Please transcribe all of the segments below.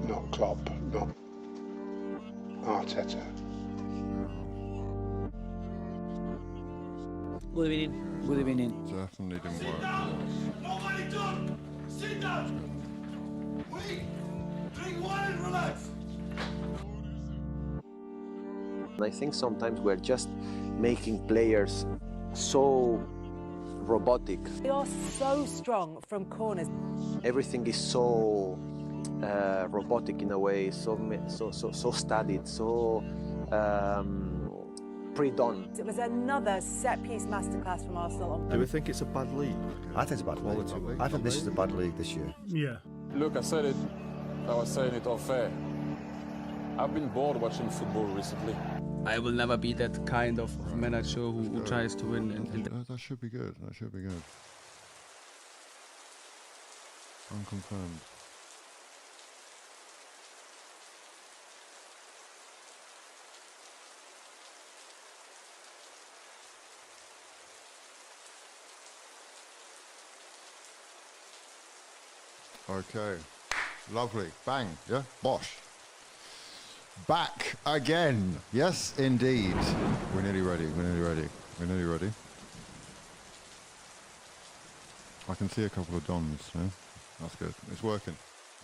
not Klopp, not Arteta. Good evening. Good evening. Definitely didn't Sit work. down! Nobody done! Sit down! Wait! Drink water and relax! I think sometimes we're just making players so robotic. They are so strong from corners. Everything is so robotic in a way, so studied, so pre-done. It was another set-piece masterclass from Arsenal. Do we think it's a bad league? I think it's a bad league. I think this is a bad league this year. Yeah. Look, I said it. I was saying it off air. I've been bored watching football recently. I will never be that kind of manager who tries to win. That should be good. That should be good. Unconfirmed. Okay. Lovely. Bang. Yeah. Bosh. Back again. Yes, indeed. We're nearly ready. We're nearly ready. We're nearly ready. I can see a couple of dons. Yeah? That's good. It's working.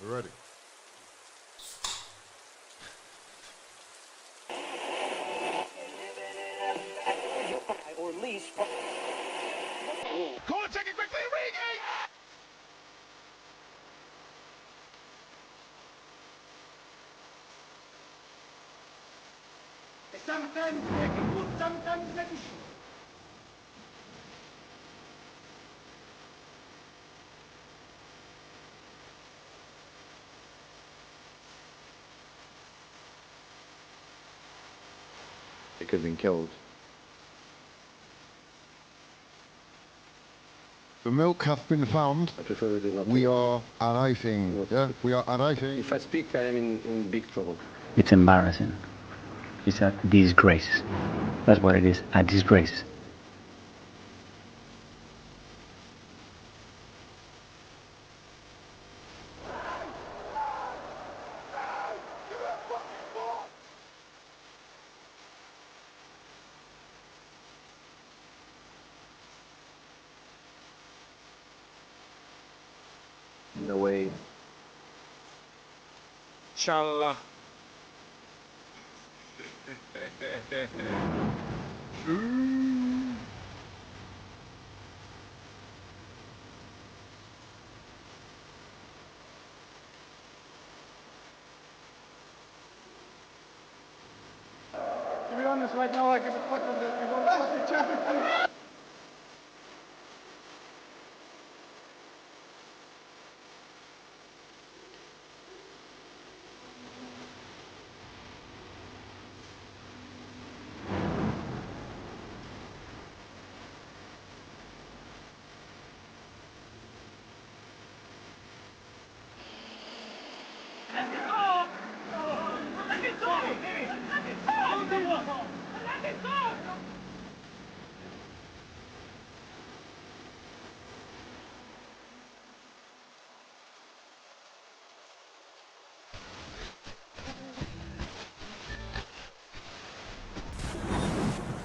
We're ready. Or at least... Go on, take it quickly, Origi! Sometimes make it good, sometimes make it short. It could have been killed. The milk hath been found. I prefer to not. We are arriving. Yeah, we are arriving. If I speak, I am in big trouble. It's embarrassing. It's a disgrace. That's what it is, a disgrace. In a way. Inshallah. To be honest, right now I give a fuck on this. We want to fucking Champions League.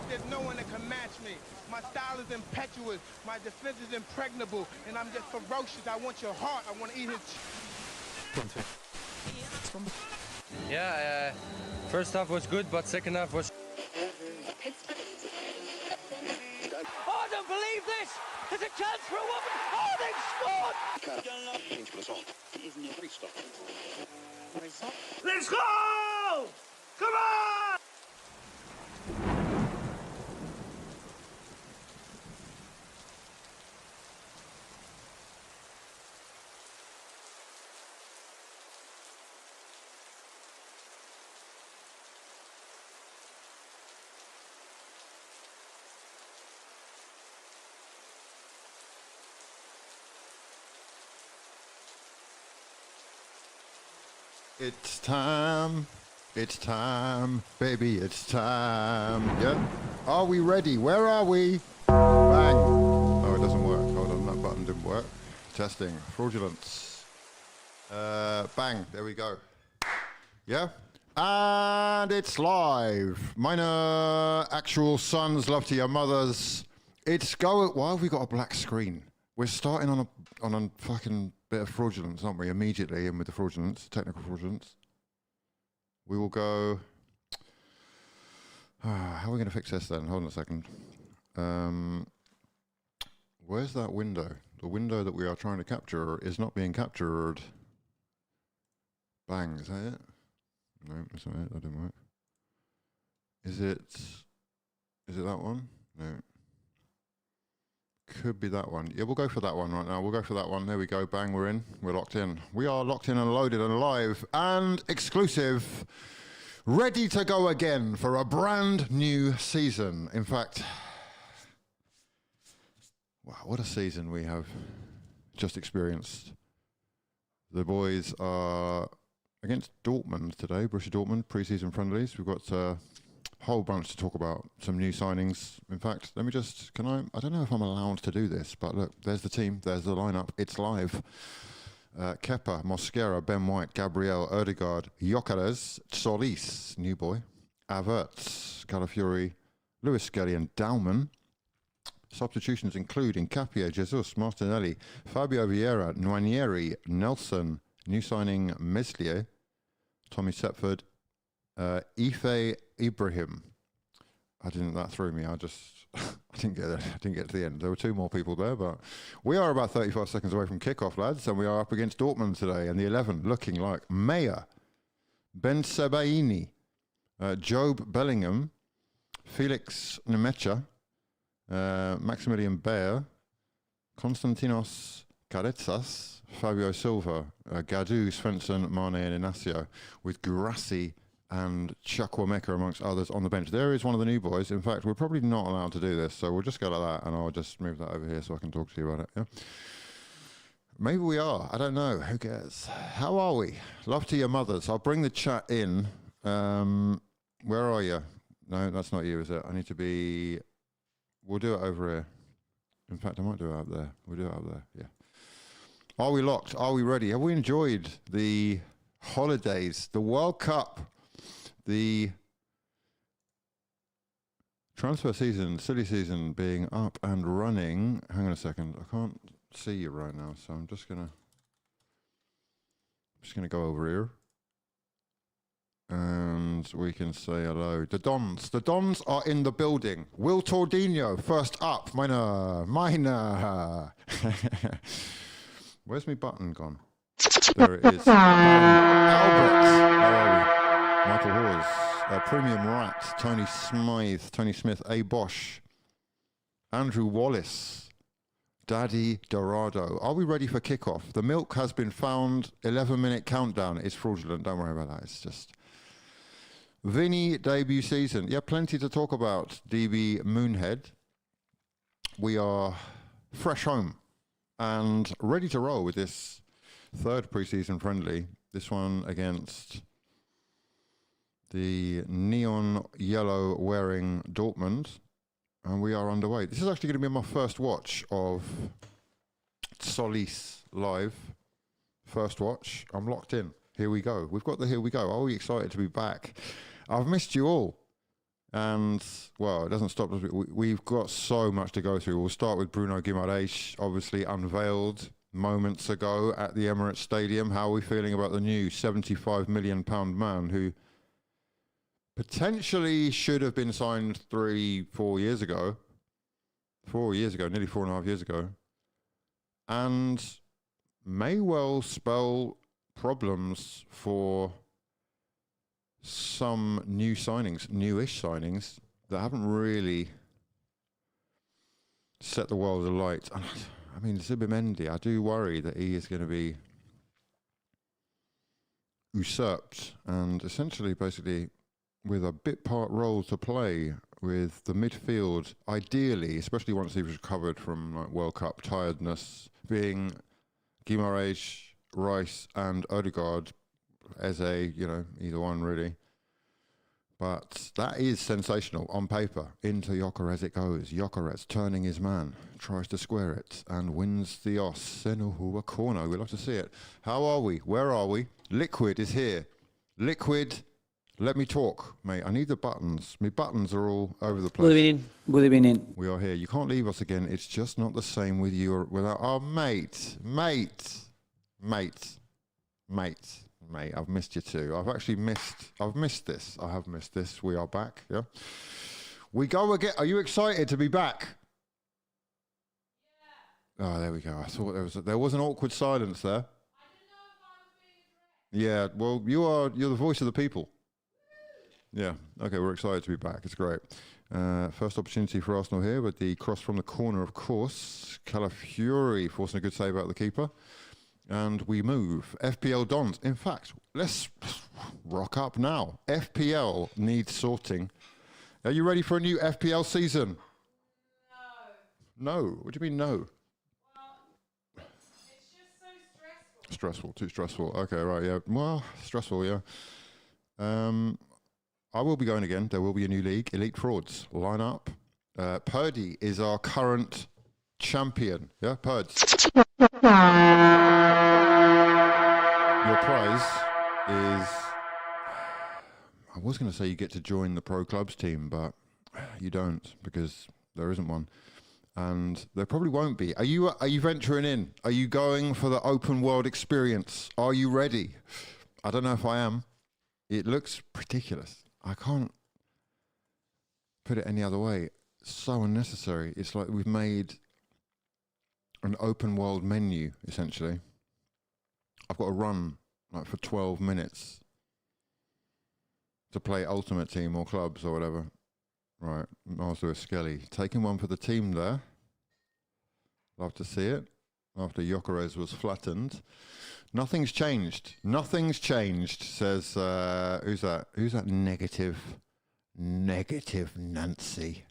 There's no one that can match me. My style is impetuous. My defense is impregnable. And I'm just ferocious. I want your heart. I want to eat his... Yeah, first half was good, but second half was... Oh, I don't believe this! There's a chance for a woman! Oh, they've scored! Let's go! Come on! It's time. It's time, baby. It's time. Yeah. Are we ready? Where are we? Bang. Oh, it doesn't work. Hold on, that button didn't work. Testing. Fraudulence. Bang. There we go. Yeah? And it's live. Minor actual sons, love to your mothers. It's go. Why have we got a black screen? We're starting on a fucking bit of fraudulence, aren't we? Immediately in with the fraudulence, technical fraudulence. We will go. How are we going to fix this then? Hold on a second. Where's that window? The window that we are trying to capture is not being captured. Bang, is that it? No, that's not it, that didn't work. Is it that one? No. Could be that one. Yeah, we'll go for that one right now. We'll go for that one. There we go, bang, we're in. We're locked in. We are locked in and loaded and live and exclusive. Ready to go again for a brand new season. In fact, wow, what a season we have just experienced. The boys are against Dortmund today, Borussia Dortmund, pre-season friendlies. We've got a whole bunch to talk about, some new signings. In fact, let me just, I don't know if I'm allowed to do this, but look, there's the team, there's the lineup, it's live. Kepa, Mosquera, Ben White, Gabriel, Odegaard, Gyökeres, Solis, new boy, Havertz, Calafiori, Lewis Skelly and Daumann. Substitutions including Capia, Jesus, Martinelli, Fabio Vieira, Nwaneri, Nelson, new signing Meslier, Tommy Setford, Ife Ibrahim. That threw me. I didn't get to the end. There were two more people there, but we are about 35 seconds away from kickoff, lads, and we are up against Dortmund today. And the 11 looking like Meyer, Ben Sebaini, Job Bellingham, Felix Nemecha, Maximilian Baer, Konstantinos Carezas, Fabio Silva, Gadu, Svensson, Mane and Inacio, with Guirassy and Chukwuemeka amongst others on the bench. There is one of the new boys. In fact, we're probably not allowed to do this, so we'll just go like that, and I'll just move that over here so I can talk to you about it. Yeah? Maybe we are. I don't know. Who cares? How are we? Love to your mothers. I'll bring the chat in. Where are you? No, that's not you, is it? I need to be... We'll do it over here. In fact, I might do it up there. We'll do it up there, yeah. Are we locked? Are we ready? Have we enjoyed the holidays, the World Cup, the transfer season, silly season being up and running? Hang on a second. I can't see you right now, so I'm just gonna go over here. And we can say hello. The Dons are in the building. Will Tordino, first up. Minor. Where's my button gone? There it is. Albert. Where are we? Michael Hawes. Premium Rat. Tony Smith. A. Bosch. Andrew Wallace. Daddy Dorado. Are we ready for kickoff? The milk has been found. 11-minute countdown. It's fraudulent. Don't worry about that. It's just... Vinny debut season. Yeah, plenty to talk about. DB Moonhead. We are fresh home and ready to roll with this third preseason friendly. This one against the neon yellow wearing Dortmund. And we are underway. This is actually going to be my first watch of Solis live. First watch. I'm locked in. Here we go. We've got the here we go. Are we excited to be back? I've missed you all. And, well, it doesn't stop us. We've got so much to go through. We'll start with Bruno Guimaraes, obviously unveiled moments ago at the Emirates Stadium. How are we feeling about the new £75 million man who potentially should have been signed 4 years ago? 4 years ago, nearly 4.5 years ago. And may well spell problems for some new signings, newish signings that haven't really set the world alight. I mean, Zubimendi, I do worry that he is going to be usurped and essentially, basically, with a bit part role to play with the midfield, ideally, especially once he's recovered from like World Cup tiredness, being Guimaraes, Rice and Odegaard as either one really. But that is sensational on paper. Into Gyökeres it goes. Gyökeres turning his man, tries to square it and wins the Os. Senuhua corner. We'll have to see it. How are we? Where are we? Liquid is here. Liquid, let me talk, mate. I need the buttons. My buttons are all over the place. Good evening. Good evening. We are here. You can't leave us again. It's just not the same with you or without. Oh, mate. I've missed you too. I've missed this. I have missed this. We are back. Yeah. We go again. Are you excited to be back? Yeah. Oh, there we go. I thought there was an awkward silence there. Yeah, well, you're the voice of the people. Yeah, okay, we're excited to be back. It's great. First opportunity for Arsenal here with the cross from the corner, of course. Calafiori forcing a good save out of the keeper. And we move. FPL Dons. In fact, let's rock up now. FPL needs sorting. Are you ready for a new FPL season? No. No? What do you mean no? Stressful, too stressful. Okay, right, yeah. Well, stressful, yeah. I will be going again. There will be a new league. Elite Frauds. Line up. Purdy is our current champion. Yeah, Purds. Your prize is... I was going to say you get to join the pro clubs team, but you don't because there isn't one. And there probably won't be. Are you venturing in? Are you going for the open world experience? Are you ready? I don't know if I am. It looks ridiculous. I can't put it any other way. It's so unnecessary. It's like we've made an open world menu, essentially. I've got to run like for 12 minutes to play Ultimate Team or clubs or whatever. Right, Miles Lewis Skelly. Taking one for the team there. Love to see it. After Gyökeres was flattened. Nothing's changed. Nothing's changed, says, who's that? Who's that negative Nancy?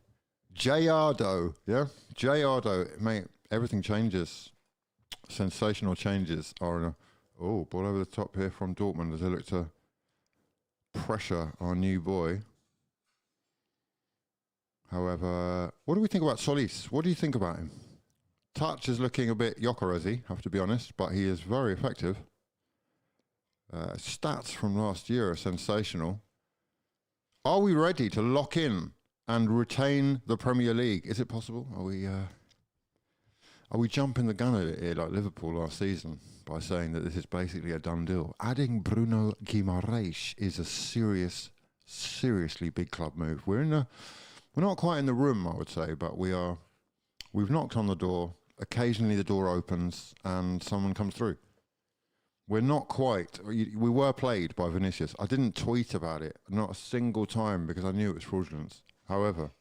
Jayardo, yeah? Jayardo, mate, everything changes. Sensational changes are, ball over the top here from Dortmund as they look to pressure our new boy. However, what do we think about Solis? What do you think about him? Touch is looking a bit Gyökeres-y, have to be honest, but he is very effective. Stats from last year are sensational. Are we ready to lock in and retain the Premier League? Is it possible? Are we jumping the gun at it here like Liverpool last season by saying that this is basically a done deal? Adding Bruno Guimaraes is a seriously big club move. We're not quite in the room, I would say, but we've knocked on the door. Occasionally the door opens and someone comes through. We're not quite. We were played by Vinicius. I didn't tweet about it, not a single time, because I knew it was fraudulent. However,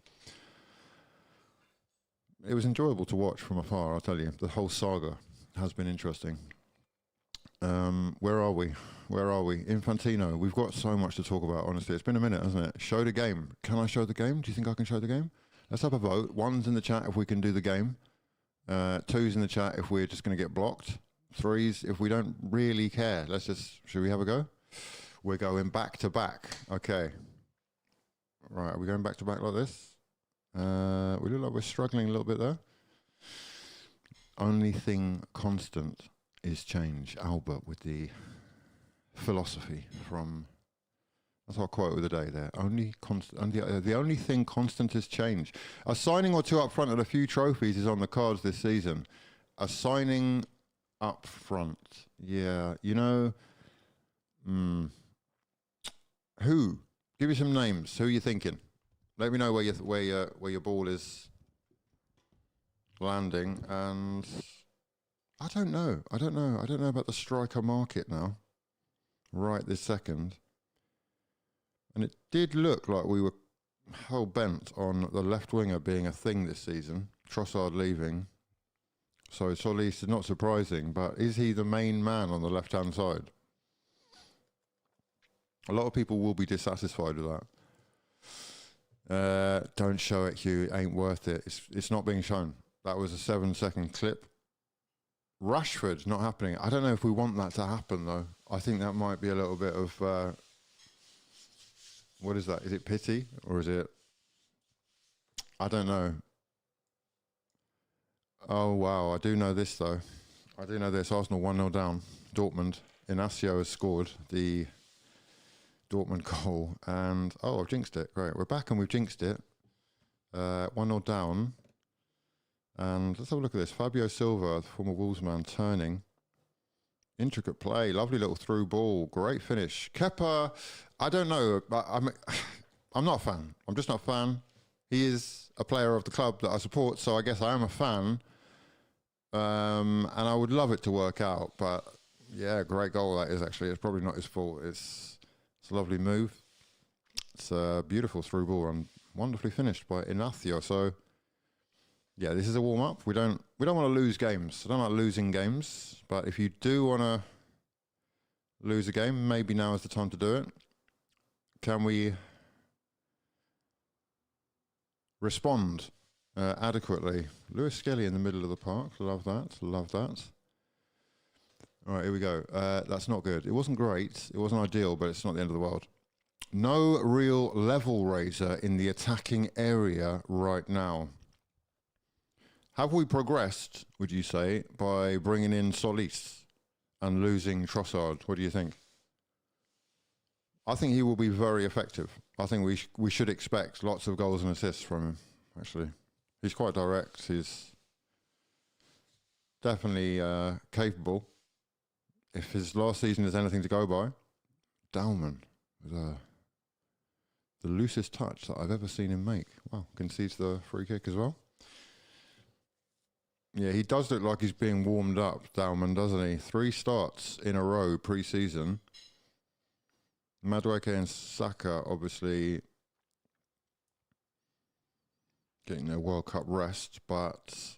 it was enjoyable to watch from afar, I'll tell you. The whole saga has been interesting. Where are we? Infantino. We've got so much to talk about, honestly. It's been a minute, hasn't it? Show the game. Can I show the game? Do you think I can show the game? Let's have a vote. 1's in the chat if we can do the game. 2's in the chat if we're just going to get blocked. 3's if we don't really care. Should we have a go? We're going back to back. Okay. Right, are we going back to back like this? We look like we're struggling a little bit there. Only thing constant is change. Albert with the philosophy from... That's our quote of the day there. The only thing constant is change. A signing or two up front and a few trophies is on the cards this season. A signing up front. Yeah, who? Give me some names. Who are you thinking? Let me know where your ball is landing. And I don't know. I don't know about the striker market now. Right this second. And it did look like we were hell-bent on the left winger being a thing this season. Trossard leaving. So Solis is not surprising, but is he the main man on the left-hand side? A lot of people will be dissatisfied with that. Don't show it, Hugh. It ain't worth it. It's not being shown. That was a 7-second clip. Rashford, not happening. I don't know if we want that to happen, though. I think that might be a little bit of... what is that? Is it pity or is it... I don't know. Oh, wow. I do know this, though. I do know this. Arsenal 1-0 down. Dortmund. Inacio has scored. The Dortmund goal. And, oh, I've jinxed it. Great. We're back and we've jinxed it. 1-0 down. And let's have a look at this. Fabio Silva, the former Wolves man, turning. Intricate play. Lovely little through ball. Great finish. Kepa, I don't know. I'm not a fan. I'm just not a fan. He is a player of the club that I support, so I guess I am a fan. And I would love it to work out, but yeah, great goal that is actually. It's probably not his fault. It's a lovely move. It's a beautiful through ball and wonderfully finished by Inacio. So yeah, this is a warm up. We don't want to lose games. I don't like losing games, but if you do want to lose a game, maybe now is the time to do it. Can we respond adequately? Lewis Skelly in the middle of the park. Love that. Love that. All right, here we go. That's not good. It wasn't great. It wasn't ideal, but it's not the end of the world. No real level raiser in the attacking area right now. Have we progressed, would you say, by bringing in Solis and losing Trossard? What do you think? I think he will be very effective. I think we should expect lots of goals and assists from him, actually. He's quite direct. He's definitely capable. If his last season is anything to go by, Dalman with the loosest touch that I've ever seen him make. Wow, concedes the free kick as well. Yeah, he does look like he's being warmed up, Dalman, doesn't he? 3 starts in a row pre-season. Madueke and Saka, obviously, getting their World Cup rest, but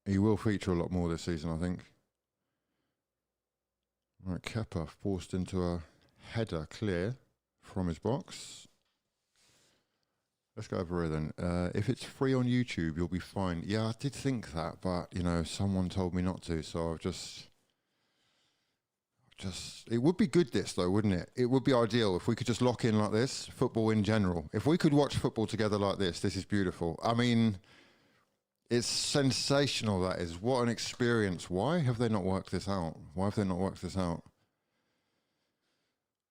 he will feature a lot more this season, I think. Right, Kepa forced into a header clear from his box. Let's go over here then. If it's free on YouTube, you'll be fine. Yeah, I did think that, but, you know, someone told me not to, so I've just... It would be good this though, wouldn't it? It would be ideal if we could just lock in like this, football in general. If we could watch football together like this is beautiful. I mean, it's sensational, that is. What an experience. Why have they not worked this out? Why have they not worked this out?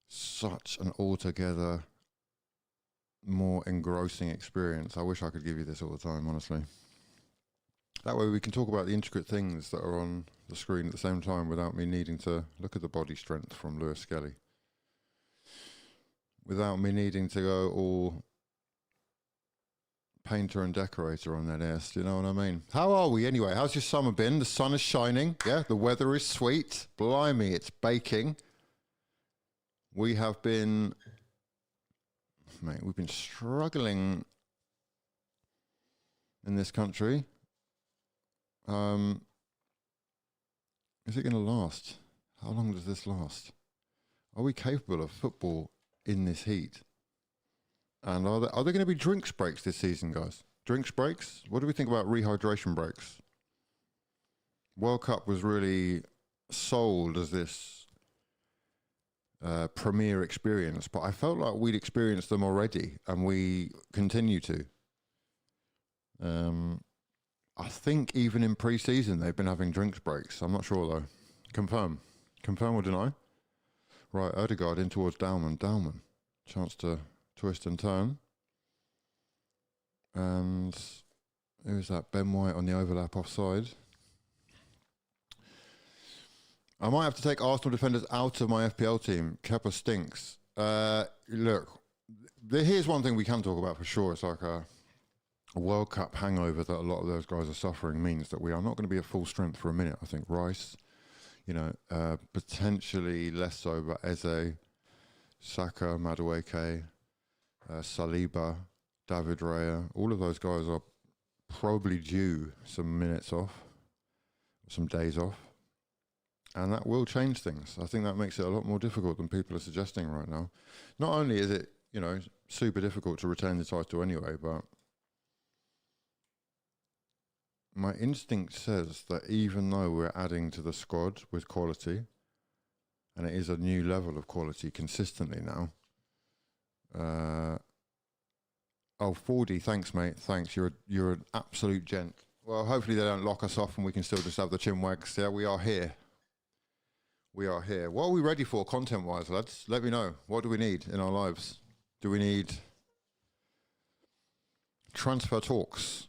Such an altogether more engrossing experience. I wish I could give you this all the time, honestly. That way we can talk about the intricate things that are on the screen at the same time without me needing to look at the body strength from Lewis Skelly. Without me needing to go all painter and decorator on that ass, do you know what I mean? How are we anyway? How's your summer been? The sun is shining, yeah? The weather is sweet. Blimey, it's baking. We have been... Mate, we've been struggling in this country. Is it going to last? How long does this last? Are we capable of football in this heat? And are there going to be drinks breaks this season, guys? Drinks breaks? What do we think about rehydration breaks? World Cup was really sold as this premier experience, but I felt like we'd experienced them already, and we continue to. I think even in pre-season they've been having drinks breaks. I'm not sure though. Confirm or deny? Right, Odegaard in towards Dalman. Dalman, chance to twist and turn. And who's that? Ben White on the overlap offside. I might have to take Arsenal defenders out of my FPL team. Kepa stinks. Look, here's one thing we can talk about for sure. It's like a World Cup hangover that a lot of those guys are suffering means that we are not going to be at full strength for a minute. I think Rice, potentially less so, but Eze, Saka, Madueke, Saliba, David Raya, all of those guys are probably due some minutes off, some days off. And that will change things. I think that makes it a lot more difficult than people are suggesting right now. Not only is it, super difficult to retain the title anyway, but my instinct says that even though we're adding to the squad with quality, and it is a new level of quality consistently now. 4D, thanks, mate. Thanks. You're an absolute gent. Well, hopefully they don't lock us off and we can still just have the chin wags. Yeah, we are here. we are here. What are we ready for content-wise, lads? Let me know. What do we need in our lives? Do we need transfer talks?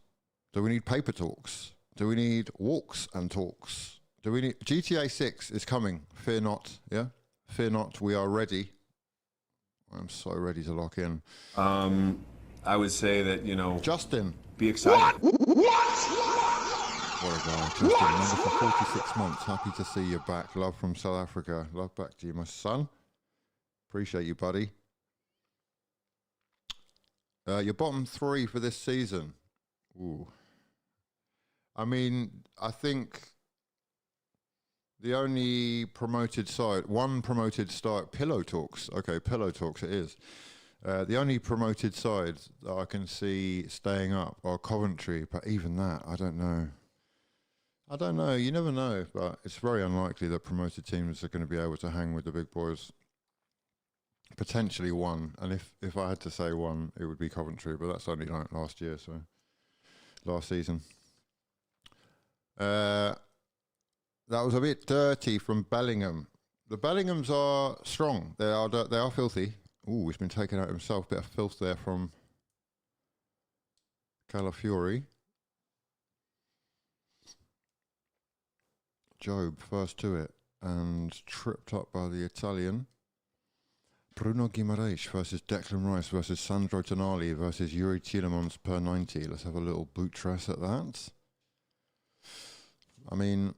Do we need paper talks? Do we need walks and talks? Do we need... GTA 6 is coming. Fear not, yeah? Fear not, we are ready. I'm so ready to lock in. I would say that, you know... Justin. Be excited. What a guy. Justin, number for 46 months. Happy to see you back. Love from South Africa. Love back to you, my son. Appreciate you, buddy. Your bottom 3 for this season. Ooh. I mean, I think the only promoted side, one promoted side, Pillow Talks. Okay, Pillow Talks it is. The only promoted side that I can see staying up are Coventry, but even that, I don't know. I don't know. You never know, but it's very unlikely that promoted teams are going to be able to hang with the big boys. Potentially one, and if I had to say one, it would be Coventry, but that's only like last year, so last season. That was a bit dirty from Bellingham. The Bellinghams are strong. They are filthy. Ooh, he's been taken out himself. Bit of filth there from Calafiori. Job first to it and tripped up by the Italian. Bruno Guimaraes versus Declan Rice versus Sandro Tonali versus Yuri Tielemans per 90. Let's have a little boot trace at that. I mean,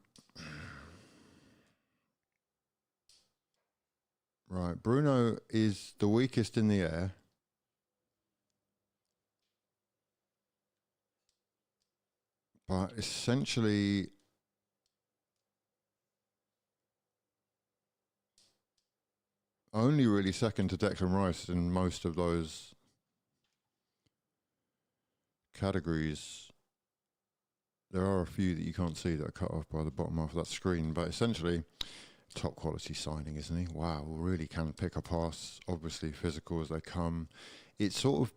right, Bruno is the weakest in the air. But essentially, only really second to Declan Rice in most of those categories. There are a few that you can't see that are cut off by the bottom half of that screen, but essentially, top quality signing, isn't he? Wow, really can pick a pass, obviously physical as they come. It's sort of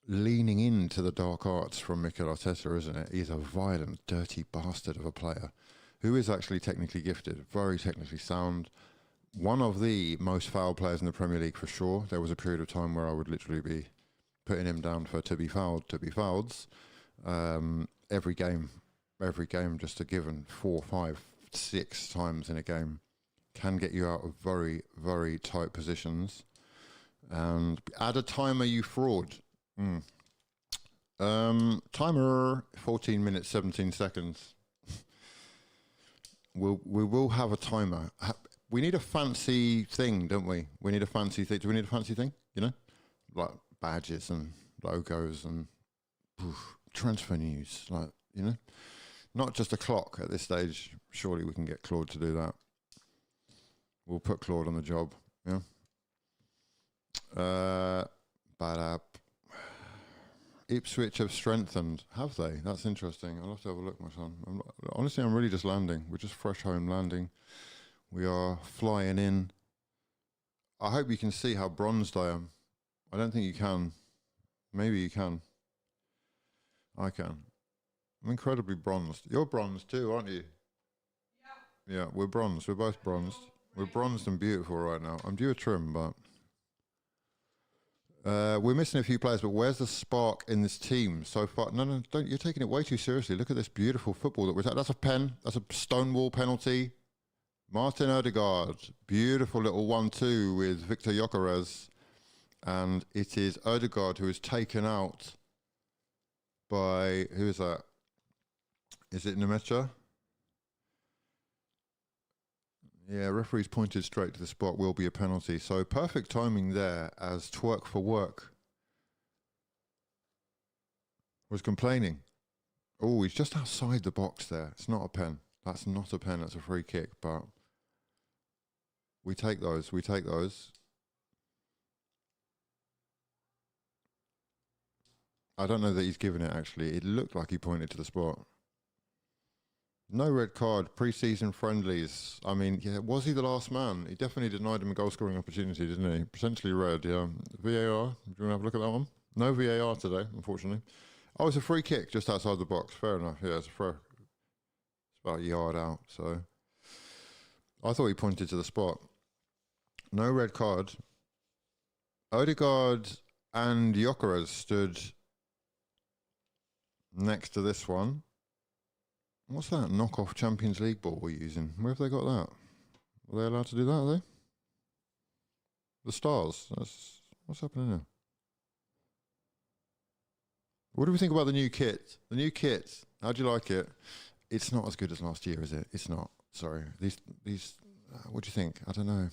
leaning into the dark arts from Mikel Arteta, isn't it? He's a violent, dirty bastard of a player who is actually technically gifted, very technically sound. One of the most foul players in the Premier League for sure. There was a period of time where I would literally be putting him down for to be fouled. Every game, just a given 4, 5, 6 times in a game can get you out of very, very tight positions. And add a timer, you fraud. Timer 14 minutes 17 seconds. We will have a timer. We need a fancy thing, don't we? We need a fancy thing. Do we need a fancy thing? You know, like badges and logos and transfer news. Like, you know, not just a clock at this stage. Surely we can get Claude to do that. We'll put Claude on the job. Yeah. Bad app. Ipswich have strengthened. Have they? That's interesting. I'll have to have a look, my son. Honestly, I'm really just landing. We're just fresh home landing. We are flying in. I hope you can see how bronzed I am. I don't think you can. Maybe you can. I can. I'm incredibly bronzed. You're bronzed too, aren't you? Yeah. Yeah, we're bronzed. We're both bronzed. We're bronzed and beautiful right now. I'm due a trim, but... we're missing a few players, but where's the spark in this team so far? No, don't. You're taking it way too seriously. Look at this beautiful football that we're... That's a pen. That's a stonewall penalty. Martin Odegaard, beautiful little 1-2 with Victor Gyökeres, and it is Odegaard who is taken out by, who is that? Is it Nemecha? Yeah, referee's pointed straight to the spot, will be a penalty. So perfect timing there as Twerk for Work was complaining. Oh, he's just outside the box there. It's not a pen. That's not a pen, that's a free kick, but we take those, we take those. I don't know that he's given it, actually. It looked like he pointed to the spot. No red card, pre-season friendlies. I mean, yeah, was he the last man? He definitely denied him a goal-scoring opportunity, didn't he? Potentially red, yeah. VAR, do you want to have a look at that one? No VAR today, unfortunately. Oh, it's a free kick just outside the box. Fair enough, yeah, it's a fair... about a yard out, so I thought he pointed to the spot. No red card. Odegaard and Gyökeres stood next to this one. What's that knockoff Champions League ball we're using? Where have they got that? Are they allowed to do that, are they? The Stars. What's happening now? What do we think about the new kit? The new kit, how do you like it? It's not as good as last year, is it? It's not. Sorry. These. What do you think? I don't know.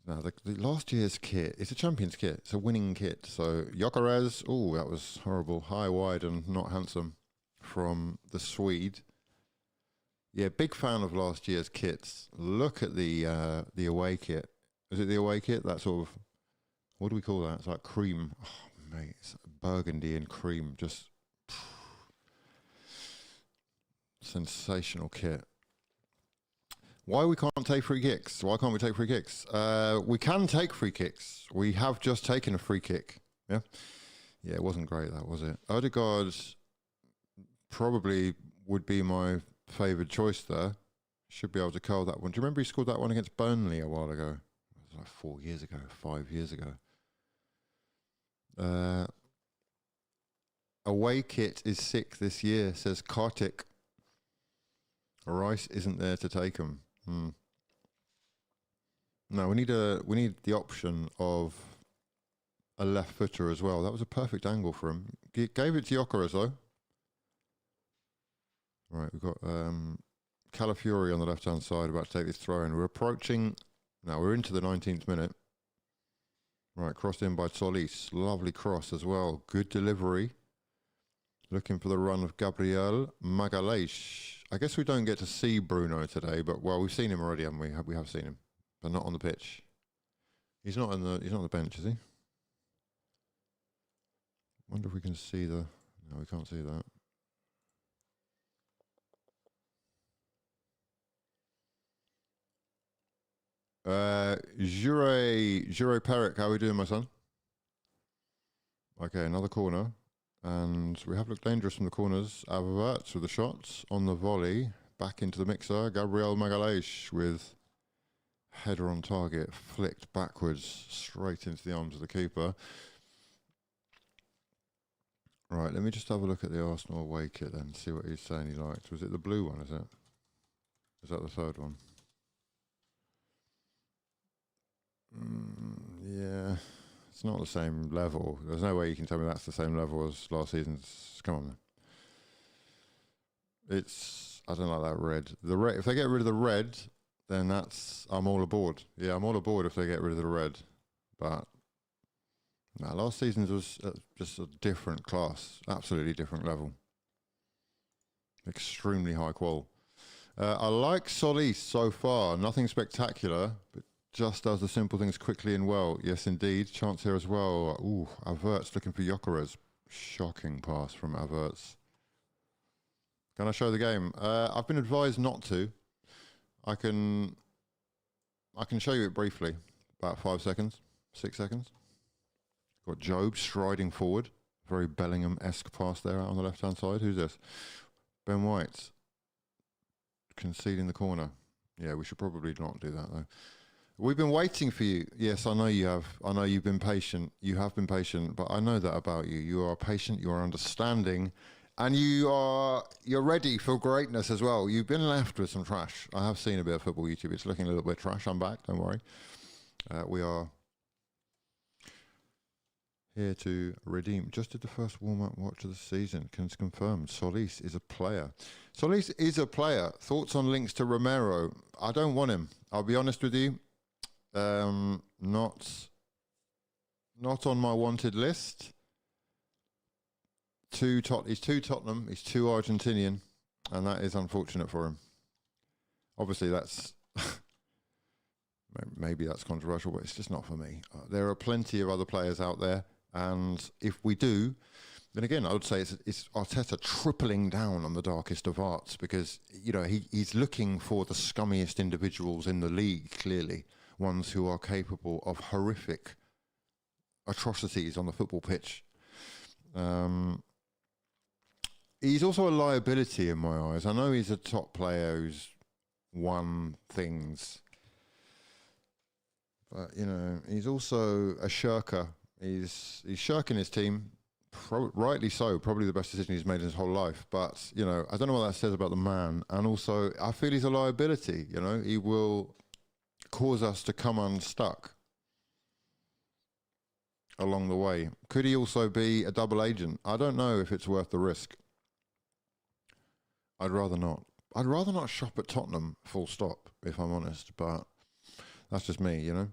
No, the last year's kit, it's a Champions kit. It's a winning kit. So, Gyökeres, oh, that was horrible. High, wide, and not handsome from the Swede. Yeah, big fan of last year's kits. Look at the away kit. Is it the away kit? That sort of, what do we call that? It's like cream. Oh, mate, it's burgundy and cream. Just sensational kit. Why we can't take free kicks? Why can't we take free kicks? We can take free kicks. We have just taken a free kick. Yeah, yeah, it wasn't great, that was it? Odegaard probably would be my favoured choice there. Should be able to curl that one. Do you remember he scored that one against Burnley a while ago? It was like 4 years ago, 5 years ago. Away kit is sick this year, says Kartik. Rice isn't there to take him. No, we need the option of a left footer as well. That was a perfect angle for him. Gave it to Gyökeres though. Right, we've got Calafiori on the left hand side about to take this throw in. We're approaching. Now we're into the 19th minute. Right, crossed in by Solis. Lovely cross as well. Good delivery. Looking for the run of Gabriel Magalhaes. I guess we don't get to see Bruno today, but well, we've seen him already, haven't we? We have seen him, but not on the pitch. He's not on the bench, is he? Wonder if we can see the. No, we can't see that. Jure Perrick, how are we doing, my son? Okay, another corner. And we have looked dangerous from the corners. Havertz with the shots on the volley. Back into the mixer. Gabriel Magalhaes with header on target. Flicked backwards straight into the arms of the keeper. Right, let me just have a look at the Arsenal away kit then. See what he's saying he liked. Was it the blue one, is it? Is that the third one? Yeah. It's not the same level. There's no way you can tell me that's the same level as last season's. Come on, then. It's, I don't like that red. The red. If they get rid of the red, then I'm all aboard. Yeah, I'm all aboard if they get rid of the red. But no, last season's was just a different class, absolutely different level. Extremely high qual. I like Solis so far. Nothing spectacular, but just does the simple things quickly and well. Yes, indeed. Chance here as well. Ooh, Havertz looking for Gyökeres. Shocking pass from Havertz. Can I show the game? I've been advised not to. I can show you it briefly. About 5 seconds, 6 seconds. Got Job striding forward. Very Bellingham-esque pass there out on the left-hand side. Who's this? Ben White. Conceding the corner. Yeah, we should probably not do that, though. We've been waiting for you. Yes, I know you have. I know you've been patient. You have been patient, but I know that about you. You are patient, you are understanding, and you're ready for greatness as well. You've been left with some trash. I have seen a bit of football YouTube. It's looking a little bit trash. I'm back, don't worry. We are here to redeem. Just did the first warm-up watch of the season. Can confirm Solis is a player. Solis is a player. Thoughts on links to Romero? I don't want him. I'll be honest with you. Not on my wanted list. He's too Tottenham, he's too Argentinian, and that is unfortunate for him. Obviously, that's maybe that's controversial, but it's just not for me. There are plenty of other players out there, and if we do, then again, I would say it's Arteta tripling down on the darkest of arts, because he's looking for the scummiest individuals in the league, clearly. Ones who are capable of horrific atrocities on the football pitch. He's also a liability in my eyes. I know he's a top player who's won things. But, you know, he's also a shirker. He's shirking his team, rightly so, probably the best decision he's made in his whole life. But, you know, I don't know what that says about the man. And also, I feel he's a liability, you know. He will cause us to come unstuck along the way. Could he also be a double agent? I don't know if it's worth the risk. I'd rather not. I'd rather not shop at Tottenham, full stop, if I'm honest. But that's just me, you know.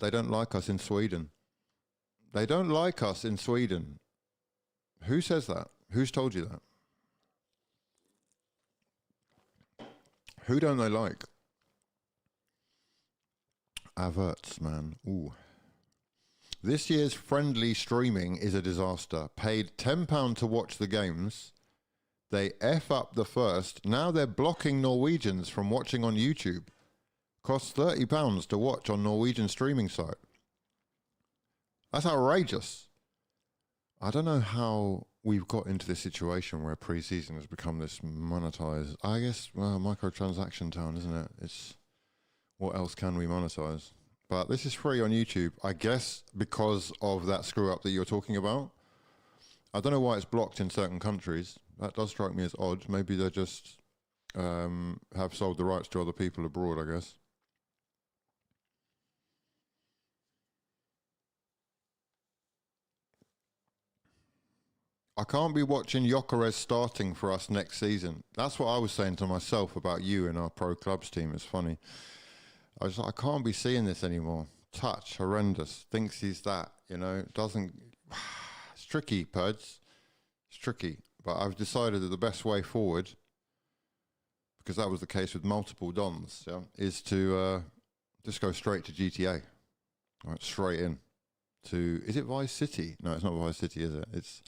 They don't like us in Sweden. They don't like us in Sweden. Who says that? Who's told you that? Who don't they like? Averts, man. Ooh. This year's friendly streaming is a disaster. Paid £10 to watch the games. They F up the first. Now they're blocking Norwegians from watching on YouTube. Costs £30 to watch on Norwegian streaming site. That's outrageous. I don't know how we've got into this situation where pre-season has become this monetized. I guess, well, microtransaction town, isn't it? It's what else can we monetize? But this is free on YouTube, I guess, because of that screw up that you're talking about. I don't know why it's blocked in certain countries. That does strike me as odd. Maybe they just have sold the rights to other people abroad, I guess. I can't be watching Gyökeres starting for us next season. That's what I was saying to myself about you and our pro clubs team. It's funny. I was like, I can't be seeing this anymore. Touch, horrendous. Thinks he's that, you know. Doesn't. It's tricky, Puds. It's tricky. But I've decided that the best way forward, because that was the case with multiple Dons, yeah, is to just go straight to GTA. Right, straight in to. Is it Vice City? No, it's not Vice City, is it? It's.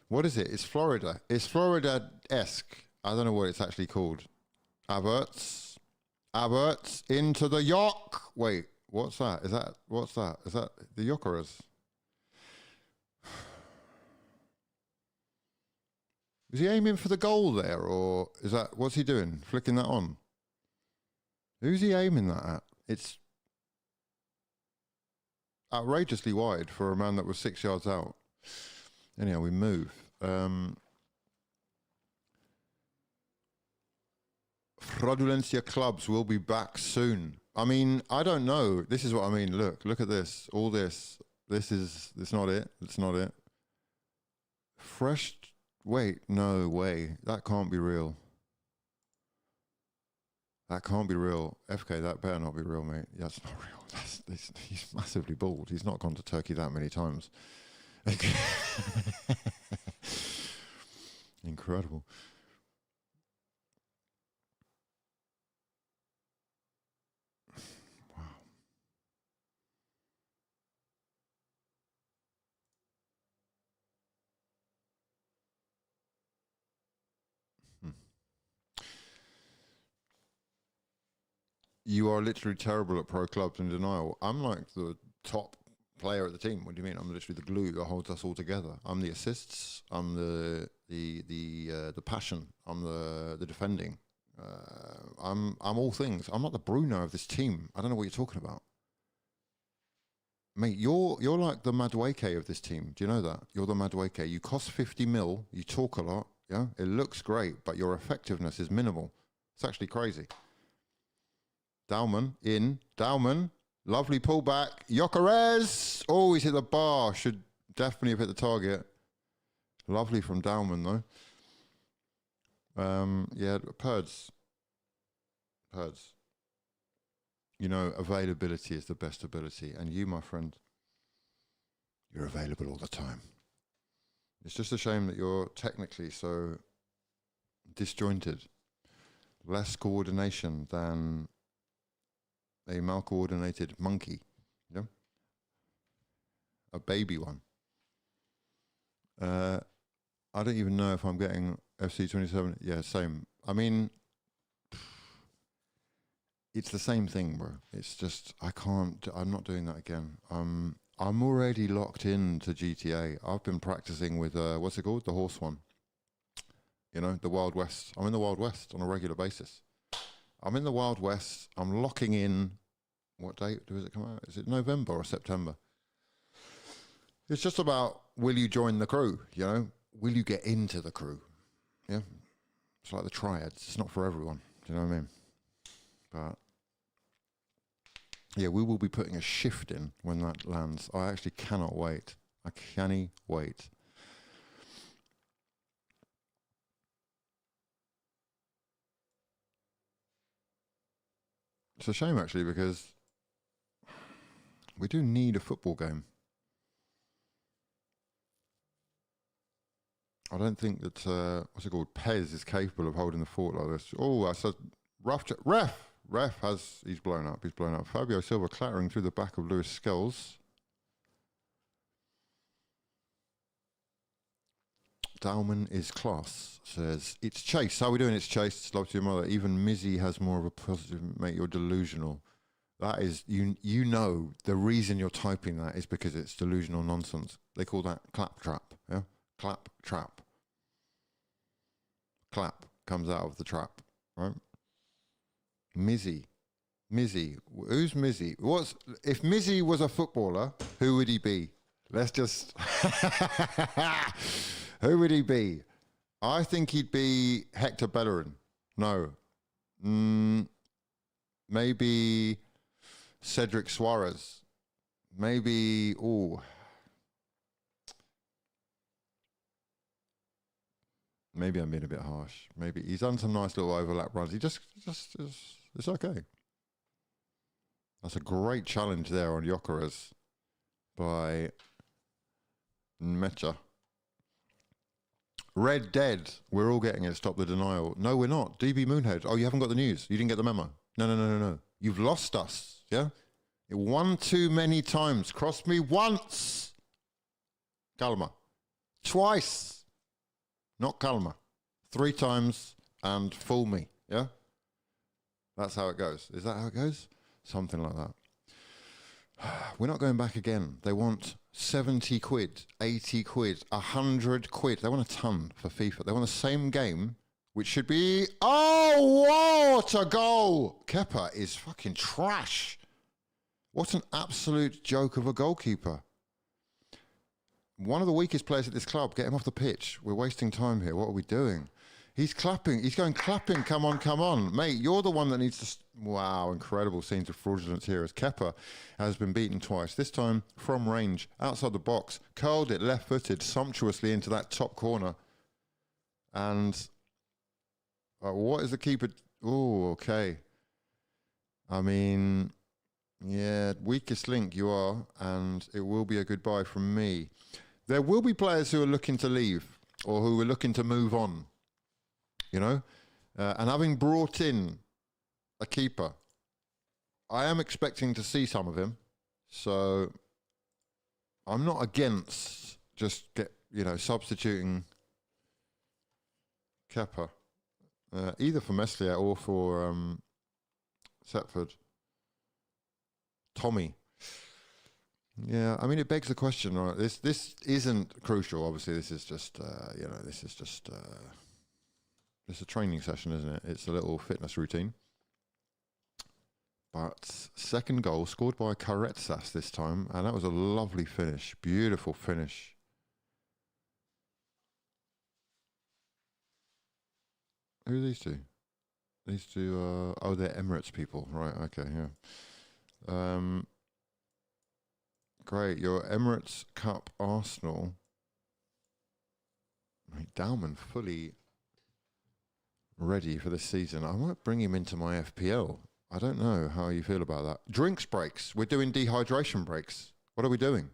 What is it? It's Florida. It's Florida-esque. I don't know what it's actually called. Averts into the York. Wait, what's that? What's that? Is that the Gyökeres? Is he aiming for the goal there, or is that, what's he doing? Flicking that on? Who's he aiming that at? It's outrageously wide for a man that was 6 yards out. Anyhow, we move. Fraudulencia clubs will be back soon. I mean, I don't know. This is what I mean. Look at this. All this. It's not it. It's not it. Fresh. Wait, no way. That can't be real. That can't be real. FK, that better not be real, mate. That's not real. He's massively bald. He's not gone to Turkey that many times. Incredible. Wow. You are literally terrible at pro clubs in denial. I'm like the top player at the team. What do you mean? I'm literally the glue that holds us all together. I'm the assists. I'm the passion. I'm the defending. I'm all things. I'm not the Bruno of this team. I don't know what you're talking about, mate. You're like the Madueke of this team. Do you know that? You're the Madueke. You cost 50 mil. You talk a lot. Yeah, it looks great, but your effectiveness is minimal. It's actually crazy. Dauman in. Dauman. Lovely pullback. Gyökeres. Oh, he's hit the bar. Should definitely have hit the target. Lovely from Dauman, though. Yeah, Purds. You know, availability is the best ability. And you, my friend, you're available all the time. It's just a shame that you're technically so disjointed. Less coordination than a mal-coordinated monkey, you know? A baby one. I don't even know if I'm getting FC27. Yeah, same. I mean, it's the same thing, bro. It's just, I'm not doing that again. I'm already locked into GTA. I've been practicing with, what's it called? The horse one. You know, the Wild West. I'm in the Wild West on a regular basis. I'm in the Wild West. I'm locking in. What date does it come out? Is it November or September? It's just about, will you join the crew? You know, will you get into the crew? Yeah, it's like the triads. It's not for everyone. Do you know what I mean? But yeah, we will be putting a shift in when that lands. I actually cannot wait. I can't wait. It's a shame actually, because we do need a football game. I don't think that, what's it called, Pez is capable of holding the fort like this. Oh, I said, ref has, he's blown up. Fabio Silva clattering through the back of Lewis Skells. Dalman is class, says, it's Chase. How are we doing? It's Chase. Love to your mother. Even Mizzy has more of a positive, mate, you're delusional. That is, you know, the reason you're typing that is because it's delusional nonsense. They call that claptrap, yeah? Claptrap. Clap comes out of the trap, right? Mizzy. Who's Mizzy? If Mizzy was a footballer, who would he be? Let's just... Who would he be? I think he'd be Hector Bellerin. No. Maybe Cedric Suarez. Maybe... Maybe I'm being a bit harsh. Maybe he's done some nice little overlap runs. He just it's okay. That's a great challenge there on Jokeres by Mecha. Red Dead. We're all getting it. Stop the denial. No, we're not. DB Moonhead. Oh, you haven't got the news. You didn't get the memo. No. You've lost us. Yeah? It won too many times. Crossed me once. Calma. Twice. Not Calma. 3 times and fool me. Yeah? That's how it goes. Is that how it goes? Something like that. We're not going back again. They want 70 quid, 80 quid, 100 quid. They want a ton for FIFA. They want the same game, which should be... Oh, what a goal! Kepa is fucking trash. What an absolute joke of a goalkeeper. One of the weakest players at this club. Get him off the pitch. We're wasting time here. What are we doing? He's clapping. He's going clapping. Come on. Mate, you're the one that needs to... Wow, incredible scenes of fraudulence here as Kepa has been beaten twice. This time from range, outside the box. Curled it left-footed sumptuously into that top corner. And what is the keeper... Oh, okay. I mean... Yeah, weakest link you are, and it will be a goodbye from me. There will be players who are looking to leave or who are looking to move on, you know? And having brought in a keeper, I am expecting to see some of him. So I'm not against just substituting Kepa, either for Meslier or for Setford. Tommy. Yeah, I mean, it begs the question, right? This isn't crucial. Obviously, this is just, it's a training session, isn't it? It's a little fitness routine. But second goal scored by Caretsas this time, and that was a lovely finish. Beautiful finish. Who are these two? These two, they're Emirates people. Right, okay, yeah. Great, your Emirates Cup Arsenal. Right, Dalman fully ready for this season. I might bring him into my FPL. I don't know how you feel about that. Drinks breaks. We're doing dehydration breaks. What are we doing?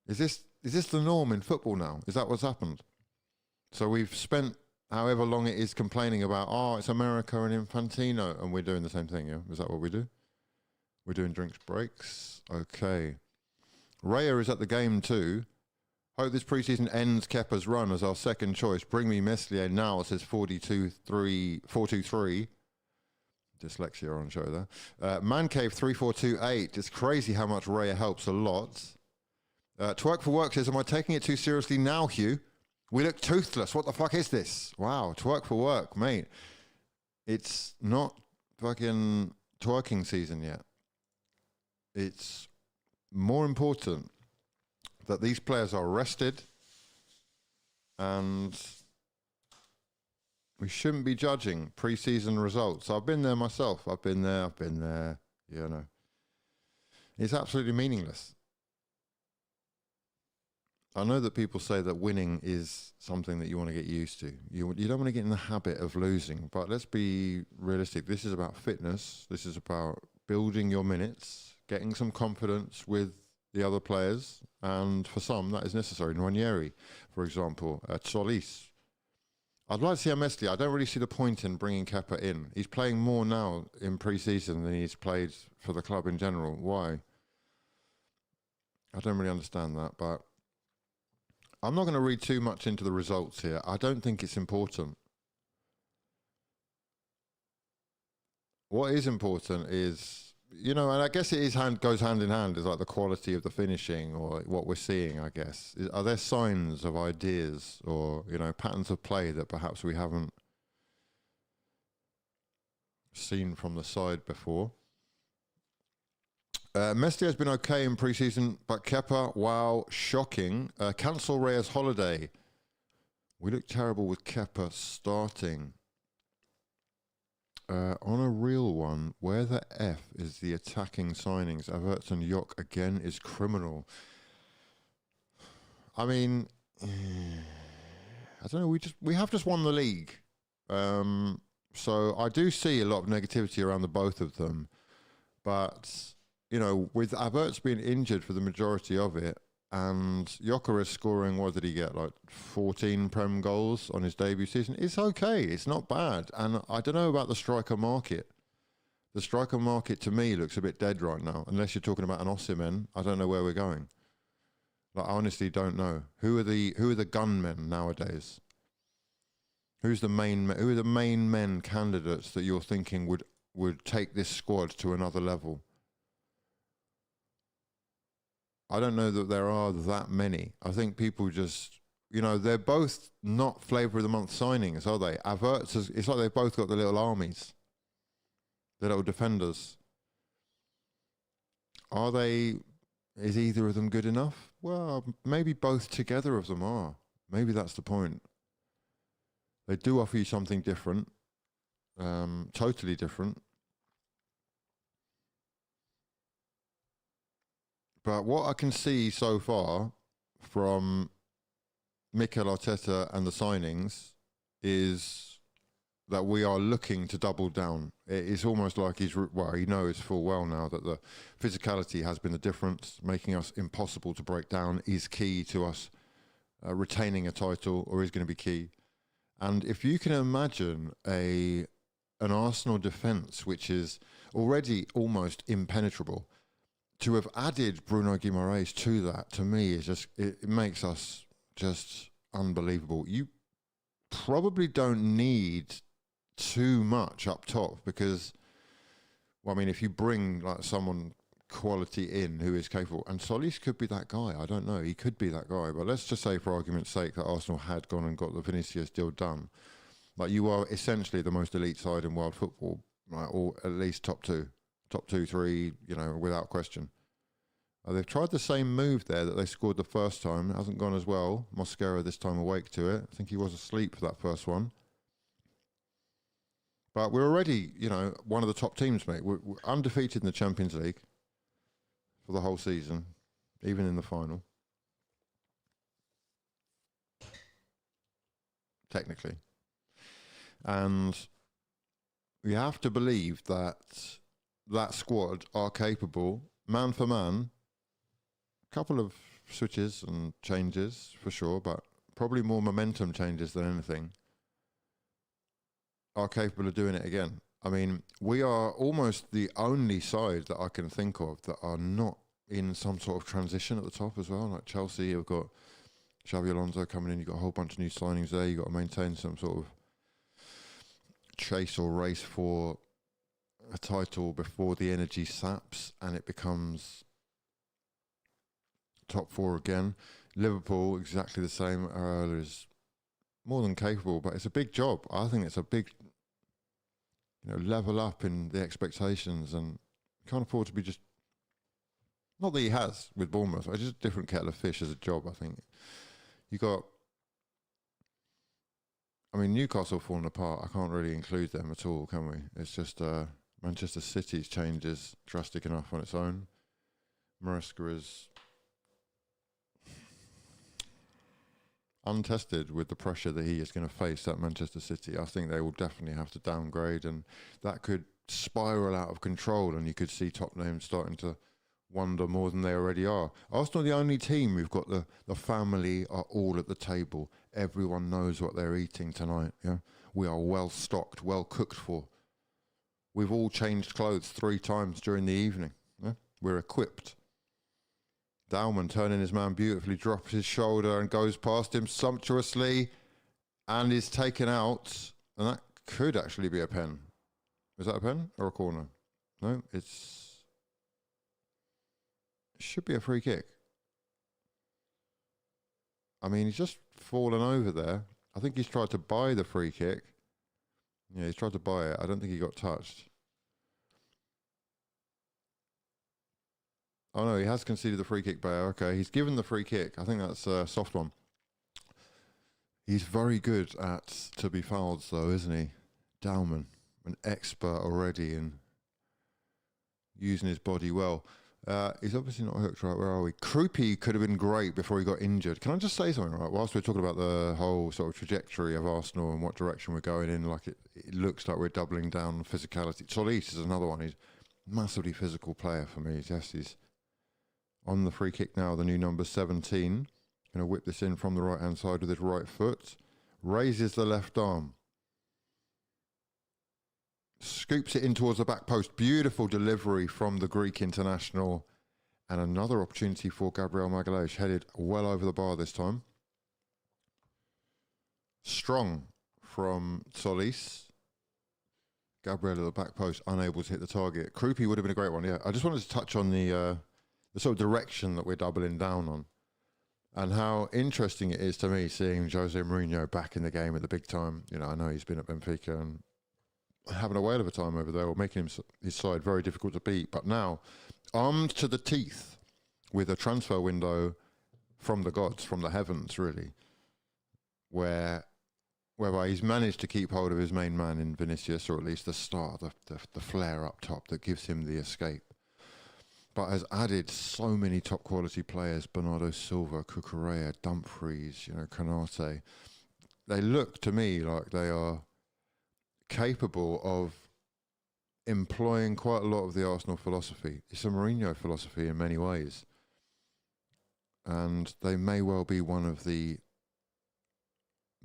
Is this the norm in football now? Is that what's happened? So we've spent however long it is complaining about, it's America and Infantino, and we're doing the same thing, yeah? Is that what we do? We're doing drinks breaks. Okay. Raya is at the game too. Hope this preseason ends Kepa's run as our second choice. Bring me Meslier now, says 423. Dyslexia on show there. Man Cave 3428. It's crazy how much Raya helps a lot. Twerk for Work says, am I taking it too seriously now, Hugh? We look toothless. What the fuck is this? Wow, twerk for work, mate. It's not fucking twerking season yet. It's more important that these players are rested, and we shouldn't be judging pre-season results. I've been there myself. I've been there, you know. It's absolutely meaningless. I know that people say that winning is something that you want to get used to. You don't want to get in the habit of losing, but let's be realistic. This is about fitness. This is about building your minutes, getting some confidence with the other players, and for some, that is necessary. Nwaneri, for example, Solis. I'd like to see Mesli. I don't really see the point in bringing Kepa in. He's playing more now in pre-season than he's played for the club in general. Why? I don't really understand that, but I'm not going to read too much into the results here. I don't think it's important. What is important is, you know, and I guess it is goes hand in hand, is like the quality of the finishing or what we're seeing, I guess. Are there signs of ideas or, you know, patterns of play that perhaps we haven't seen from the side before? Messi has been okay in pre-season, but Kepa, wow, shocking. Cancel Reyes holiday. We look terrible with Kepa starting. On a real one, where the F is the attacking signings? Havertz and Yok again is criminal. I mean, I don't know. We have just won the league, so I do see a lot of negativity around the both of them, but. You know, with Havertz being injured for the majority of it, and Gyökeres scoring, what did he get, like 14 Prem goals on his debut season? It's okay. It's not bad. And I don't know about the striker market. The striker market, to me, looks a bit dead right now. Unless you're talking about an Osimhen, I don't know where we're going. Like, I honestly don't know. Who are the gunmen nowadays? Who are the main men candidates that you're thinking would take this squad to another level? I don't know that there are that many. I think people just, you know, they're both not flavour of the month signings, are they? Havertz, it's like they've both got the little armies, the little defenders. Are they, is either of them good enough? Well, maybe both together of them are. Maybe that's the point. They do offer you something different, totally different. But what I can see so far from Mikel Arteta and the signings is that we are looking to double down. It's almost like he knows full well now that the physicality has been the difference, making us impossible to break down is key to us retaining a title, or is going to be key. And if you can imagine an Arsenal defence which is already almost impenetrable, to have added Bruno Guimaraes to that, to me, is just, it makes us just unbelievable. You probably don't need too much up top because, well, I mean, if you bring like someone quality in who is capable, and Solis could be that guy, I don't know, he could be that guy, but let's just say for argument's sake that Arsenal had gone and got the Vinicius deal done. Like, you are essentially the most elite side in world football, right? Or at least top two, 3, you know, without question. They've tried the same move there that they scored the first time. It hasn't gone as well. Mosquera this time awake to it. I think he was asleep for that first one. But we're already, you know, one of the top teams, mate. We're undefeated in the Champions League for the whole season, even in the final. Technically. And we have to believe that that squad are capable, man for man, a couple of switches and changes for sure, but probably more momentum changes than anything, are capable of doing it again. I mean, we are almost the only side that I can think of that are not in some sort of transition at the top as well. Like Chelsea, you've got Xabi Alonso coming in, you've got a whole bunch of new signings there, you've got to maintain some sort of chase or race for a title before the energy saps and it becomes top 4 again. Liverpool, exactly the same. more than capable, but it's a big job. I think it's a big, level up in the expectations, and can't afford to be just, not that he has with Bournemouth, it's just a different kettle of fish as a job, I think. Newcastle falling apart, I can't really include them at all, can we? It's just Manchester City's change is drastic enough on its own. Maresca is untested with the pressure that he is going to face at Manchester City. I think they will definitely have to downgrade, and that could spiral out of control, and you could see top names starting to wonder more than they already are. Arsenal are the only team who've got the family are all at the table. Everyone knows what they're eating tonight. Yeah, we are well stocked, well cooked for. We've all changed clothes 3 times during the evening. Yeah? We're equipped. Daumann, turning his man beautifully, drops his shoulder and goes past him sumptuously and is taken out. And that could actually be a pen. Is that a pen or a corner? No, it should be a free kick. I mean, he's just fallen over there. I think he's tried to buy the free kick. Yeah, he's tried to buy it. I don't think he got touched. Oh no, he has conceded the free kick, Bayer. Okay, he's given the free kick. I think that's a soft one. He's very good at to be fouled, though, isn't he? Daumann, an expert already in using his body well. He's obviously not hooked right. Where are we? Krupi could have been great before he got injured. Can I just say something, right? Whilst we're talking about the whole sort of trajectory of Arsenal and what direction we're going in, like it looks like we're doubling down on physicality. Solis is another one. He's a massively physical player for me. Yes, he's on the free kick now, the new number 17. Going to whip this in from the right-hand side with his right foot. Raises the left arm. Scoops it in towards the back post. Beautiful delivery from the Greek international. And another opportunity for Gabriel Magalhaes, headed well over the bar this time. Strong from Solis. Gabriel at the back post, unable to hit the target. Krupi would have been a great one, yeah. I just wanted to touch on the sort of direction that we're doubling down on, and how interesting it is to me seeing Jose Mourinho back in the game at the big time. I know he's been at Benfica and having a whale of a time over there, or making his side very difficult to beat. But now, armed to the teeth with a transfer window from the gods, from the heavens, really, whereby he's managed to keep hold of his main man in Vinicius, or at least the star, the flare up top that gives him the escape, but has added so many top quality players: Bernardo Silva, Cucurella, Dumfries, Konate. They look to me like they are capable of employing quite a lot of the Arsenal philosophy. It's a Mourinho philosophy in many ways, and they may well be one of the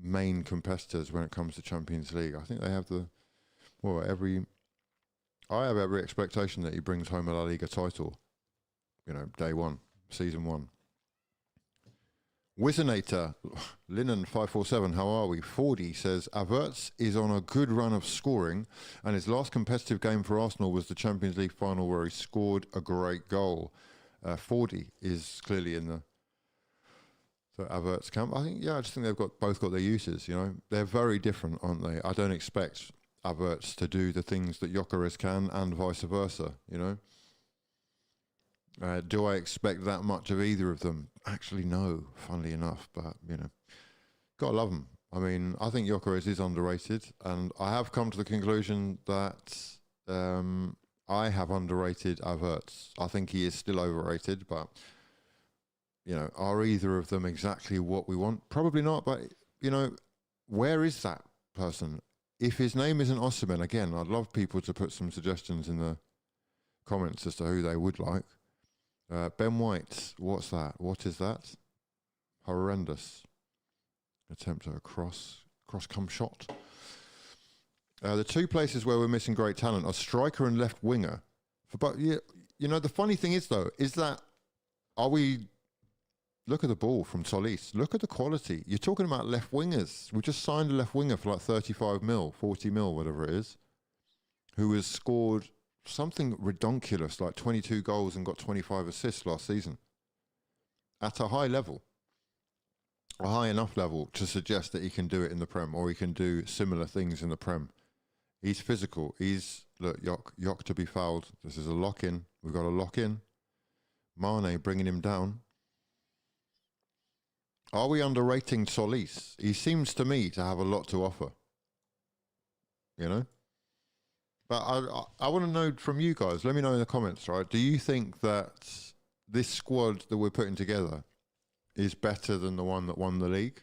main competitors when it comes to Champions League. I think they have I have every expectation that he brings home a La Liga title, day one, season 1. Wizinator, Linen547, how are we? 40 says, Havertz is on a good run of scoring, and his last competitive game for Arsenal was the Champions League final where he scored a great goal. 40 is clearly in the Havertz camp. I just think they've both got their uses, They're very different, aren't they? I don't expect Havertz to do the things that Gyökeres can, and vice versa, Do I expect that much of either of them? Actually, no, funnily enough, but, gotta love them. I mean, I think Gyökeres is underrated, and I have come to the conclusion that I have underrated Havertz. I think he is still overrated, but, are either of them exactly what we want? Probably not, but, where is that person? If his name isn't Osimhen, again, I'd love people to put some suggestions in the comments as to who they would like. Ben White, what's that? What is that? Horrendous. Attempt at a cross-come shot. The two places where we're missing great talent are striker and left winger. But the funny thing is, though, is that look at the ball from Solis. Look at the quality. You're talking about left wingers. We just signed a left winger for like 35 mil, 40 mil, whatever it is, who has scored something redonkulous, like 22 goals and got 25 assists last season at a high level. a high enough level to suggest that he can do it in the Prem, or he can do similar things in the Prem. He's physical. He's, look, Yok to be fouled. This is a lock-in. We've got a lock-in. Mane bringing him down. Are we underrating Solis? He seems to me to have a lot to offer. You know? But I want to know from you guys, let me know in the comments, right? Do you think that this squad that we're putting together is better than the one that won the league?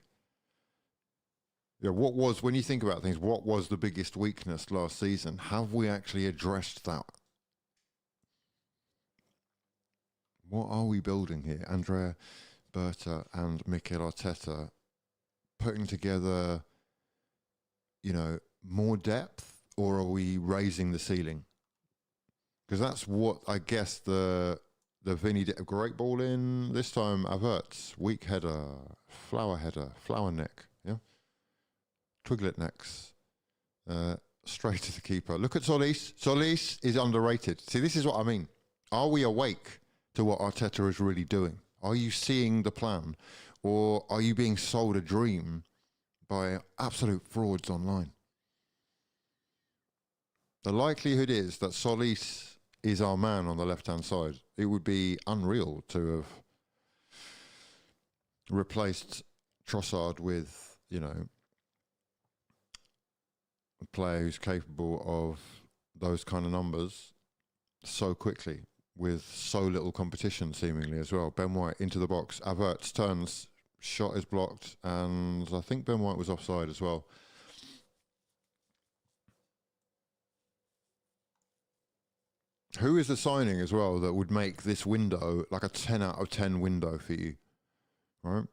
Yeah, what was, when you think about things, what was the biggest weakness last season? Have we actually addressed that? What are we building here? Andrea Berta and Mikel Arteta putting together, you know, more depth, or are we raising the ceiling? Because that's what I guess the Vinny did. A great ball in, this time Havertz, weak header, flower neck, yeah? Twiglet necks, straight to the keeper. Look at Solis. Solis is underrated. See, this is what I mean. Are we awake to what Arteta is really doing? Are you seeing the plan? Or are you being sold a dream by absolute frauds online? The likelihood is that Solis is our man on the left-hand side. It would be unreal to have replaced Trossard with, you know, a player who's capable of those kind of numbers so quickly, with so little competition seemingly as well. Ben White into the box. Havertz turns, shot is blocked, and I think Ben White was offside as well. Who is the signing as well that would make this window like a 10 out of 10 window for you? Right?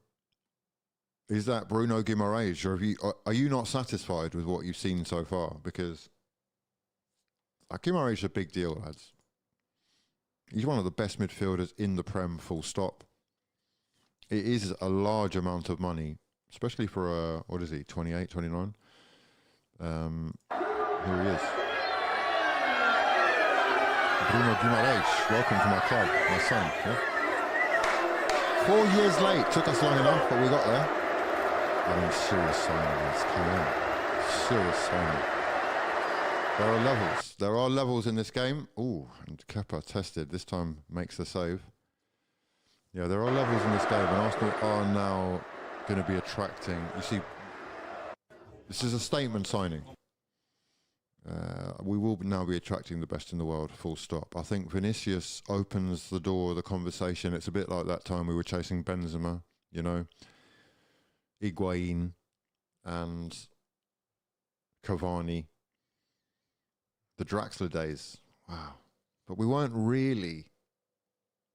Is that Bruno Guimaraes, or are you not satisfied with what you've seen so far? Because Guimaraes is a big deal, lads. He's one of the best midfielders in the Prem, full stop. It is a large amount of money, especially for a, what is he, 28, 29? Here he is. Bruno Guimaraes, welcome to my club, my son. Yeah? 4 years late, took us long enough, but we got there. I mean, serious signings, come on. Serious signing. There are levels. There are levels in this game. Ooh, and Kepa tested, this time makes the save. Yeah, there are levels in this game, and Arsenal are now going to be attracting, you see, this is a statement signing. We will now be attracting the best in the world, full stop. I think Vinicius opens the door, the conversation. It's a bit like that time we were chasing Benzema, you know, Higuain and Cavani. The Draxler days, wow. But we weren't really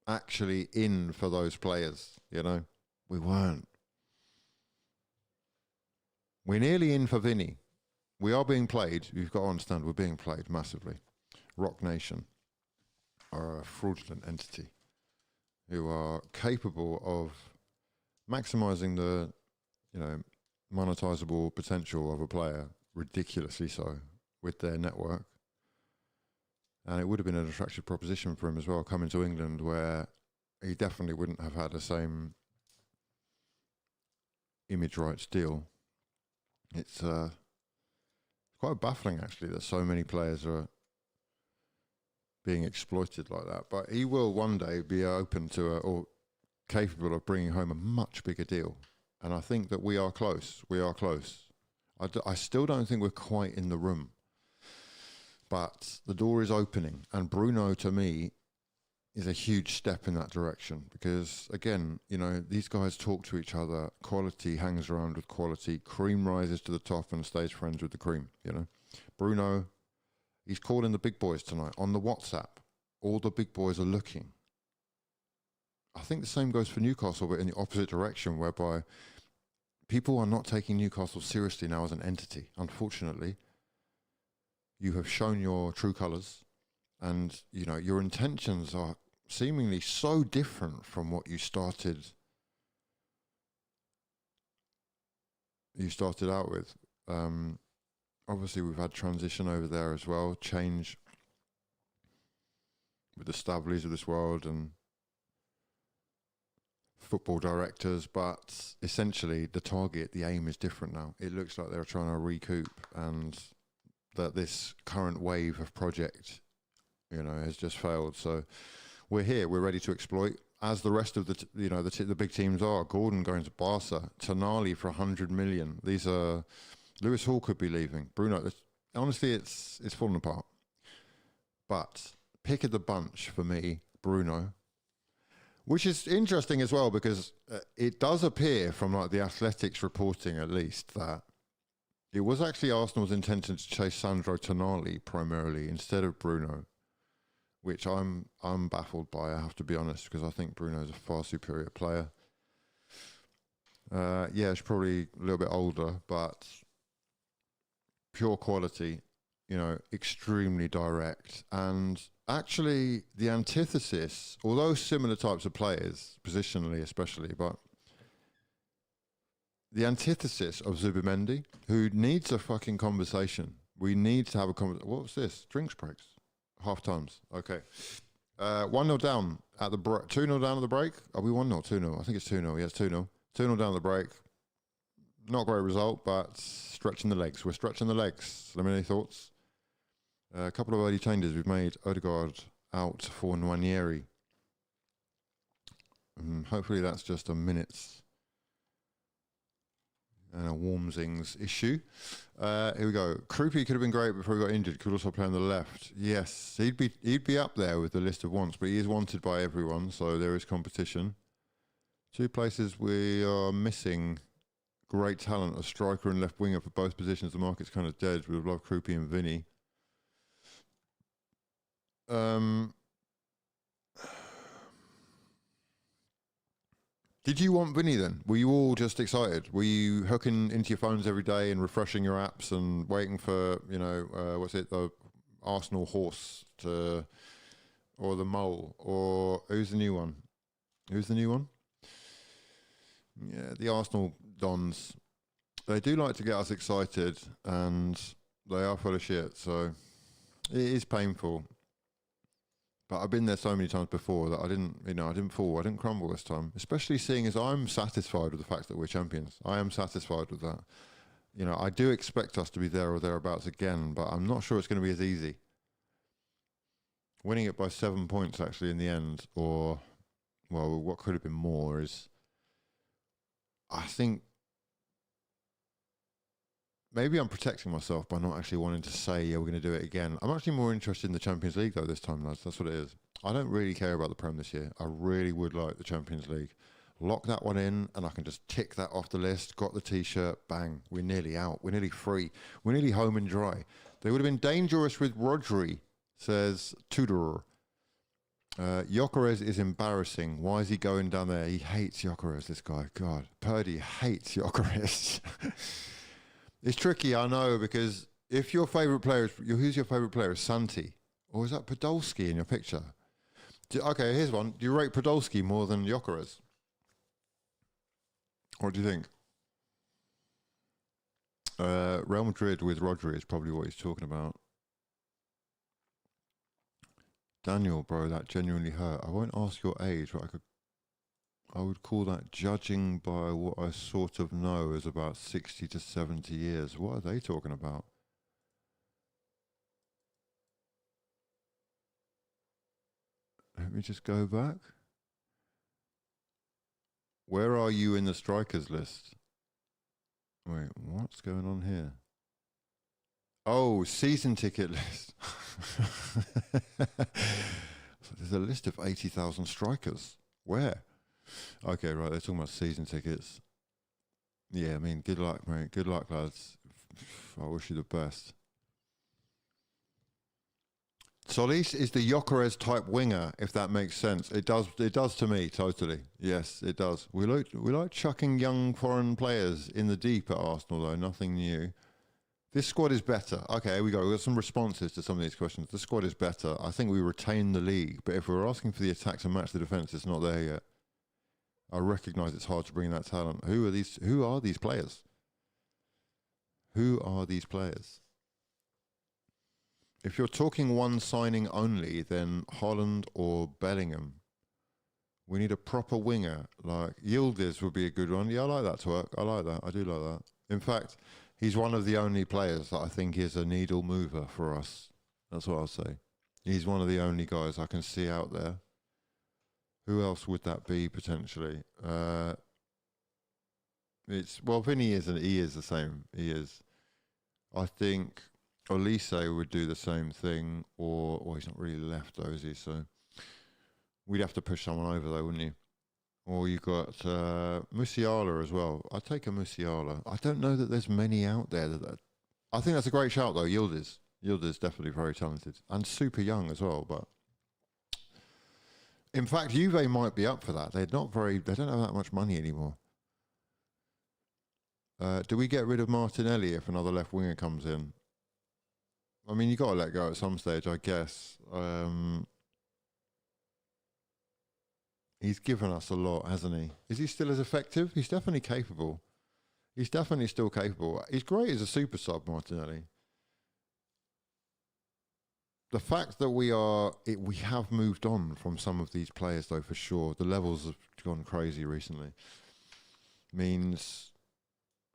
actually in for those players, you know. We weren't. We're nearly in for Vinny. We are being played. You've got to understand, we're being played massively. Rock Nation are a fraudulent entity who are capable of maximising the, you know, monetisable potential of a player, ridiculously so, with their network. And it would have been an attractive proposition for him as well, coming to England, where he definitely wouldn't have had the same image rights deal. It's quite baffling, actually, that so many players are being exploited like that. But he will one day be open to or capable of bringing home a much bigger deal. And I think that we are close. We are close. I still don't think we're quite in the room. But the door is opening. And Bruno, to me, is a huge step in that direction. Because, again, you know, these guys talk to each other. Quality hangs around with quality. Cream rises to the top and stays friends with the cream, you know. Bruno, he's calling the big boys tonight on the WhatsApp. All the big boys are looking. I think the same goes for Newcastle, but in the opposite direction, whereby people are not taking Newcastle seriously now as an entity. Unfortunately, you have shown your true colours, and you know your intentions are seemingly so different from what you started out with. Obviously, we've had transition over there as well, change with the Stavleys of this world, and football directors, but essentially the target, the aim is different now. It looks like they're trying to recoup, and that this current wave of project, has just failed. So we're here, we're ready to exploit, as the rest of the big teams are. Gordon going to Barca, Tonali for 100 million. These are, Lewis Hall could be leaving. Bruno, honestly, it's falling apart. But pick of the bunch for me, Bruno. Which is interesting as well, because it does appear from like the Athletics reporting, at least, that it was actually Arsenal's intention to chase Sandro Tonali primarily instead of Bruno, which I'm baffled by, I have to be honest, because I think Bruno's a far superior player. Yeah, he's probably a little bit older, but pure quality, extremely direct. And actually, the antithesis, although similar types of players, positionally especially, but the antithesis of Zubimendi, who needs a fucking conversation. We need to have a conversation. What's this? Drinks breaks. Half times. Okay. 1-0 down at the break. 2-0 down at the break. Are we 1-0? 2-0. I think it's 2-0. Yeah, it's 2-0. 2-0 down at the break. Not a great result, but stretching the legs. We're stretching the legs. Let me know your thoughts. A couple of early changes we've made. Odegaard out for Nwaneri. Hopefully that's just a minutes and a Warmsings issue. Here we go. Krupi could have been great before he got injured. Could also play on the left. Yes, he'd be up there with the list of wants, but he is wanted by everyone, so there is competition. Two places we are missing great talent: a striker and left winger for both positions. The market's kind of dead. We would love Krupi and Vinny. Did you want Vinny then? Were you all just excited? Were you hooking into your phones every day and refreshing your apps and waiting for, the Arsenal horse or the mole, or who's the new one? Who's the new one? Yeah, the Arsenal Dons. They do like to get us excited, and they are full of shit, so it is painful. But I've been there so many times before that I didn't fall, I didn't crumble this time. Especially seeing as I'm satisfied with the fact that we're champions. I am satisfied with that. I do expect us to be there or thereabouts again, but I'm not sure it's going to be as easy. Winning it by 7 points actually in the end, or, well, what could have been more is, I think, maybe I'm protecting myself by not actually wanting to say, yeah, we're going to do it again. I'm actually more interested in the Champions League, though, this time, lads. That's what it is. I don't really care about the Prem this year. I really would like the Champions League. Lock that one in, and I can just tick that off the list. Got the T-shirt, bang. We're nearly out. We're nearly free. We're nearly home and dry. They would have been dangerous with Rodri, says Tudor. Gyökeres is embarrassing. Why is he going down there? He hates Gyökeres, this guy. God, Purdy hates Gyökeres. It's tricky, I know, because if your favourite player is, who's your favourite player? Is Santi? Or is that Podolski in your picture? Okay, here's one. Do you rate Podolski more than Gyökeres? What do you think? Real Madrid with Rodri is probably what he's talking about. Daniel, bro, that genuinely hurt. I won't ask your age, but I would call that, judging by what I sort of know, as about 60 to 70 years. What are they talking about? Let me just go back. Where are you in the strikers list? Wait, what's going on here? Oh, season ticket list. So there's a list of 80,000 strikers. Where? Okay, right, they're talking about season tickets. Yeah, I mean, good luck, mate. Good luck, lads. I wish you the best. Solis is the Gyökeres type winger, if that makes sense. It does to me, totally. Yes, it does. We like chucking young foreign players in the deep at Arsenal, though. Nothing new. This squad is better. Okay, here we go. We've got some responses to some of these questions. The squad is better. I think we retain the league, but if we're asking for the attack to match the defence, it's not there yet. I recognise it's hard to bring that talent. Who are these players? Who are these players? If you're talking one signing only, then Holland or Bellingham We need a proper winger. Like Yildiz would be a good one. Yeah, I like that twerk. I like that. I do like that. In fact, he's one of the only players that I think is a needle mover for us. That's what I'll say. He's one of the only guys I can see out there. Who else would that be potentially? Vinny isn't. He is the same. He is. I think Olise would do the same thing, or he's not really left though, is he? So we'd have to push someone over though, wouldn't you? Or you got Musiala as well. I'd take a Musiala. I don't know that there's many out there that. I think that's a great shout though. Yildiz definitely very talented and super young as well. But in fact, Juve might be up for that. They don't have that much money anymore. Do we get rid of Martinelli if another left winger comes in? I mean, you got to let go at some stage, I guess. He's given us a lot, hasn't he? Is he still as effective? He's definitely capable. He's definitely still capable. He's great as a super sub, Martinelli. The fact that we have moved on from some of these players, though, for sure. The levels have gone crazy recently. Means...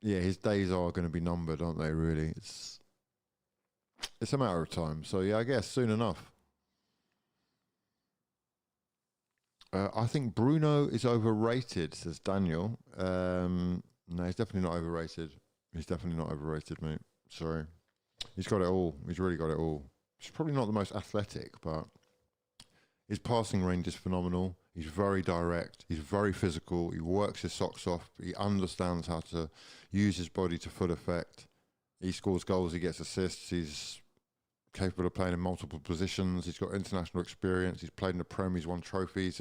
yeah, his days are going to be numbered, aren't they, really? It's a matter of time. So, yeah, I guess soon enough. I think Bruno is overrated, says Daniel. No, he's definitely not overrated. He's definitely not overrated, mate. Sorry. He's got it all. He's really got it all. He's probably not the most athletic, but his passing range is phenomenal. He's very direct. He's very physical. He works his socks off. He understands how to use his body to full effect. He scores goals. He gets assists. He's capable of playing in multiple positions. He's got international experience. He's played in the Prem. He's won trophies.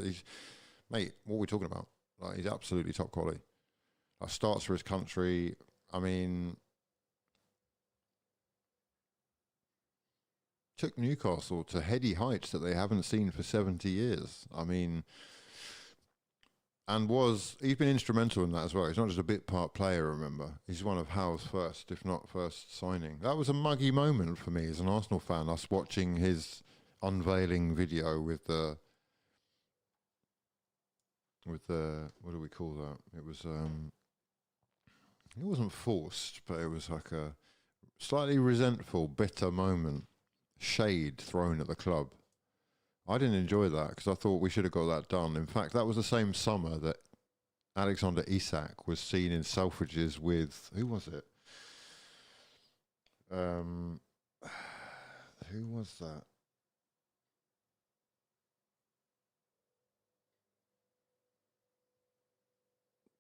Mate, what are we talking about? Like, he's absolutely top quality. Starts for his country. I mean, took Newcastle to heady heights that they haven't seen for 70 years. I mean, and he's been instrumental in that as well. He's not just a bit part player, remember. He's one of Howe's first, if not first, signing. That was a muggy moment for me as an Arsenal fan, us watching his unveiling video with the what do we call that? It wasn't forced, but it was like a slightly resentful, bitter moment. Shade thrown at the club. I didn't enjoy that because I thought we should have got that done. In fact, that was the same summer that Alexander Isak was seen in Selfridges with, who was it? Who was that?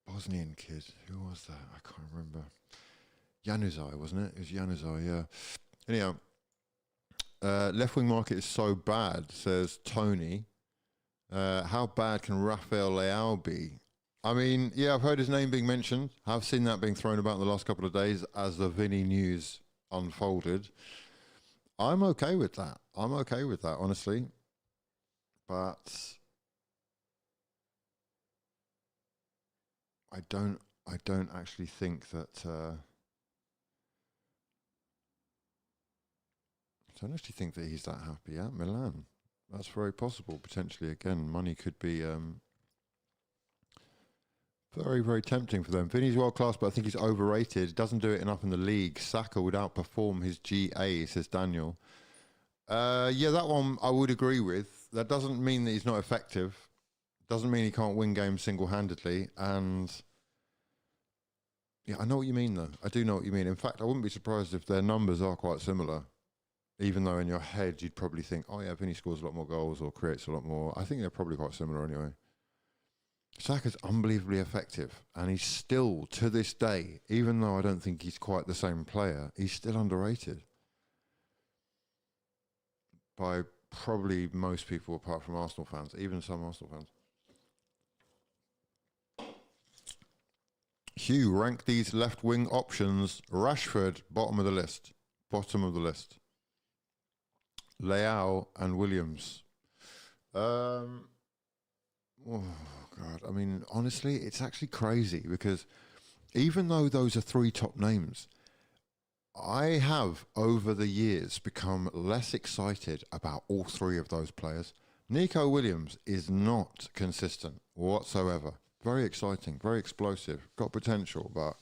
Bosnian kid. Who was that? I can't remember. Januzaj, wasn't it? It was Januzaj, yeah. Anyhow, left wing market is so bad, says Tony. How bad can Rafael Leao be? I mean, yeah, I've heard his name being mentioned. I've seen that being thrown about in the last couple of days as the Vinny news unfolded. I'm okay with that. Honestly. But I don't actually think that I don't actually think that he's that happy at Milan. That's very possible. Potentially, again, money could be very, very tempting for them. Vinny's world class, but I think he's overrated. Doesn't do it enough in the league. Saka would outperform his GA, says Daniel. Yeah, that one I would agree with. That doesn't mean that he's not effective. Doesn't mean he can't win games single-handedly. And yeah, I know what you mean, though. I do know what you mean. In fact, I wouldn't be surprised if their numbers are quite similar. Even though in your head you'd probably think, oh yeah, Vinny scores a lot more goals or creates a lot more. I think they're probably quite similar anyway. Saka's unbelievably effective, and he's still, to this day, even though I don't think he's quite the same player, he's still underrated by probably most people apart from Arsenal fans, even some Arsenal fans. Hugh, rank these left-wing options. Rashford, bottom of the list. Leao and Williams. Oh, God. I mean, honestly, it's actually crazy because even though those are three top names, I have, over the years, become less excited about all three of those players Nico Williams is not consistent whatsoever. Very exciting, very explosive, got potential, but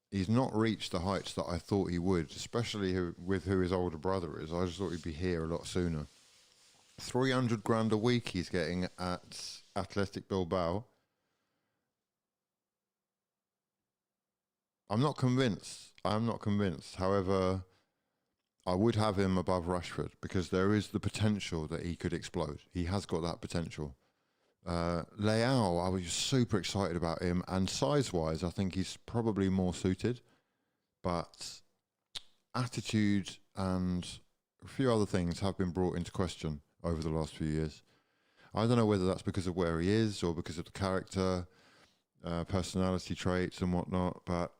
he's not reached the heights that I thought he would, especially with who his older brother is. I just thought he'd be here a lot sooner. 300 grand a week he's getting at Athletic Bilbao. I'm not convinced. However, I would have him above Rashford because there is the potential that he could explode. He has got that potential. Leao, I was super excited about him, and size-wise, I think he's probably more suited. But attitude and a few other things have been brought into question over the last few years. I don't know whether that's because of where he is or because of the character, personality traits and whatnot, but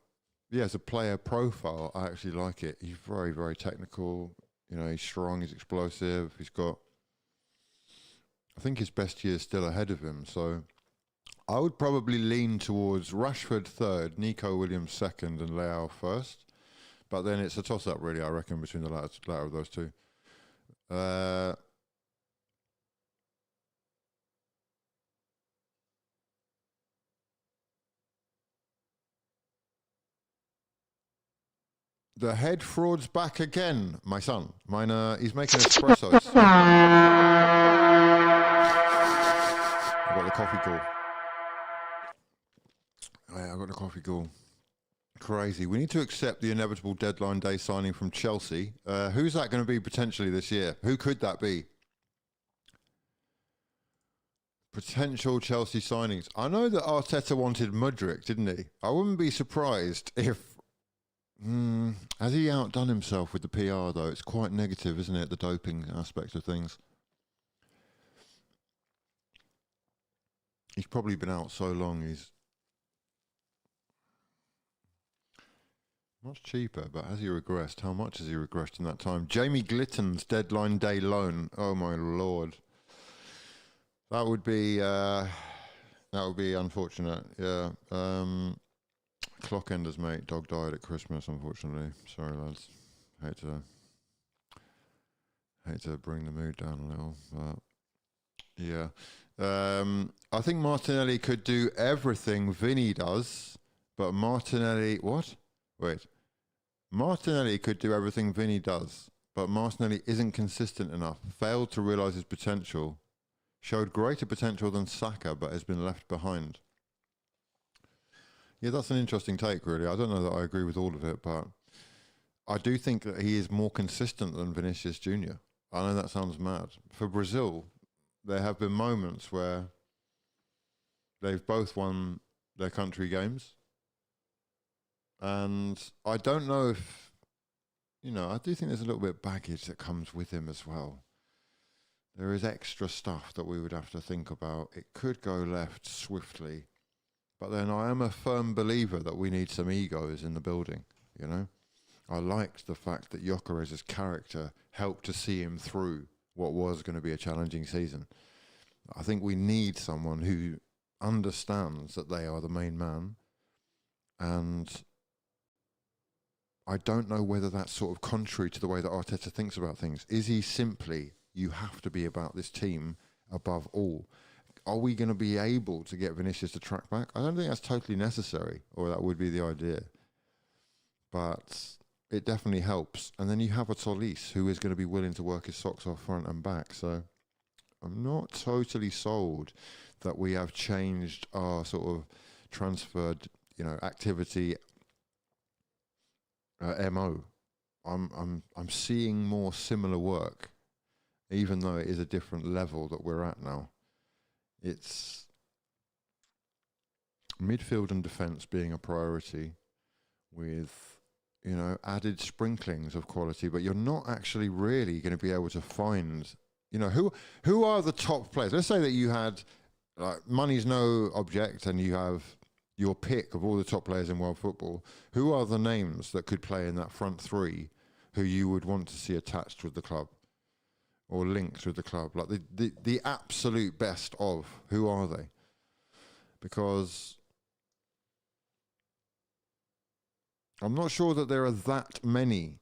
yeah, as a player profile, I actually like it. He's very, very technical. You know, he's strong, he's explosive. He's got, I think his best year's still ahead of him. So I would probably lean towards Rashford third, Nico Williams second, and Leao first. But then it's a toss-up, really, I reckon, between the latter of those two. The head fraud's back again, my son. Mine, he's making espressos. I got the coffee call. I got the coffee call. Crazy. We need to accept the inevitable deadline day signing from Chelsea. Who's that going to be potentially this year? Who could that be? Potential Chelsea signings. I know that Arteta wanted Mudryk, didn't he? I wouldn't be surprised if... has he outdone himself with the PR, though? It's quite negative, isn't it? The doping aspect of things. He's probably been out so long, he's much cheaper, but has he regressed? How much has he regressed in that time? Jamie Glitton's deadline day loan. Oh my lord. That would be unfortunate, yeah. Clock enders, mate. Dog died at Christmas, unfortunately. Sorry, lads. Hate to bring the mood down a little, but yeah. I think Martinelli could do everything Vinny does, but Martinelli... What? Wait. Martinelli could do everything Vinny does, but Martinelli isn't consistent enough, failed to realise his potential, showed greater potential than Saka, but has been left behind. Yeah, that's an interesting take, really. I don't know that I agree with all of it, but I do think that he is more consistent than Vinicius Jr. I know that sounds mad. For Brazil, there have been moments where they've both won their country games. And I don't know if, you know, I do think there's a little bit of baggage that comes with him as well. There is extra stuff that we would have to think about. It could go left swiftly. But then I am a firm believer that we need some egos in the building, you know. I liked the fact that Gyökeres's character helped to see him through what was going to be a challenging season. I think we need someone who understands that they are the main man. And I don't know whether that's sort of contrary to the way that Arteta thinks about things. Is he simply, you have to be about this team above all? Are we going to be able to get Vinicius to track back? I don't think that's totally necessary, or that would be the idea. But it definitely helps. And then you have a Tolice who is going to be willing to work his socks off front and back. So I'm not totally sold that we have changed our sort of transferred, you know, activity MO. I'm seeing more similar work, even though it is a different level that we're at now. It's midfield and defence being a priority with, you know, added sprinklings of quality, but you're not actually really going to be able to find, you know, who are the top players. Let's say that you had, money's no object, and you have your pick of all the top players in world football. Who are the names that could play in that front three who you would want to see attached with the club? Or linked with the club, like the absolute best of, who are they? Because I'm not sure that there are that many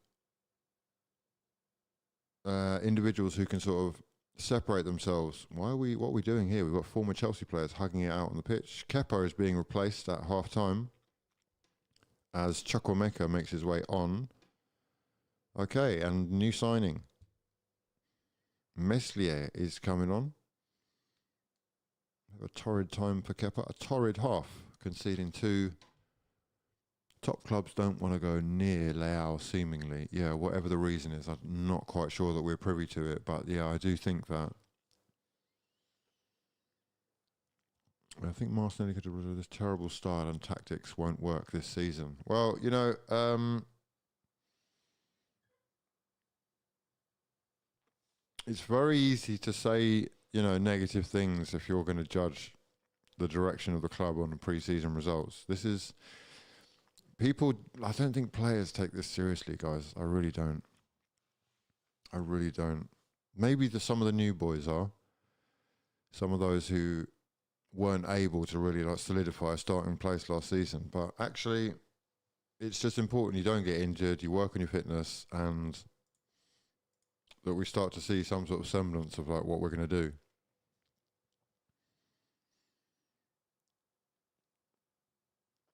individuals who can sort of separate themselves. What are we doing here? We've got former Chelsea players hugging it out on the pitch. Kepa is being replaced at half time as Chukwuemeka makes his way on. Okay, and new signing. Meslier is coming on. A torrid time for Kepa. A torrid half, conceding 2. Top clubs don't want to go near Leao, seemingly. Yeah, whatever the reason is. I'm not quite sure that we're privy to it, but yeah, I do think that. I think Martinelli could have this terrible style and tactics won't work this season. Well, you know, it's very easy to say, you know, negative things if you're going to judge the direction of the club on the pre-season results. This is people. I don't think players take this seriously, guys. I really don't. I really don't. Maybe some of the new boys are. Some of those who weren't able to really like solidify a starting place last season. But actually, it's just important you don't get injured. You work on your fitness, and that we start to see some sort of semblance of like what we're going to do.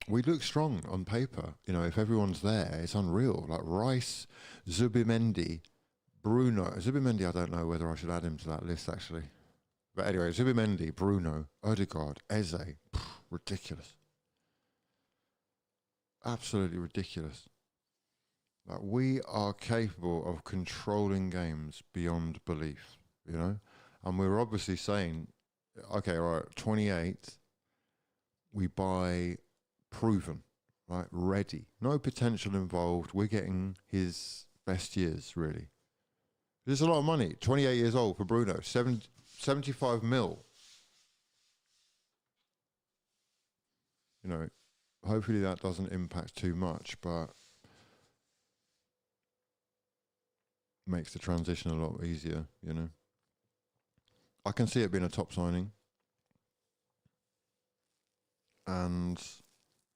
We look strong on paper. You know, if everyone's there, it's unreal. Like Rice, Zubimendi, Bruno. Zubimendi, I don't know whether I should add him to that list, actually. But anyway, Zubimendi, Bruno, Odegaard, Eze. Ridiculous. Absolutely ridiculous. Like, we are capable of controlling games beyond belief, you know? And we're obviously saying, okay, right, 28, we buy proven, right, ready. No potential involved. We're getting his best years, really. There's a lot of money. 28 years old for Bruno. 75 mil. You know, hopefully that doesn't impact too much, but makes the transition a lot easier, you know. I can see it being a top signing. And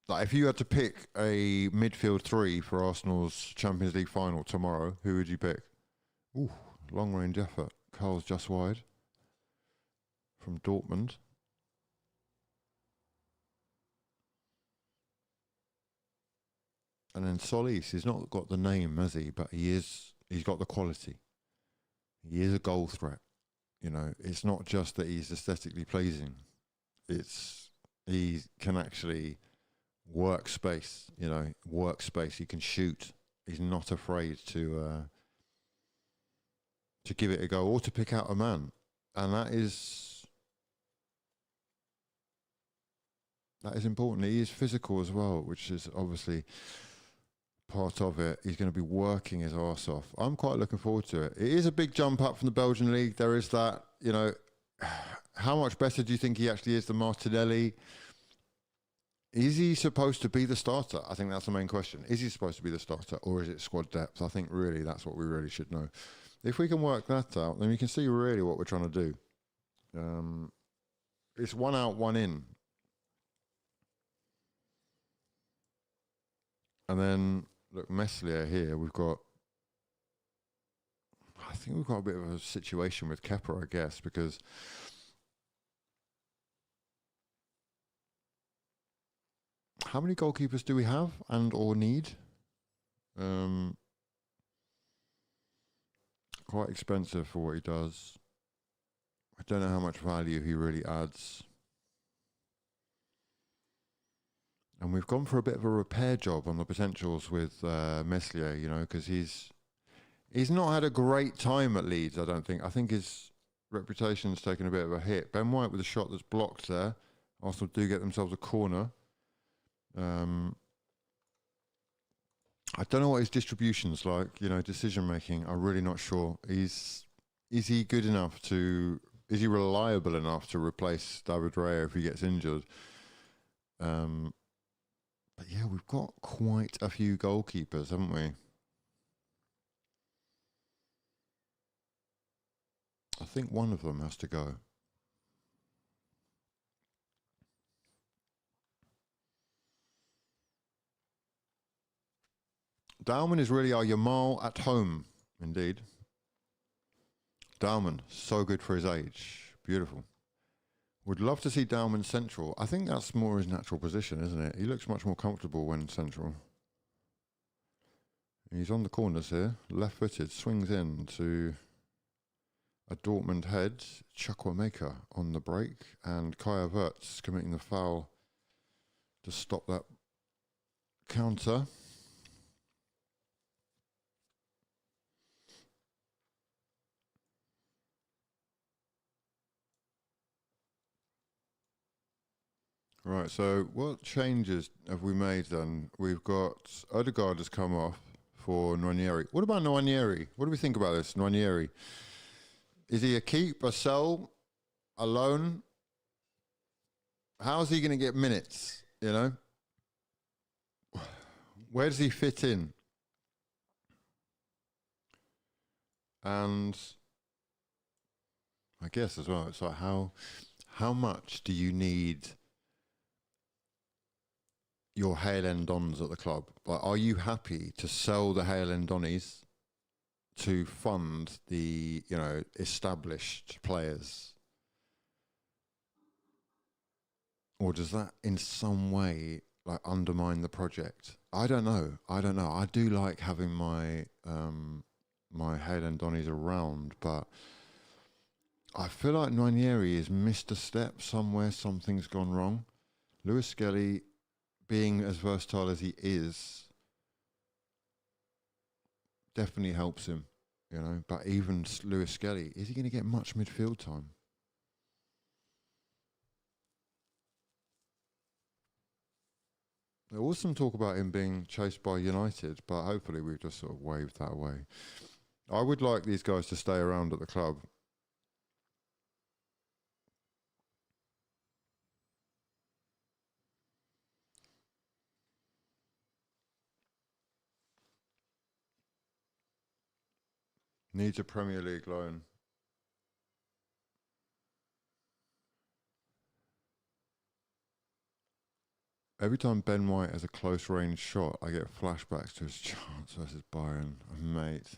like, if you had to pick a midfield 3 for Arsenal's Champions League final tomorrow, who would you pick? Ooh, long range effort. Carl's just wide from Dortmund. And then Solis, he's not got the name, has he? But he's got the quality. He is a goal threat. You know, it's not just that he's aesthetically pleasing. It's he can actually work space. You know, work space. He can shoot. He's not afraid to give it a go or to pick out a man, and that is important. He is physical as well, which is obviously part of it. He's going to be working his arse off. I'm quite looking forward to it. It is a big jump up from the Belgian league. There is that, you know, how much better do you think he actually is than Martinelli? Is he supposed to be the starter? I think that's the main question. Is he supposed to be the starter, or is it squad depth? I think really that's what we really should know. If we can work that out, then we can see really what we're trying to do. It's 1 out, 1 in. And then, look, Meslier here, I think we've got a bit of a situation with Kepa, I guess, because how many goalkeepers do we have and or need? Quite expensive for what he does. I don't know how much value he really adds. And we've gone for a bit of a repair job on the potentials with Meslier, you know, because he's not had a great time at Leeds, I don't think. I think his reputation's taken a bit of a hit. Ben White with a shot that's blocked there. Arsenal do get themselves a corner. I don't know what his distribution's like, you know, decision making. I'm really not sure. Is he good enough to? Is he reliable enough to replace David Raya if he gets injured? But yeah, we've got quite a few goalkeepers, haven't we? I think one of them has to go. Dalman is really our Yamal at home, indeed. Dalman, so good for his age. Beautiful. Would love to see Dalman central. I think that's more his natural position, isn't it? He looks much more comfortable when central. He's on the corners here, left-footed, swings in to a Dortmund head. Chukwuemeka on the break, and Kai Havertz committing the foul to stop that counter. Right, so what changes have we made then? We've got Odegaard has come off for Nwaneri. What about Nwaneri? What do we think about this, Nwaneri? Is he a keep, a sell, a loan? How's he going to get minutes, you know? Where does he fit in? And I guess as well, it's like how much do you need your Hale and Dons at the club? Like, are you happy to sell the Hale and Donnies to fund the, you know, established players? Or does that in some way like undermine the project? I don't know. I do like having my my Hale and Donnies around, but I feel like Nwaneri has missed a step somewhere. Something's gone wrong. Lewis Skelly, being as versatile as he is, definitely helps him, you know. But even Lewis Skelly, is he going to get much midfield time? There was some talk about him being chased by United, but hopefully we've just sort of waved that away. I would like these guys to stay around at the club. Needs a Premier League loan. Every time Ben White has a close range shot, I get flashbacks to his chance versus Bayern. Mate.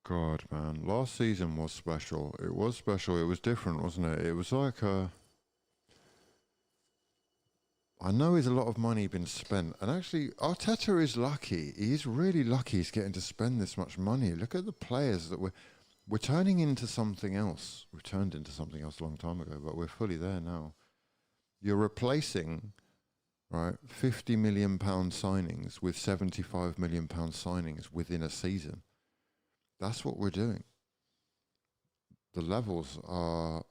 God, man. Last season was special. It was special. It was different, wasn't it? It was like a... I know there's a lot of money been spent, and actually Arteta is lucky. He's really lucky he's getting to spend this much money. Look at the players that we're turning into something else. We turned into something else a long time ago, but we're fully there now. You're replacing, right, £50 million signings with £75 million signings within a season. That's what we're doing. The levels are...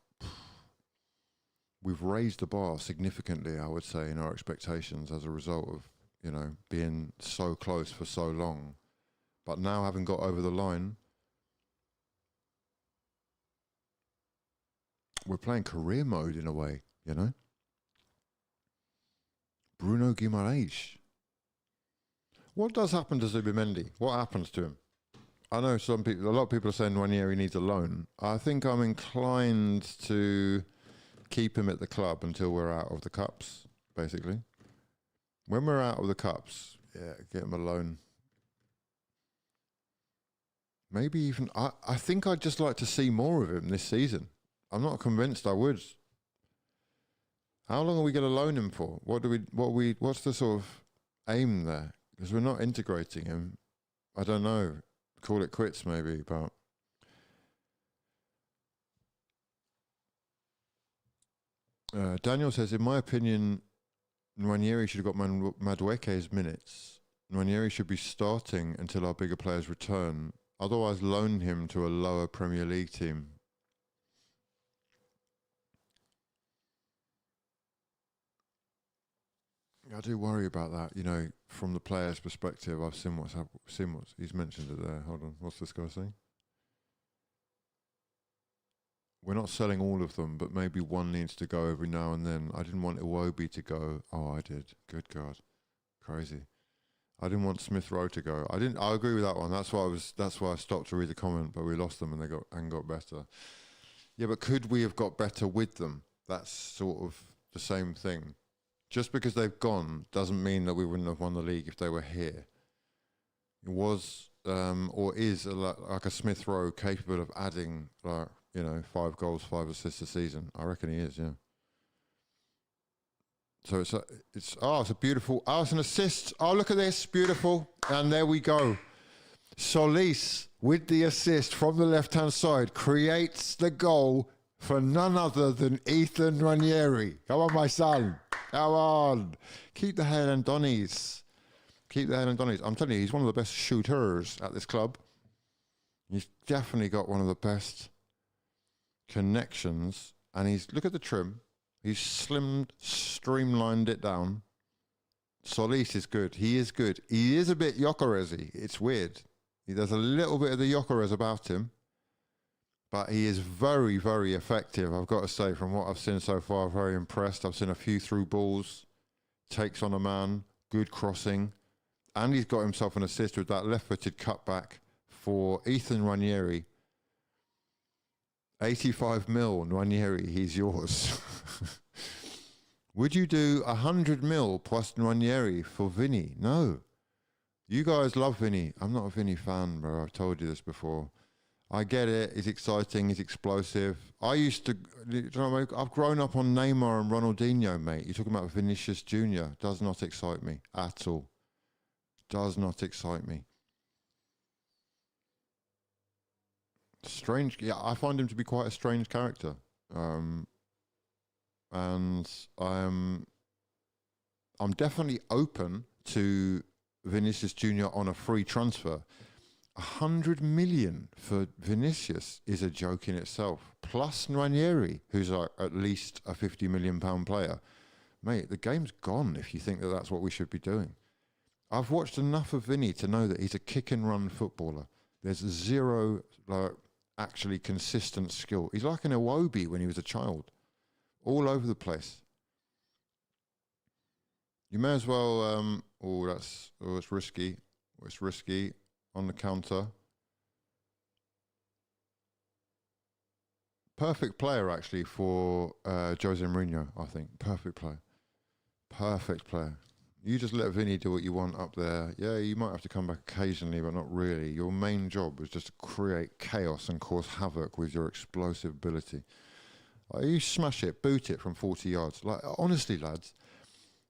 We've raised the bar significantly, I would say, in our expectations as a result of, you know, being so close for so long. But now, having got over the line, we're playing career mode in a way, you know. Bruno Guimaraes. What does happen to Zubimendi? What happens to him? I know a lot of people are saying Nwaneri needs a loan. I think I'm inclined to keep him at the club until we're out of the cups, basically. When we're out of the cups, yeah, get him a loan. Maybe even... I think I'd just like to see more of him this season. I'm not convinced I would. How long are we going to loan him for? What's the sort of aim there? Because we're not integrating him. I don't know. Call it quits maybe, but... Daniel says, in my opinion, Nwaneri should have got Madueke's minutes. Nwaneri should be starting until our bigger players return. Otherwise, loan him to a lower Premier League team. I do worry about that, you know, from the player's perspective. I've seen what's he's mentioned it there. Hold on, what's this guy saying? We're not selling all of them, but maybe one needs to go every now and then. I didn't want Iwobi to go. Oh, I did. Good God, crazy. I didn't want Smith Rowe to go. I agree with that one. That's why I stopped to read the comment. But we lost them, and they got better. Yeah, but could we have got better with them? That's sort of the same thing. Just because they've gone doesn't mean that we wouldn't have won the league if they were here. was or is like a Smith Rowe capable of adding 5 goals, 5 assists a season. I reckon he is, yeah. So it's a beautiful, it's an assist. Oh, look at this, beautiful. And there we go. Solis with the assist from the left-hand side creates the goal for none other than Ethan Ranieri. Come on, my son. Come on. Keep the head and Donnies. Keep the head and Donnies. I'm telling you, he's one of the best shooters at this club. He's definitely got one of the best connections. And look at the trim. He's streamlined it down. Solis is good. He is good. He is a bit Gyökeres-y. It's weird. There's a little bit of the Gyökeres about him. But he is very, very effective, I've got to say. From what I've seen so far, very impressed. I've seen a few through balls. Takes on a man. Good crossing. And he's got himself an assist with that left-footed cutback for Ethan Ranieri. 85 mil, Ranieri, he's yours. Would you do 100 mil plus Ranieri for Vinny? No. You guys love Vinny. I'm not a Vinny fan, bro. I've told you this before. I get it. He's exciting. He's explosive. I've grown up on Neymar and Ronaldinho, mate. You're talking about Vinicius Jr. Does not excite me at all. Does not excite me. Strange. Yeah, I find him to be quite a strange character. And I'm definitely open to Vinicius Jr. on a free transfer. 100 million for Vinicius is a joke in itself. Plus Ranieri, who's like at least a £50 million player. Mate, the game's gone if you think that that's what we should be doing. I've watched enough of Vinny to know that he's a kick and run footballer. There's zero actually consistent skill. He's like an Iwobi when he was a child. All over the place. You may as well, it's risky. It's risky on the counter. Perfect player actually for Jose Mourinho, I think. Perfect player. Perfect player. You just let Vinny do what you want up there. Yeah, you might have to come back occasionally, but not really. Your main job is just to create chaos and cause havoc with your explosive ability. You smash it, boot it from 40 yards. Like, honestly, lads,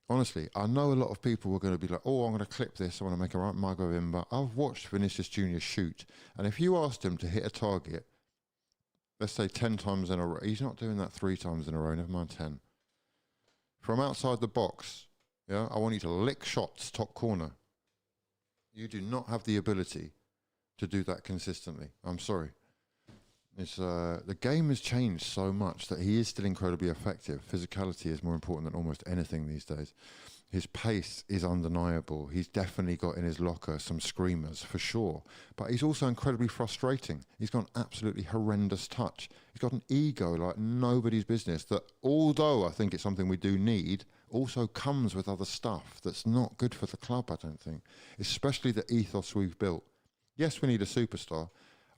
honestly, I know a lot of people were going to be like, oh, I'm going to clip this, I want to make a right mug of him. But I've watched Vinicius Jr. shoot, and if you asked him to hit a target, let's say 10 times in a row, he's not doing that 3 times in a row, never mind 10. From outside the box, yeah, I want you to lick shots top corner. You do not have the ability to do that consistently. I'm sorry. It's the game has changed so much that he is still incredibly effective. Physicality is more important than almost anything these days. His pace is undeniable. He's definitely got in his locker some screamers, for sure. But he's also incredibly frustrating. He's got an absolutely horrendous touch. He's got an ego like nobody's business that, although I think it's something we do need, also comes with other stuff that's not good for the club, I don't think. Especially the ethos we've built. Yes, we need a superstar.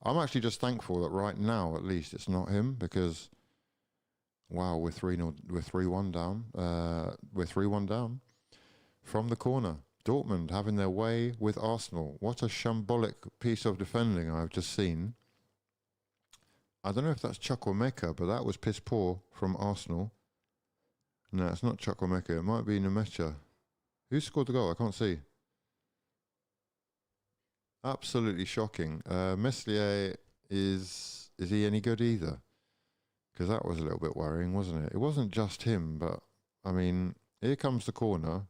I'm actually just thankful that right now, at least, it's not him, because, wow, we're 3-1 down. We're 3-1 down from the corner. Dortmund having their way with Arsenal. What a shambolic piece of defending I've just seen. I don't know if that's Chukwuemeka, but that was piss poor from Arsenal. No, it's not Chukwuemeka. It might be Nemecha. Who scored the goal? I can't see. Absolutely shocking. Meslier, is he any good either? Because that was a little bit worrying, wasn't it? It wasn't just him, but, I mean, here comes the corner.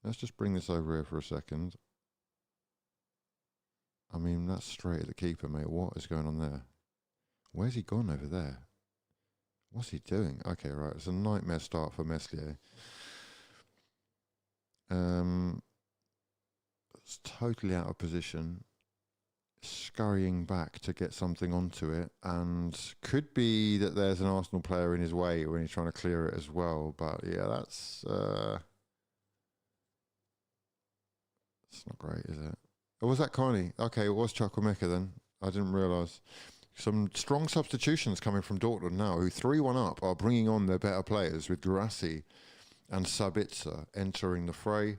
Let's just bring this over here for a second. I mean, that's straight at the keeper, mate. What is going on there? Where's he gone over there? What's he doing? Okay, right. It's a nightmare start for Meslier. It's totally out of position. Scurrying back to get something onto it. And could be that there's an Arsenal player in his way when he's trying to clear it as well. But yeah, that's... it's not great, is it? Oh, was that Carney? Okay, it was Chukwuemeka then. I didn't realise. Some strong substitutions coming from Dortmund now, who 3-1 up are bringing on their better players with Guirassy and Sabitzer entering the fray.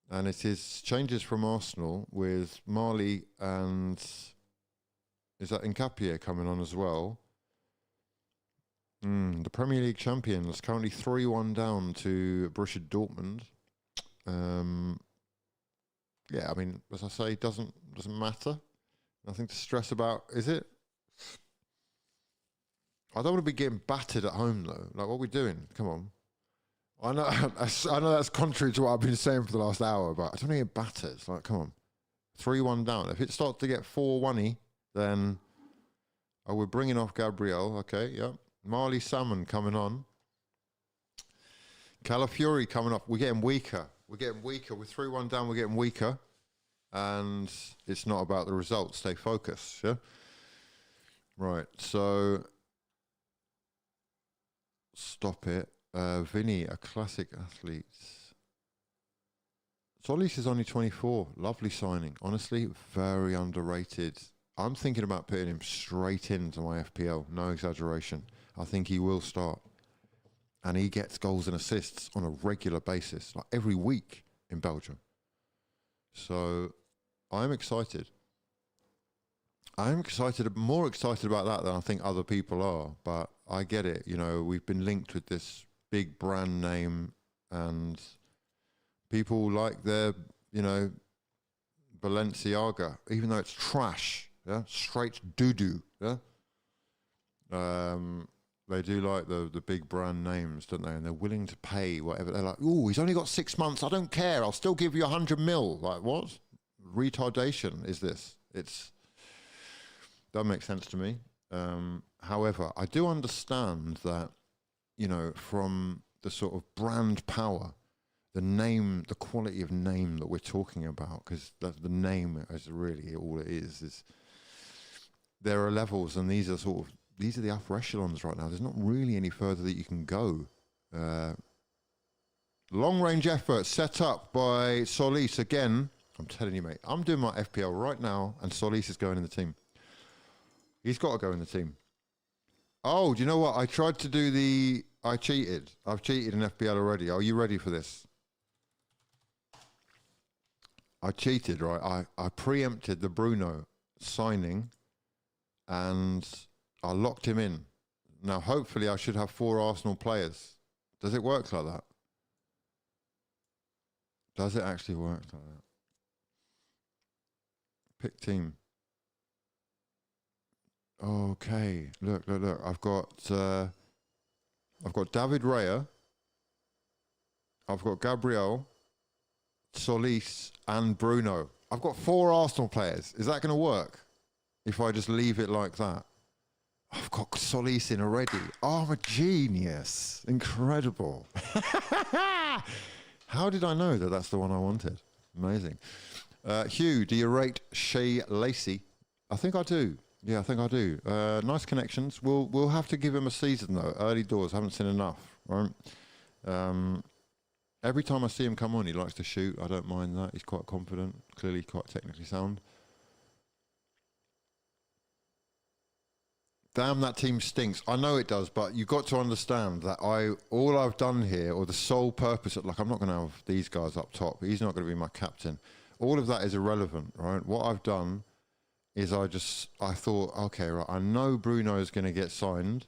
And it is changes from Arsenal with Marley and is that Nkapie coming on as well? The Premier League champions currently 3-1 down to Borussia Dortmund. Yeah, I mean, as I say, doesn't matter. Nothing to stress about, is it? I don't want to be getting battered at home though. Like, what are we doing? Come on. I know that's contrary to what I've been saying for the last hour, but I don't want to get battered. It's like, come on. 3-1 down. If it starts to get 4-1-y, then we're bringing off Gabriel. Okay, yeah. Marley Salmon coming on. Calafiori coming up. We're getting weaker. We're 3-1 down. We're getting weaker. And it's not about the results. Stay focused. Yeah. Right. So stop it. Vinny, a classic athlete. Solis is only 24. Lovely signing. Honestly, very underrated. I'm thinking about putting him straight into my FPL. No exaggeration. I think he will start. And he gets goals and assists on a regular basis, like every week in Belgium. So I'm excited. I'm more excited about that than I think other people are. But I get it. You know, we've been linked with this big brand name and people like their, you know, Balenciaga, even though it's trash, yeah, straight doo-doo, yeah. They do like the big brand names, don't they? And they're willing to pay whatever. They're like, oh, he's only got 6 months. I don't care. I'll still give you 100 mil. Like, what retardation is this? Doesn't make sense to me. However, I do understand that, you know, from the sort of brand power, the name, the quality of name that we're talking about, because the name is really all it is there are levels, and these are the upper echelons right now. There's not really any further that you can go. Long range effort set up by Solis again. I'm telling you, mate, I'm doing my FPL right now, and Solis is going in the team. He's got to go in the team. Oh, do you know what? I cheated. I've cheated in FPL already. Are you ready for this? I cheated, right? I preempted the Bruno signing and I locked him in. Now, hopefully I should have 4 Arsenal players. Does it work like that? Does it actually work like that? Pick team. Okay, look. I've got David Raya. I've got Gabriel, Solis, and Bruno. I've got 4 Arsenal players. Is that going to work if I just leave it like that? I've got Solis in already. Oh, I'm a genius. Incredible. How did I know that that's the one I wanted? Amazing. Hugh, do you rate Shea Lacey? I think I do. Yeah, I think I do. Nice connections. We'll have to give him a season, though. Early doors, haven't seen enough, right? Every time I see him come on, he likes to shoot. I don't mind that. He's quite confident, clearly quite technically sound. Damn, that team stinks. I know it does, but you've got to understand that all I've done here, or the sole purpose of, like, I'm not going to have these guys up top. He's not going to be my captain. All of that is irrelevant, right? What I've done is I thought, okay, right, I know Bruno is going to get signed.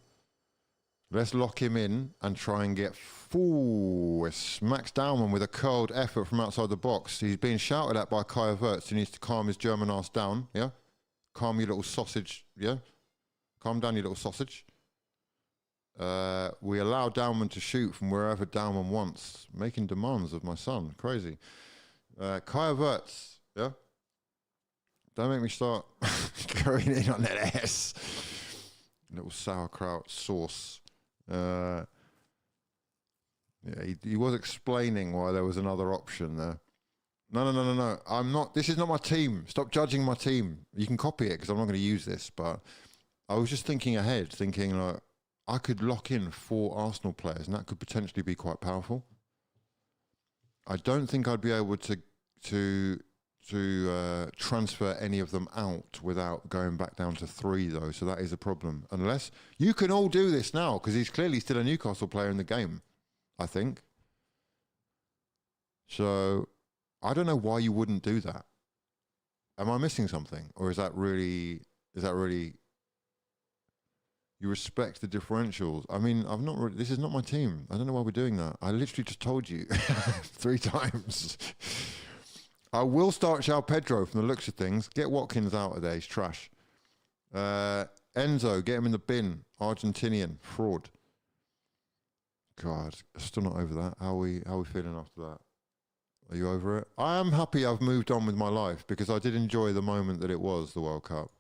Let's lock him in and try and get it's Max Daumann with a curled effort from outside the box. He's being shouted at by Kai Havertz. He needs to calm his German ass down, yeah? Calm your little sausage, yeah? Calm down, you little sausage. We allow Daumann to shoot from wherever Daumann wants, making demands of my son. Crazy. Kai Havertz, yeah? Don't make me start going in on that ass. Little sauerkraut sauce. Yeah, he was explaining why there was another option there. No. I'm not. This is not my team. Stop judging my team. You can copy it because I'm not going to use this. But I was just thinking ahead, thinking like I could lock in 4 Arsenal players, and that could potentially be quite powerful. I don't think I'd be able to transfer any of them out without going back down to 3, though. So that is a problem. Unless you can all do this now, because he's clearly still a Newcastle player in the game, I think. So I don't know why you wouldn't do that. Am I missing something? Or is that really, you respect the differentials? I mean, I've not really, this is not my team. I don't know why we're doing that. I literally just told you 3 times. I will start João Pedro from the looks of things. Get Watkins out of there. He's trash. Enzo, get him in the bin. Argentinian. Fraud. God, still not over that. How are we feeling after that? Are you over it? I am happy I've moved on with my life because I did enjoy the moment that it was the World Cup.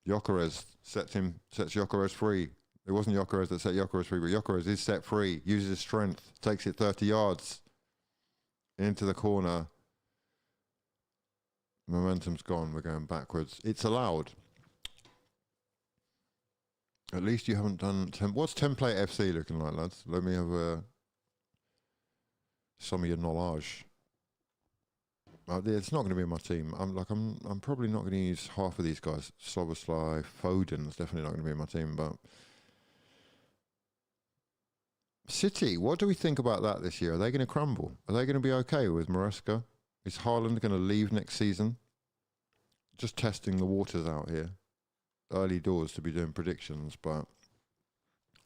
Gyökeres sets Gyökeres free. It wasn't Gyökeres that set Gyökeres free, but Gyökeres is set free, uses his strength, takes it 30 yards into the corner. Momentum's gone. We're going backwards. It's allowed. At least you haven't done... What's Template FC looking like, lads? Let me have some of your knowledge. It's not going to be in my team. I'm probably not going to use half of these guys. Szoboszlai, Foden's definitely not going to be in my team. But City, what do we think about that this year? Are they going to crumble? Are they going to be okay with Maresca? Is Haaland going to leave next season? Just testing the waters out here. Early doors to be doing predictions, but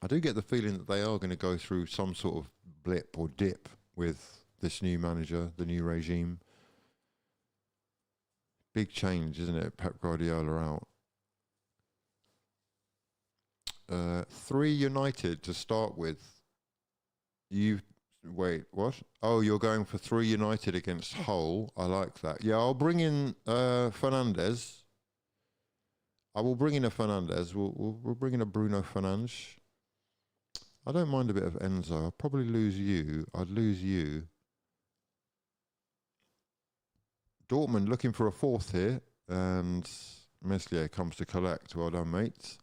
I do get the feeling that they are going to go through some sort of blip or dip with this new manager, the new regime. Big change, isn't it? Pep Guardiola out. 3 United to start with. Wait, what? Oh, you're going for 3 United against Hull. I like that. Yeah, I'll bring in Fernandes. I will bring in a Fernandes. We'll bring in a Bruno Fernandes. I don't mind a bit of Enzo. I'll probably lose you. I'd lose you. Dortmund looking for a 4th here. And Meslier comes to collect. Well done, mate.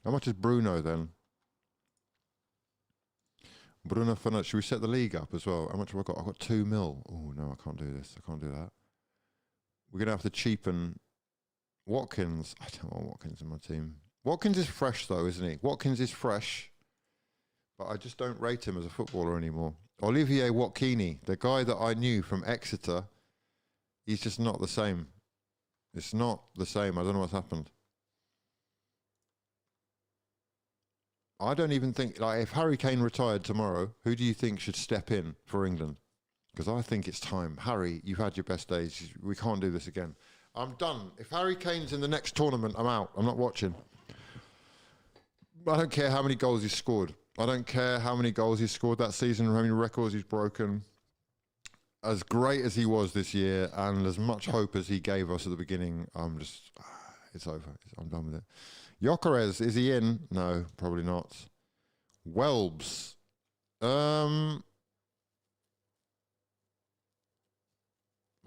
How much is Bruno then? Bruno Fernandes. Should we set the league up as well? How much have I got? I've got 2 mil. Oh, no, I can't do this. I can't do that. We're going to have to cheapen... Watkins. I don't want Watkins in my team. Watkins is fresh though, isn't he? Watkins is fresh. But I just don't rate him as a footballer anymore. Olivier Watkini, the guy that I knew from Exeter, he's just not the same. It's not the same. I don't know what's happened. I don't even think, like, if Harry Kane retired tomorrow, who do you think should step in for England? Because I think it's time. Harry, you've had your best days. We can't do this again. I'm done. If Harry Kane's in the next tournament, I'm out. I'm not watching. I don't care how many goals he's scored. I don't care how many goals he's scored that season, how many records he's broken. As great as he was this year and as much hope as he gave us at the beginning, I'm just... It's over. I'm done with it. Gyökeres, is he in? No, probably not. Welbs. I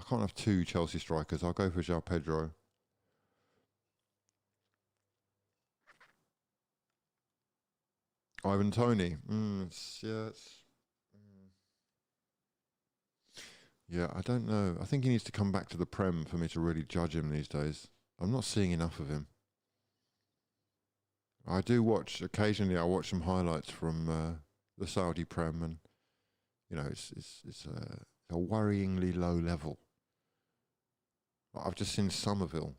can't have 2 Chelsea strikers. I'll go for João Pedro. Ivan Toney. Yeah, I don't know. I think he needs to come back to the Prem for me to really judge him these days. I'm not seeing enough of him. I do watch, occasionally I watch some highlights from the Saudi Prem, and, you know, it's a worryingly low level. I've just seen Somerville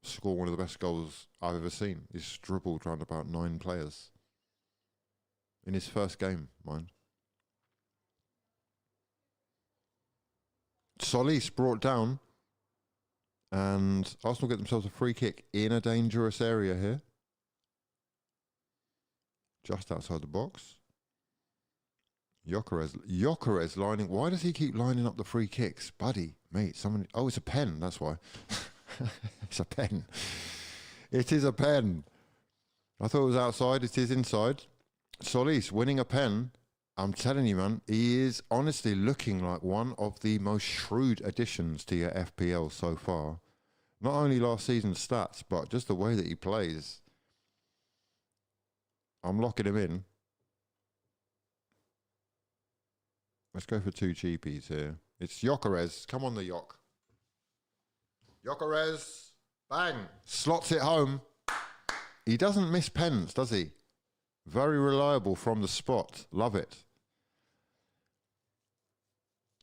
score one of the best goals I've ever seen. He's dribbled around about 9 players. In his first game, mind. Solis brought down. And Arsenal get themselves a free kick in a dangerous area here. Just outside the box. Gyökeres lining. Why does he keep lining up the free kicks? Buddy, mate, someone... Oh, it's a pen, that's why. It's a pen. It is a pen. I thought it was outside. It is inside. Solis winning a pen. I'm telling you, man, he is honestly looking like one of the most shrewd additions to your FPL so far. Not only last season's stats, but just the way that he plays. I'm locking him in. Let's go for 2 cheapies here. It's Gyökeres. Come on, the Yok. Gyökeres. Bang. Slots it home. He doesn't miss pens, does he? Very reliable from the spot. Love it.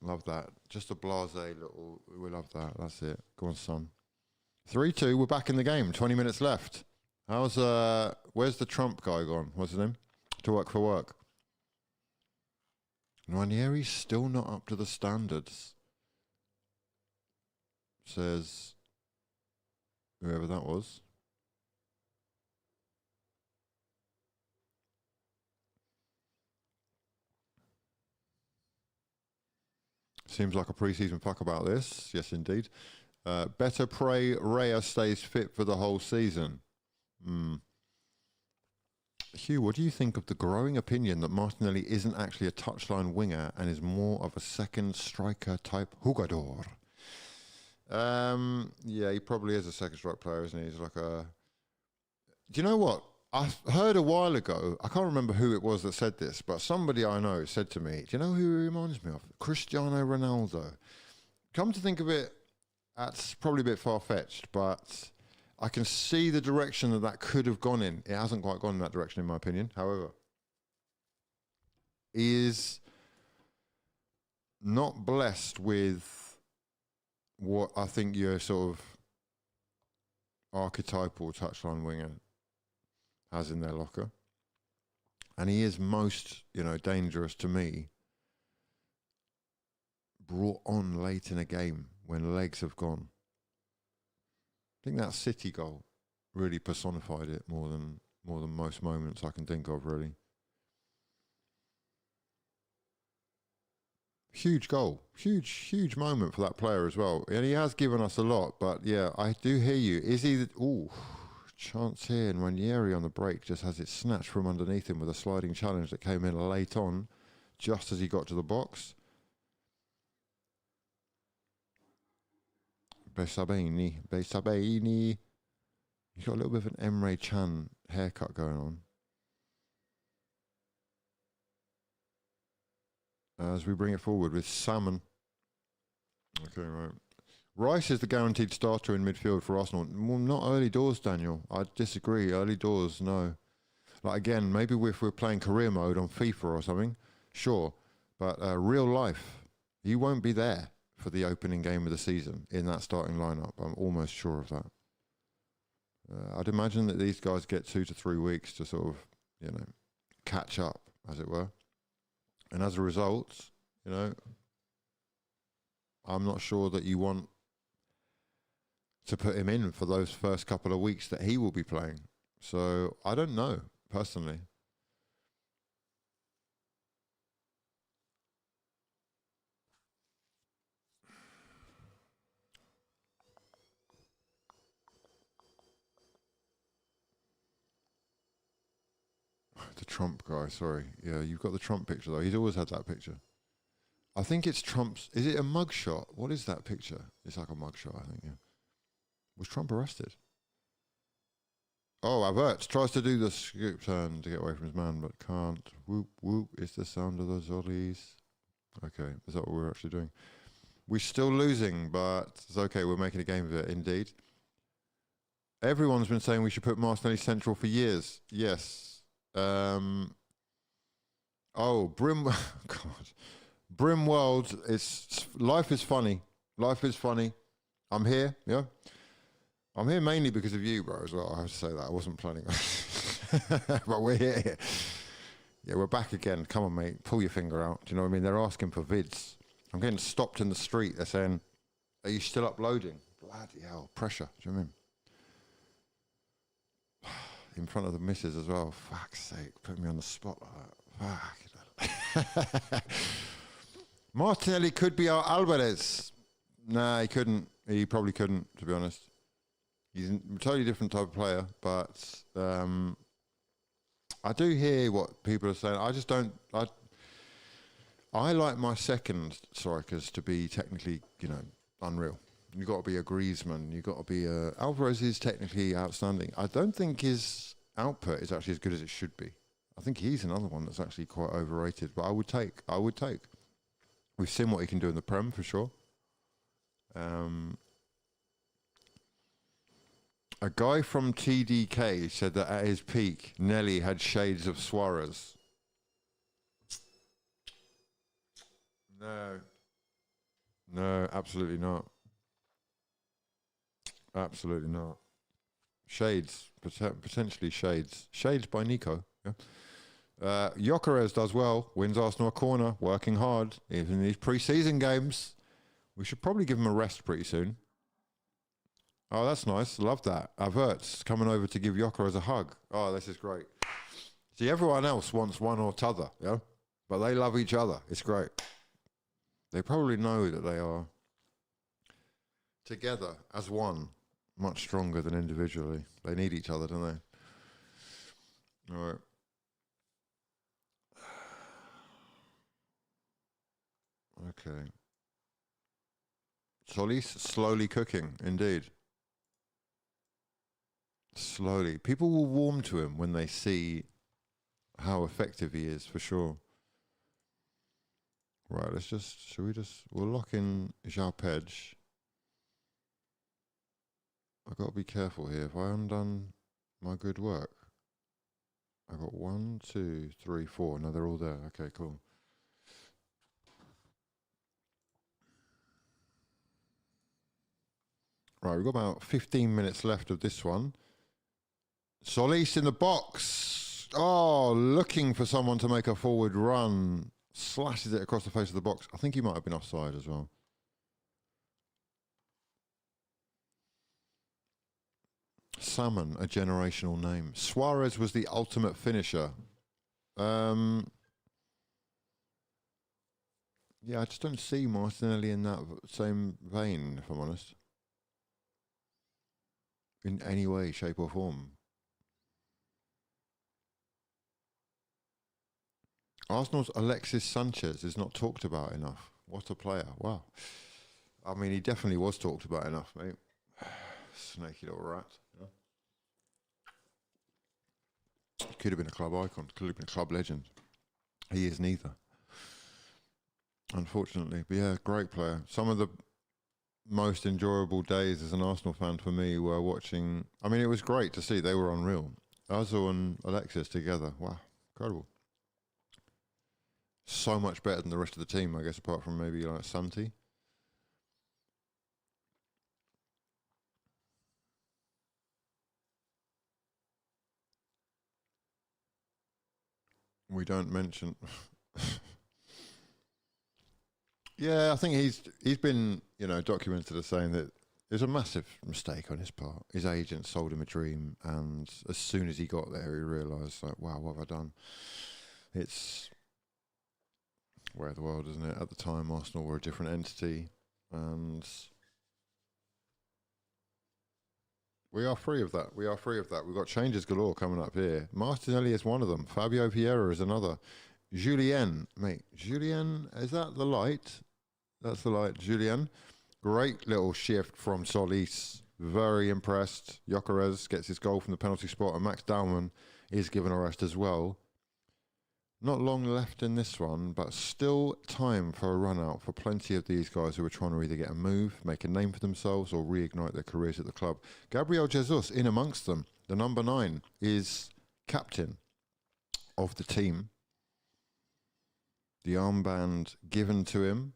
Love that. Just a blasé little. We love that. That's it. Go on, son. 3-2. We're back in the game. 20 minutes left. How's where's the Trump guy gone? What's his name? To work for work. Ranieri's still not up to the standards. Says whoever that was. Seems like a pre-season fuck about this. Yes, indeed. Better pray Raya stays fit for the whole season. Hugh, what do you think of the growing opinion that Martinelli isn't actually a touchline winger and is more of a second striker type jugador? Yeah, he probably is a second strike player, isn't he? He's like a... Do you know what? I heard a while ago, I can't remember who it was that said this, but somebody I know said to me, do you know who he reminds me of? Cristiano Ronaldo. Come to think of it, that's probably a bit far-fetched, but I can see the direction that could have gone in. It hasn't quite gone in that direction, in my opinion. However, he is not blessed with what I think your sort of archetypal touchline winger has in their locker. And he is most, dangerous to me, brought on late in a game when legs have gone. I think that City goal really personified it more than most moments I can think of, really. Huge goal. Huge moment for that player as well. And he has given us a lot, but yeah, I do hear you. Is he... Chance here, and Ranieri on the break just has it snatched from underneath him with a sliding challenge that came in late on, just as he got to the box. Besabini. He's got a little bit of an Emre Can haircut going on. As we bring it forward with Salmon. Okay, right. Rice is the guaranteed starter in midfield for Arsenal. Well, not early doors, Daniel. I disagree. Early doors, no. Like, again, maybe if we're playing career mode on FIFA or something, sure. But real life, he won't be there for the opening game of the season in that starting lineup. I'm almost sure of that. I'd imagine that these guys get 2 to 3 weeks to sort of, catch up, as it were. And as a result, I'm not sure that you want to put him in for those first couple of weeks that he will be playing. So I don't know, personally. The Trump guy, sorry. Yeah, you've got the Trump picture though. He's always had that picture. I think it's Trump's... Is it a mugshot? What is that picture? It's like a mugshot, I think, yeah. Was Trump arrested? Oh, Havertz tries to do the scoop turn to get away from his man, but can't. Whoop, whoop, it's the sound of the zollies. Okay, is that what we're actually doing? We're still losing, but it's okay, we're making a game of it, indeed. Everyone's been saying we should put Martinelli central for years. Yes. God. Brimworld, life is funny. Life is funny. I'm here, yeah. I'm here mainly because of you, bro, as well. I have to say that. I wasn't planning on it. But we're here. Yeah, we're back again. Come on, mate. Pull your finger out. Do you know what I mean? They're asking for vids. I'm getting stopped in the street. They're saying, are you still uploading? Bloody hell. Pressure. Do you know what I mean? In front of the missus as well. Fuck's sake. Put me on the spot like that. Fuck. Martinelli could be our Alvarez. Nah, he couldn't. He probably couldn't, to be honest. He's a totally different type of player, but I do hear what people are saying. I just don't... I like my second strikers to be technically, unreal. You've got to be a Griezmann. You've got to be a... Alvarez is technically outstanding. I don't think his output is actually as good as it should be. I think he's another one that's actually quite overrated, but I would take. We've seen what he can do in the Prem, for sure. A guy from TDK said that at his peak, Nelly had shades of Suarez. No. No, absolutely not. Absolutely not. Shades, potentially shades. Shades by Nico. Yeah. Gyökeres does well, wins Arsenal a corner, working hard, even in these pre-season games. We should probably give him a rest pretty soon. Oh, that's nice. Love that. Averts coming over to give Gyökeres a hug. Oh, this is great. See, everyone else wants one or t'other, yeah? But they love each other. It's great. They probably know that they are together as one, much stronger than individually. They need each other, don't they? All right. Okay. Solis slowly cooking, indeed. Slowly. People will warm to him when they see how effective he is, for sure. Right, we'll lock in Jarpej. I've got to be careful here. If I undone my good work, I've got 1, 2, 3, 4. No, they're all there. Okay, cool. Right, we've got about 15 minutes left of this one. Solis in the box. Oh, looking for someone to make a forward run. Slashes it across the face of the box. I think he might have been offside as well. Salmon, a generational name. Suarez was the ultimate finisher. Yeah, I just don't see Martinelli in that same vein, if I'm honest. In any way, shape or form. Arsenal's Alexis Sanchez is not talked about enough. What a player. Wow. I mean, he definitely was talked about enough, mate. Snaky little rat. Yeah. He could have been a club icon. Could have been a club legend. He is neither. Unfortunately. But yeah, great player. Some of the most enjoyable days as an Arsenal fan for me were watching. I mean, it was great to see. They were unreal. Ozil and Alexis together. Wow. Incredible. So much better than the rest of the team, I guess, apart from maybe like Santi. We don't mention. Yeah, I think he's been, you know, documented as saying that there's a massive mistake on his part. His agent sold him a dream, and as soon as he got there, he realised, like, wow, what have I done? It's where the world, isn't it? At the time, Arsenal were a different entity, and we are free of that. We are free of that. We've got changes galore coming up here. Martinelli is one of them. Fabio Vieira is another. Julien, mate. Julien, is that the light? That's the light. Julien. Great little shift from Solis. Very impressed. Gyökeres gets his goal from the penalty spot, and Max Daumann is given a rest as well. Not long left in this one, but still time for a run out for plenty of these guys who are trying to either get a move, make a name for themselves, or reignite their careers at the club. Gabriel Jesus in amongst them. The number 9 is captain of the team. The armband given to him.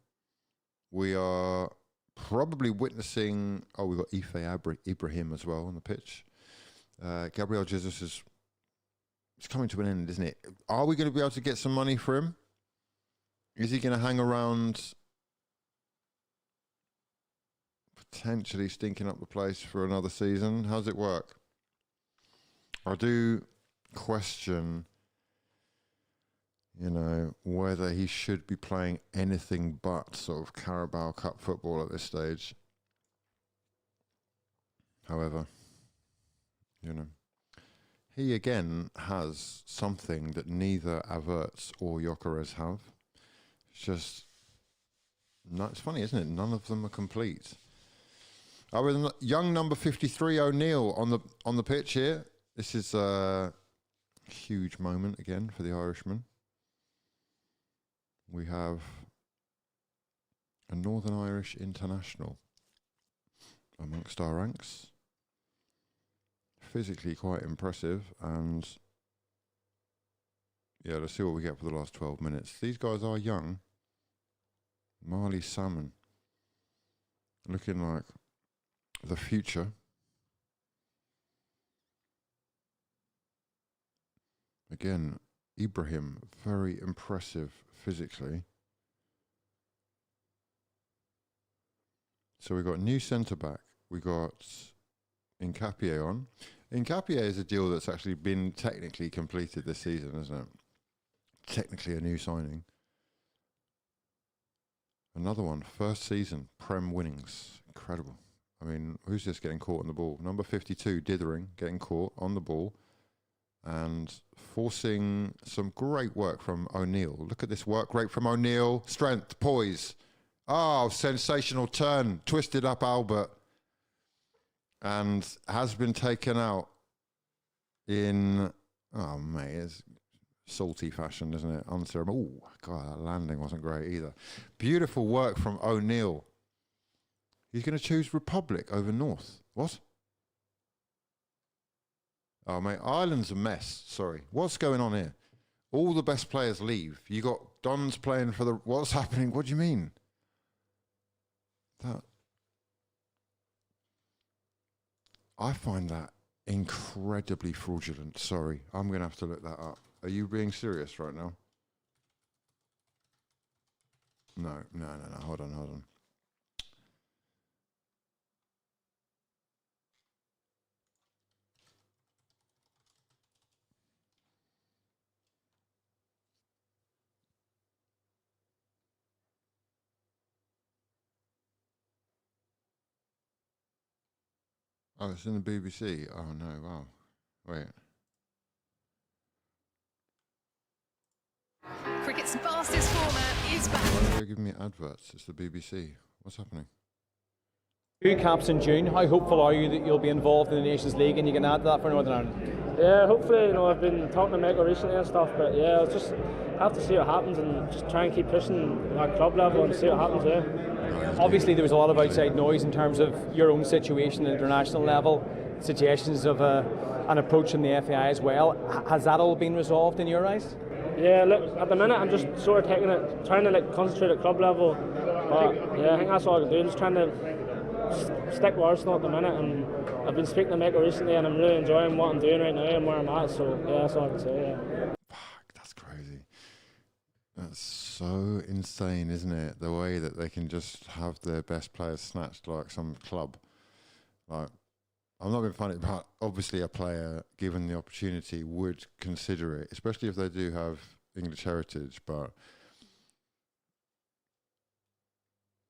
We are probably witnessing. Oh, we've got Ife Ibrahim as well on the pitch. Gabriel Jesus is. It's coming to an end, isn't it? Are we going to be able to get some money for him? Is he going to hang around, potentially stinking up the place for another season? How's it work? I do question, you know, whether he should be playing anything but sort of Carabao Cup football at this stage. However, you know, he again has something that neither Averts or Gyökeres have. It's just, no, it's funny, isn't it? None of them are complete. With young number 53 O'Neill on the pitch here. This is a huge moment again for the Irishman. We have a Northern Irish international amongst our ranks. Physically quite impressive, and yeah, let's see what we get for the last 12 minutes. These guys are young. Marley Salmon. looking like the future. Again, Ibrahim, very impressive physically. So we got new centre back. We got Nkapie on. Nkapie is a deal that's actually been technically completed this season, isn't it? Technically a new signing. Another one, first season, Prem winnings. Incredible. I mean, who's just getting caught on the ball? Number 52, Dithering, getting caught on the ball and forcing some great work from O'Neill. Look at this work rate from O'Neill. Strength, poise. Oh, sensational turn. Twisted up Albert. And has been taken out in, oh, mate, it's salty fashion, isn't it? Unceremonious. Oh, God, that landing wasn't great either. Beautiful work from O'Neill. He's going to choose Republic over North. What? Oh, mate, Ireland's a mess. Sorry. What's going on here? All the best players leave. You got Don's playing for the... What's happening? What do you mean? That... I find that incredibly fraudulent. Sorry. I'm going to have to look that up. Are you being serious right now? No. Hold on. Oh, it's in the BBC. Oh, no. Wow. Wait. Cricket's fastest format is back. Why are they giving me adverts? It's the BBC. What's happening? Two caps in June. How hopeful are you that you'll be involved in the Nations League and you can add to that for Northern Ireland? Yeah, hopefully. I've been talking to Michael recently and stuff, but yeah, I'll just have to see what happens and just try and keep pushing at club level and see what happens there. Obviously, there was a lot of outside noise in terms of your own situation at international level, suggestions of an approach from the FAI as well. Has that all been resolved in your eyes? Yeah, look, at the minute I'm just sort of taking it, trying to concentrate at club level. But yeah, I think that's all I can do. I'm just trying to stick with Arsenal at the minute, and I've been speaking to Michael recently, and I'm really enjoying what I'm doing right now and where I'm at. So yeah, that's all I can say. Yeah. Fuck, that's crazy. That's so insane, isn't it? The way that they can just have their best players snatched like some club. Like, I'm not being funny, but obviously a player, given the opportunity, would consider it, especially if they do have English heritage. But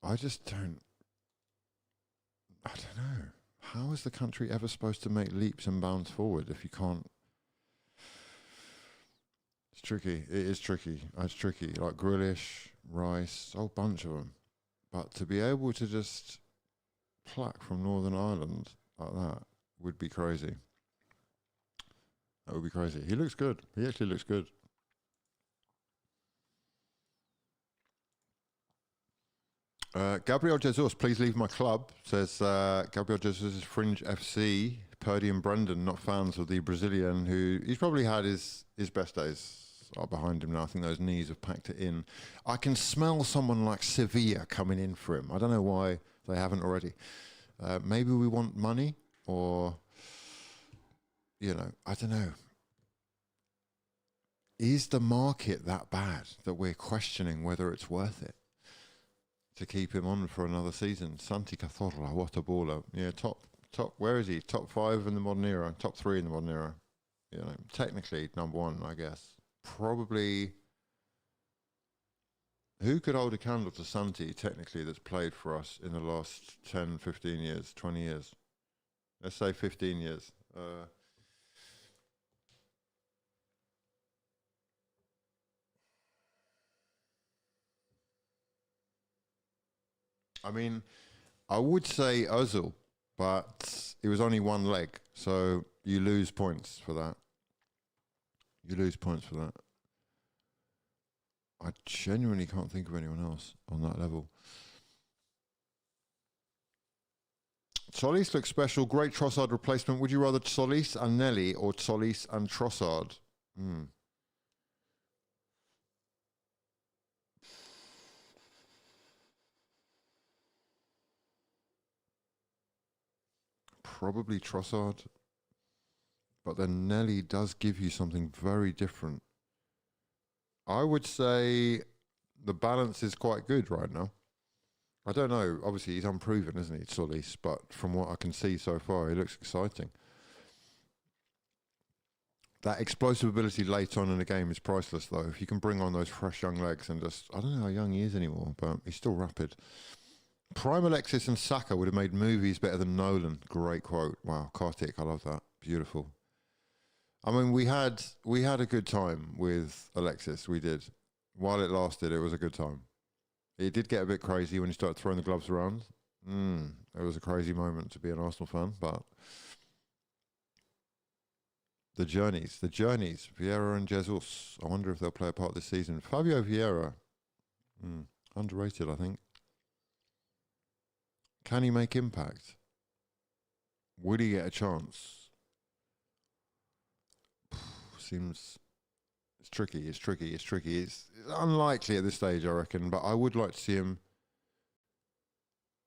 I just don't. I don't know. How is the country ever supposed to make leaps and bounds forward if you can't? It's tricky. It is tricky. It's tricky. Like Grealish, Rice, a whole bunch of them. But to be able to just pluck from Northern Ireland like that would be crazy. That would be crazy. He looks good. He actually looks good. Gabriel Jesus, please leave my club, says Gabriel Jesus is Fringe FC. Purdy and Brendan, not fans of the Brazilian, who he's probably had his best days are behind him now. I think those knees have packed it in. I can smell someone like Sevilla coming in for him. I don't know why they haven't already. Maybe we want money, or, you know, I don't know. Is the market that bad that we're questioning whether it's worth it to keep him on for another season? Santi Cazorla, what a baller. Yeah, top, where is he? Top 5 in the modern era, top 3 in the modern era. You know, technically number 1, I guess. Probably, who could hold a candle to Santi, technically, that's played for us in the last 10, 15 years, 20 years? Let's say 15 years. I mean, I would say Ozil, but it was only one leg, so you lose points for that. You lose points for that. I genuinely can't think of anyone else on that level. Solis looks special. Great Trossard replacement. Would you rather Solis and Nelly or Solis and Trossard? probably Trossard. But then Nelly does give you something very different. I would say the balance is quite good right now. I don't know. Obviously, he's unproven, isn't he, Solis? But from what I can see so far, he looks exciting. That explosive ability late on in the game is priceless, though. If you can bring on those fresh young legs and just... I don't know how young he is anymore, but he's still rapid. Prime Alexis and Saka would have made movies better than Nolan. Great quote. Wow, Kartik, I love that. Beautiful. I mean, we had a good time with Alexis. We did. While it lasted, it was a good time. It did get a bit crazy when he started throwing the gloves around. It was a crazy moment to be an Arsenal fan, but the journeys, Vieira and Jesus. I wonder if they'll play a part this season. Fabio Vieira, underrated, I think. Can he make impact? Would he get a chance? Seems it's tricky. It's unlikely at this stage, I reckon, but I would like to see him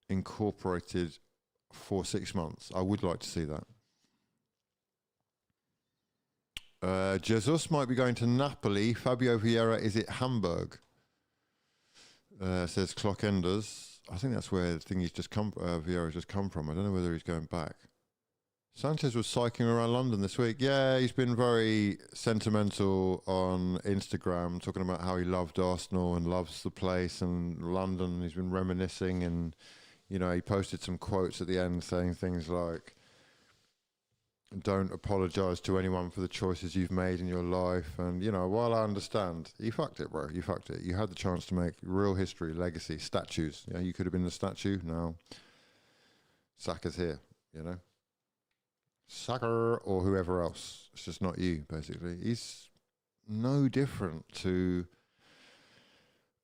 incorporated for 6 months. I would like to see that. Jesus might be going to Napoli. Fabio Vieira is at Hamburg. Says Clock Enders. I think that's where the thing Vieira's just come from. I don't know whether he's going back. Sanchez was cycling around London this week. Yeah, he's been very sentimental on Instagram, talking about how he loved Arsenal and loves the place and London. He's been reminiscing and, you know, he posted some quotes at the end saying things like, don't apologise to anyone for the choices you've made in your life. And, you know, while I understand, you fucked it, bro. You fucked it. You had the chance to make real history, legacy, statues. You know, you could have been the statue. Now, Saka's here, you know. Saka or whoever else. It's just not you, basically. He's no different to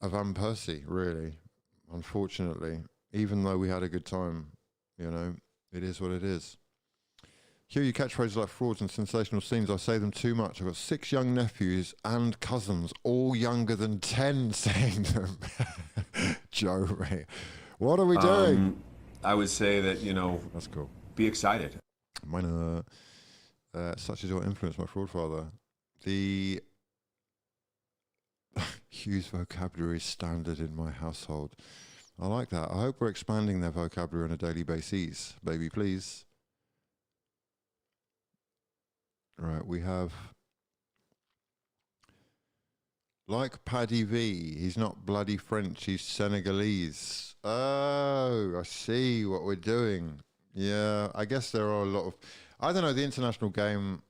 a Van Persie, really, unfortunately. Even though we had a good time, you know, it is what it is. Here you catchphrases like frauds and sensational scenes. I say them too much. I've got 6 young nephews and cousins, all younger than 10, saying them. Joe, mate. What are we doing? I would say that, you know, that's cool. Be excited. Mine such is your influence, my fraud father. The Hughes vocabulary is standard in my household. I like that. I hope we're expanding their vocabulary on a daily basis. Baby, please. Right, we have... Like Paddy V, he's not bloody French, he's Senegalese. Oh, I see what we're doing. Yeah, I guess there are a lot of... I don't know, the international game,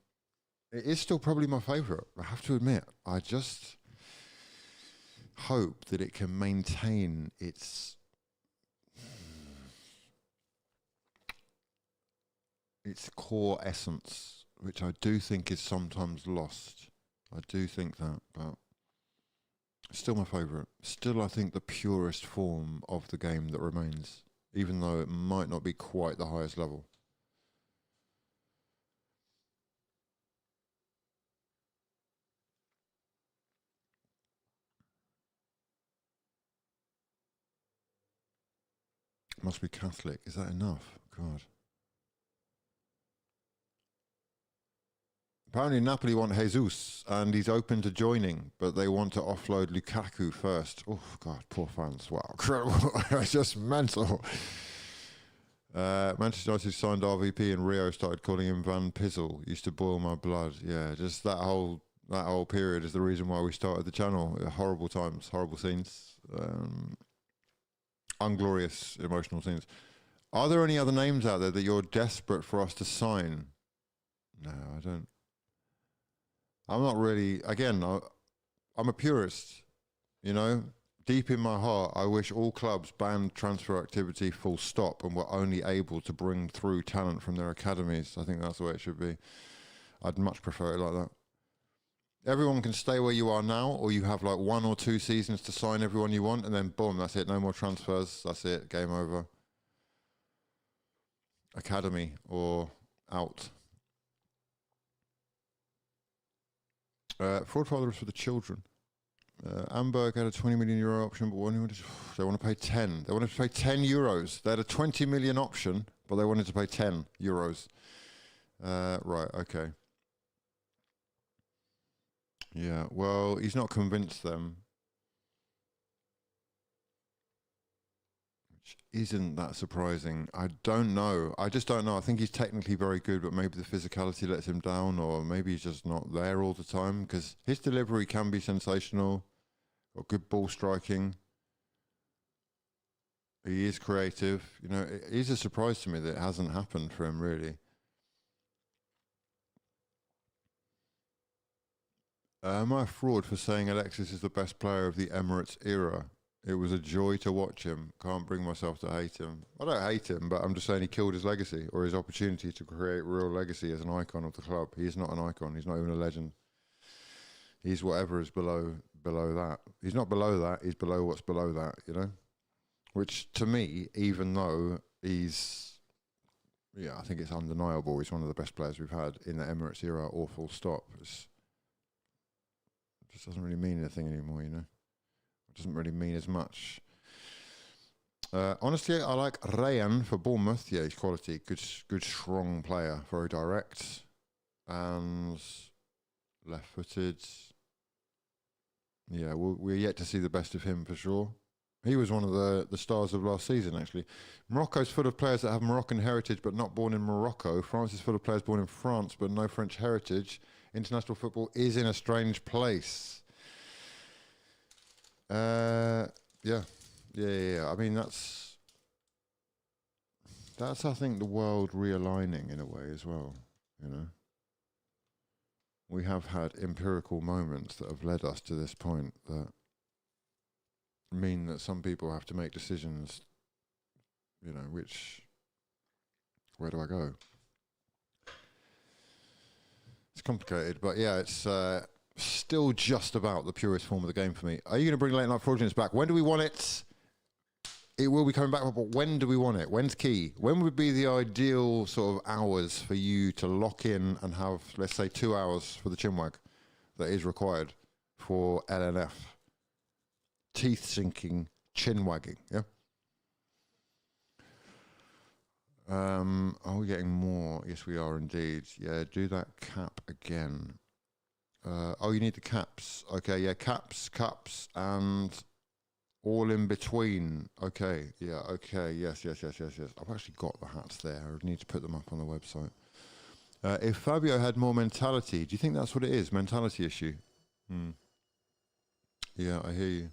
it is still probably my favourite, I have to admit. I just hope that it can maintain its core essence, which I do think is sometimes lost. I do think that, but still my favourite. Still, I think, the purest form of the game that remains, even though it might not be quite the highest level. Must be Catholic. Is that enough? God. Apparently Napoli want Jesus, and he's open to joining, but they want to offload Lukaku first. Oh, God, poor fans. Wow, incredible. It's just mental. Manchester United signed RVP and Rio started calling him Van Pizzle. Used to boil my blood. Yeah, just that whole period is the reason why we started the channel. Horrible times, horrible scenes. Unglorious emotional scenes. Are there any other names out there that you're desperate for us to sign? No, I don't. I'm not really, again, I'm a purist, you know. Deep in my heart, I wish all clubs banned transfer activity full stop and were only able to bring through talent from their academies. I think that's the way it should be. I'd much prefer it like that. Everyone can stay where you are now, or you have like 1 or 2 seasons to sign everyone you want, and then boom, that's it. No more transfers. That's it. Game over. Academy or out. Fraud Father is for the children. Amberg had a 20 million euro option, but they want to pay 10. They wanted to pay 10 euros. They had a 20 million option, but they wanted to pay 10 euros. Right, okay. Yeah, well, he's not convinced them. Which isn't that surprising. I don't know. I just don't know. I think he's technically very good, but maybe the physicality lets him down, or maybe he's just not there all the time, because his delivery can be sensational. Got good ball striking. He is creative. You know, it is a surprise to me that it hasn't happened for him, really. Am I a fraud for saying Alexis is the best player of the Emirates era? It was a joy to watch him. Can't bring myself to hate him. I don't hate him, but I'm just saying he killed his legacy, or his opportunity to create real legacy as an icon of the club. He's not an icon. He's not even a legend. He's whatever is below that. He's not below that. He's below what's below that, you know? Which, to me, even though he's... Yeah, I think it's undeniable. He's one of the best players we've had in the Emirates era, or full stop. It just doesn't really mean anything anymore, you know? It doesn't really mean as much. Honestly, I like Ryan for Bournemouth. Yeah, he's quality. Good, strong player. Very direct. And left-footed. Yeah, we're yet to see the best of him for sure. He was one of the stars of last season, actually. Morocco's full of players that have Moroccan heritage but not born in Morocco. France is full of players born in France but no French heritage. International football is in a strange place. Yeah. I mean, that's I think the world realigning in a way as well, you know. We have had empirical moments that have led us to this point that mean that some people have to make decisions, you know, where do I go? It's complicated, but yeah, it's still just about the purest form of the game for me. Are you going to bring Late Night Fraudulence back? When do we want it? It will be coming back, but when do we want it? When's key? When would be the ideal sort of hours for you to lock in and have, let's say, 2 hours for the chinwag that is required for LNF? Teeth sinking, chin wagging, yeah? Are we getting more? Yes, we are indeed. Yeah, do that cap again. Oh, you need the caps. Okay, yeah, caps, cups, and all in between. Okay, yeah, okay, yes. I've actually got the hats there. I need to put them up on the website. If Fabio had more mentality, do you think that's what it is? Mentality issue? Yeah, I hear you.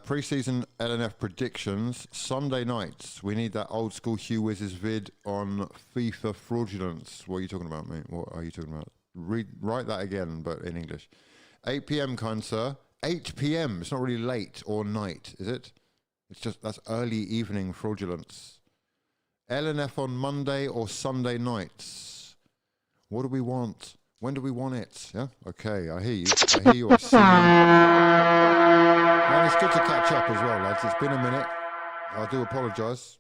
Pre-season LNF predictions. Sunday nights. We need that old school Hugh Wizz's vid on FIFA fraudulence. What are you talking about, mate? What are you talking about? Write that again, but in English. 8 p.m, kind sir. 8 p.m. It's not really late or night, is it? It's just, that's early evening fraudulence. LNF on Monday or Sunday nights. What do we want? When do we want it? Yeah? Okay, I hear you. I hear you. I see you. And it's good to catch up as well, lads. It's been a minute. I do apologise.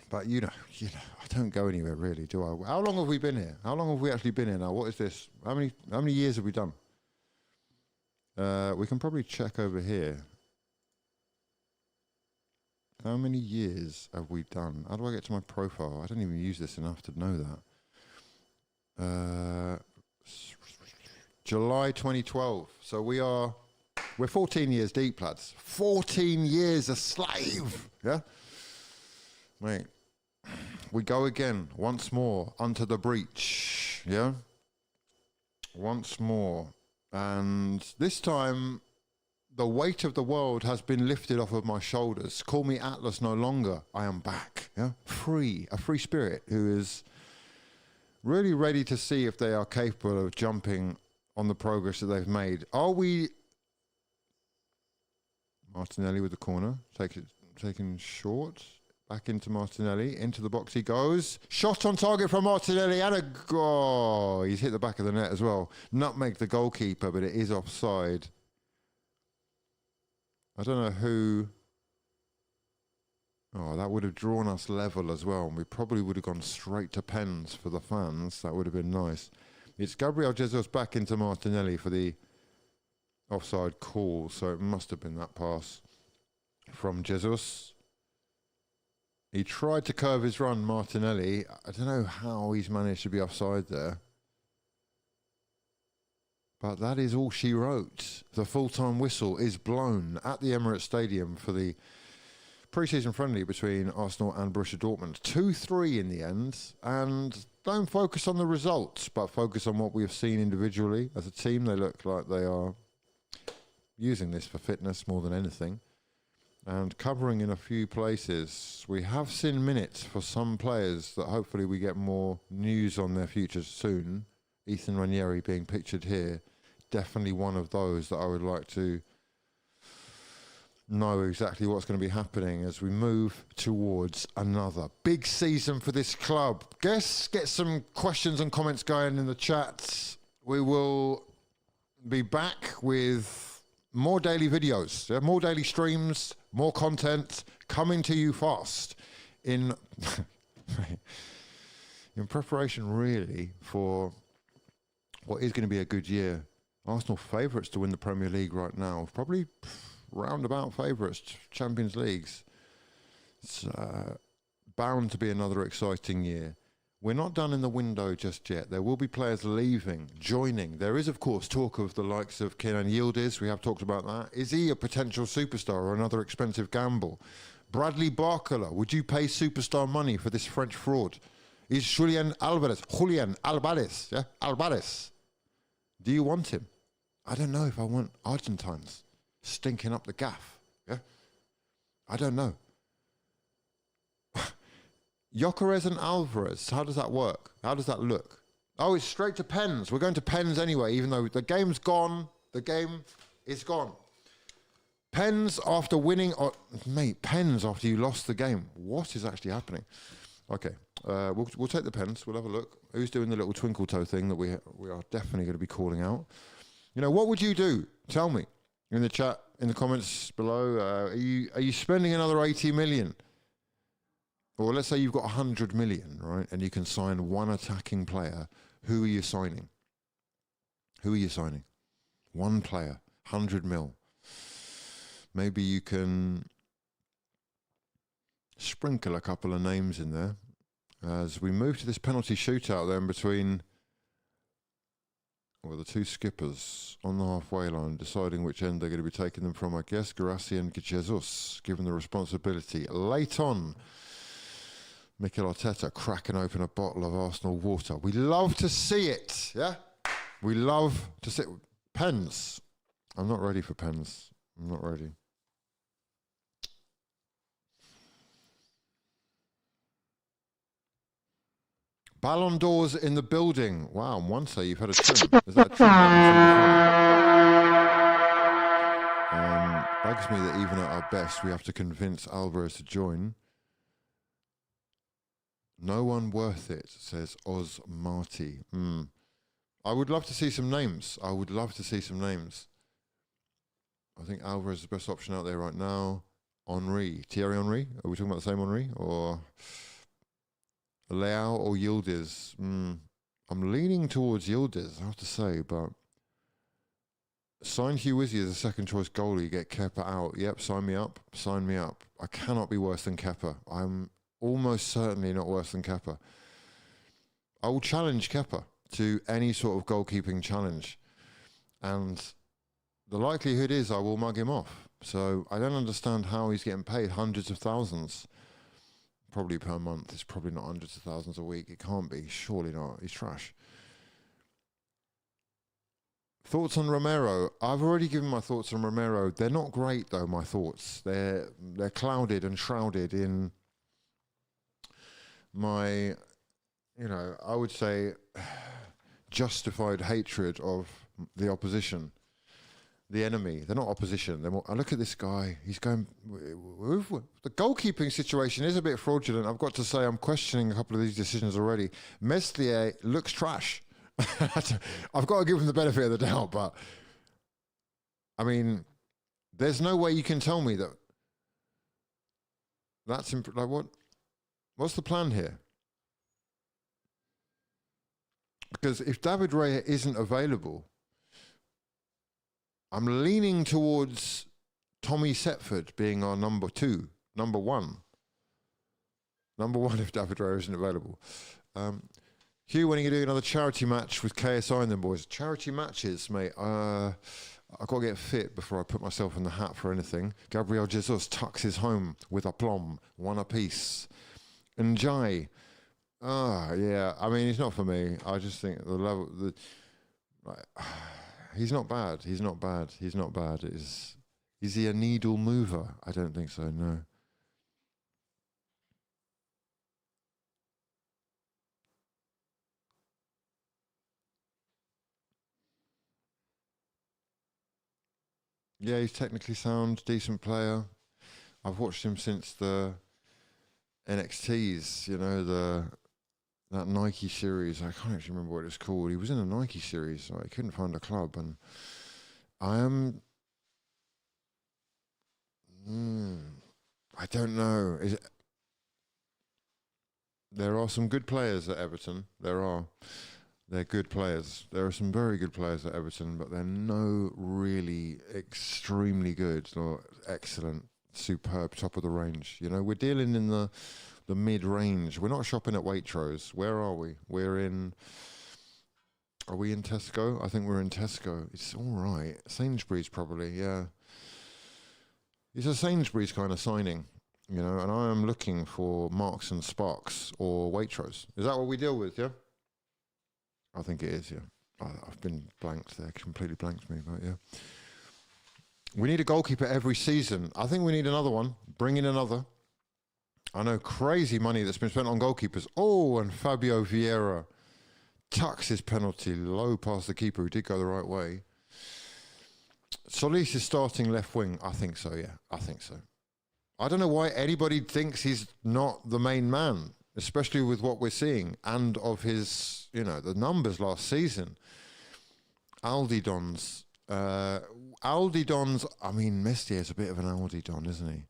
But, you know, I don't go anywhere really, do I? How long have we been here? How long have we actually been here now? What is this? How many years have we done? We can probably check over here. How many years have we done? How do I get to my profile? I don't even use this enough to know that. July 2012. So we're 14 years deep, lads. 14 years a slave. Yeah? Mate, we go again, once more, unto the breach. Yeah? Once more. And this time, the weight of the world has been lifted off of my shoulders. Call me Atlas no longer. I am back. Yeah? Free. A free spirit who is really ready to see if they are capable of jumping on the progress that they've made. Are we... Martinelli with the corner. Taken short. Back into Martinelli. Into the box he goes. Shot on target from Martinelli. And a goal. He's hit the back of the net as well. Nutmeg the goalkeeper, but it is offside. I don't know who... Oh, that would have drawn us level as well. And we probably would have gone straight to pens for the fans. That would have been nice. It's Gabriel Jesus back into Martinelli for the offside call, so it must have been that pass from Jesus. He tried to curve his run, Martinelli. I don't know how he's managed to be offside there. But that is all she wrote. The full-time whistle is blown at the Emirates Stadium for the pre-season friendly between Arsenal and Borussia Dortmund. 2-3 in the end. And don't focus on the results, but focus on what we have seen individually. As a team, they look like they are using this for fitness more than anything. And covering in a few places. We have seen minutes for some players that hopefully we get more news on their futures soon. Ethan Ranieri being pictured here, definitely one of those that I would like to know exactly what's going to be happening as we move towards another big season for this club. Guess get some questions and comments going in the chat. We will be back with more daily videos, more daily streams, more content coming to you fast in preparation really for what is going to be a good year. Arsenal favourites to win the Premier League right now. Probably roundabout favourites, Champions Leagues. It's bound to be another exciting year. We're not done in the window just yet. There will be players leaving, joining. There is, of course, talk of the likes of Kenan Yildiz. We have talked about that. Is he a potential superstar or another expensive gamble? Bradley Barcola, would you pay superstar money for this French fraud? Is Julian Alvarez, yeah? Alvarez. Do you want him? I don't know if I want Argentines stinking up the gaff. Yeah, I don't know. Gyökeres and Alvarez, how does that work? How does that look? Oh, it's straight to pens. We're going to pens anyway, even though the game's gone. The game is gone. Pens after winning, mate, pens after you lost the game. What is actually happening? Okay, we'll take the pens. We'll have a look. Who's doing the little twinkle toe thing that we are definitely going to be calling out? You know, what would you do? Tell me in the chat, in the comments below. Are you spending another 80 million? Or let's say you've got 100 million, right? And you can sign one attacking player. Who are you signing? Who are you signing? One player, 100 mil. Maybe you can sprinkle a couple of names in there as we move to this penalty shootout then between the two skippers on the halfway line, deciding which end they're going to be taking them from. I guess Guirassy and Jesus given the responsibility. Late on, Mikel Arteta cracking open a bottle of Arsenal water. We love to see it, yeah? We love to see it. Pens. I'm not ready for pens. I'm not ready. Ballon d'Ors in the building. Wow, on one say you've had a trim. Is that a trim? Bugs me that even at our best, we have to convince Alvarez to join. No one worth it, says Oz Marty. I would love to see some names. I would love to see some names. I think Alvarez is the best option out there right now. Henry. Thierry Henry? Are we talking about the same Henry? Or Leao or Yildiz? I'm leaning towards Yildiz, I have to say, but sign Hugh Wizzy as a second choice goalie, get Kepa out. Yep, sign me up. Sign me up. I cannot be worse than Kepa. I'm almost certainly not worse than Kepa. I will challenge Kepa to any sort of goalkeeping challenge. And the likelihood is I will mug him off. So I don't understand how he's getting paid hundreds of thousands. Probably per month. It's probably not hundreds of thousands a week. It can't be. Surely not. He's trash. Thoughts on Romero? I've already given my thoughts on Romero. They're not great though, my thoughts. They're clouded and shrouded in my, I would say justified hatred of the opposition. The enemy. They're not opposition. They're more, I look at this guy. He's going. The goalkeeping situation is a bit fraudulent. I've got to say, I'm questioning a couple of these decisions already. Meslier looks trash. I've got to give him the benefit of the doubt, but I mean, there's no way you can tell me that. That's like what? What's the plan here? Because if David Raya isn't available, I'm leaning towards Tommy Setford being our number one. Number one if David Raya isn't available. Hugh, when are you doing another charity match with KSI and them boys? Charity matches, mate. I've got to get fit before I put myself in the hat for anything. Gabriel Jesus tucks his home with aplomb, one apiece. And Jai, yeah, I mean, he's not for me. I just think the level, he's not bad. He's not bad. He's not bad. Is he a needle mover? I don't think so, no. Yeah, he's technically sound, decent player. I've watched him since the NXTs, you know, that Nike series. I can't actually remember what it's called. He was in a Nike series, so I couldn't find a club. And I am... I don't know. There are some good players at Everton. They're good players. There are some very good players at Everton, but they're no really extremely good or excellent, superb, top of the range. You know, we're dealing in the mid-range. We're not shopping at Waitrose. Where are we? Are we in Tesco? I think we're in Tesco. It's all right. Sainsbury's probably, yeah. It's a Sainsbury's kind of signing, you know, and I am looking for Marks and Sparks or Waitrose. Is that what we deal with, yeah? I think it is, yeah. I've been blanked there, completely blanked me, but yeah. We need a goalkeeper every season. I think we need another one. Bring in another. I know crazy money that's been spent on goalkeepers. Oh, and Fabio Vieira tucks his penalty low past the keeper who did go the right way. Solis is starting left wing. I think so, yeah. I think so. I don't know why anybody thinks he's not the main man, especially with what we're seeing and of his, you know, the numbers last season. Aldi Dons. I mean, Mestier's a bit of an Aldi Don, isn't he?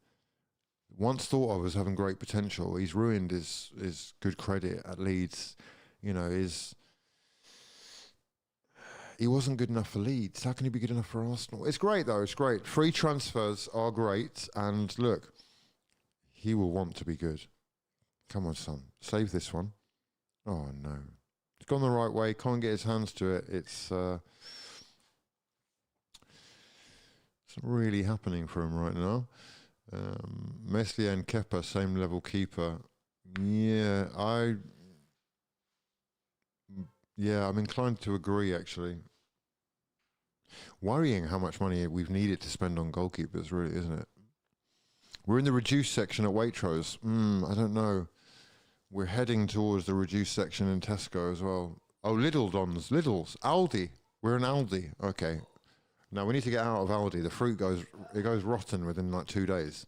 Once thought of as having great potential. He's ruined his good credit at Leeds. You know, he wasn't good enough for Leeds. How can he be good enough for Arsenal? It's great, though. It's great. Free transfers are great. And look, he will want to be good. Come on, son. Save this one. Oh, no. It's gone the right way. Can't get his hands to it. It's really happening for him right now. Meslier and Kepa, same level keeper. Yeah, I'm inclined to agree, actually. Worrying how much money we've needed to spend on goalkeepers, really, isn't it? We're in the reduced section at Waitrose. I don't know. We're heading towards the reduced section in Tesco as well. Oh, Lidl's, Aldi. We're in Aldi. Okay. Now we need to get out of Aldi. The fruit goes rotten within like 2 days.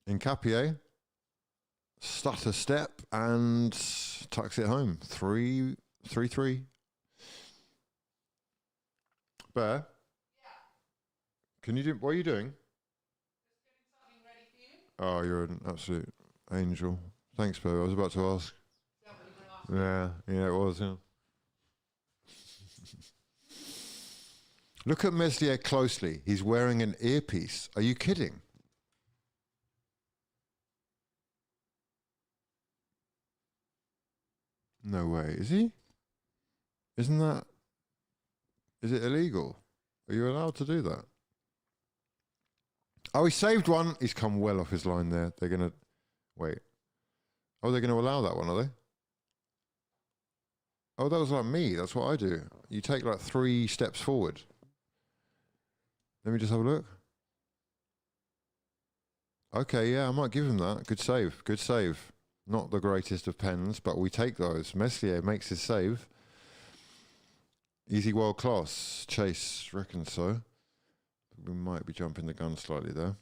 Nkapie, stutter step and tucks it home. 3-3. Bear? Yeah. Can you do, what are you doing? Just getting something ready for you. Oh, you're an absolute angel. Thanks, Bear. I was about to ask. Yeah, it was, yeah. Look at Meslier closely. He's wearing an earpiece. Are you kidding? No way. Is he? Is it illegal? Are you allowed to do that? Oh, he saved one. He's come well off his line there. They're going to... Wait. Oh, they're going to allow that one, are they? Oh, that was like me. That's what I do. You take like 3 steps forward. Let me just have a look. Okay, yeah, I might give him that. Good save. Good save. Not the greatest of pens, but we take those. Meslier makes his save. Easy world class. Chase reckons so. We might be jumping the gun slightly there.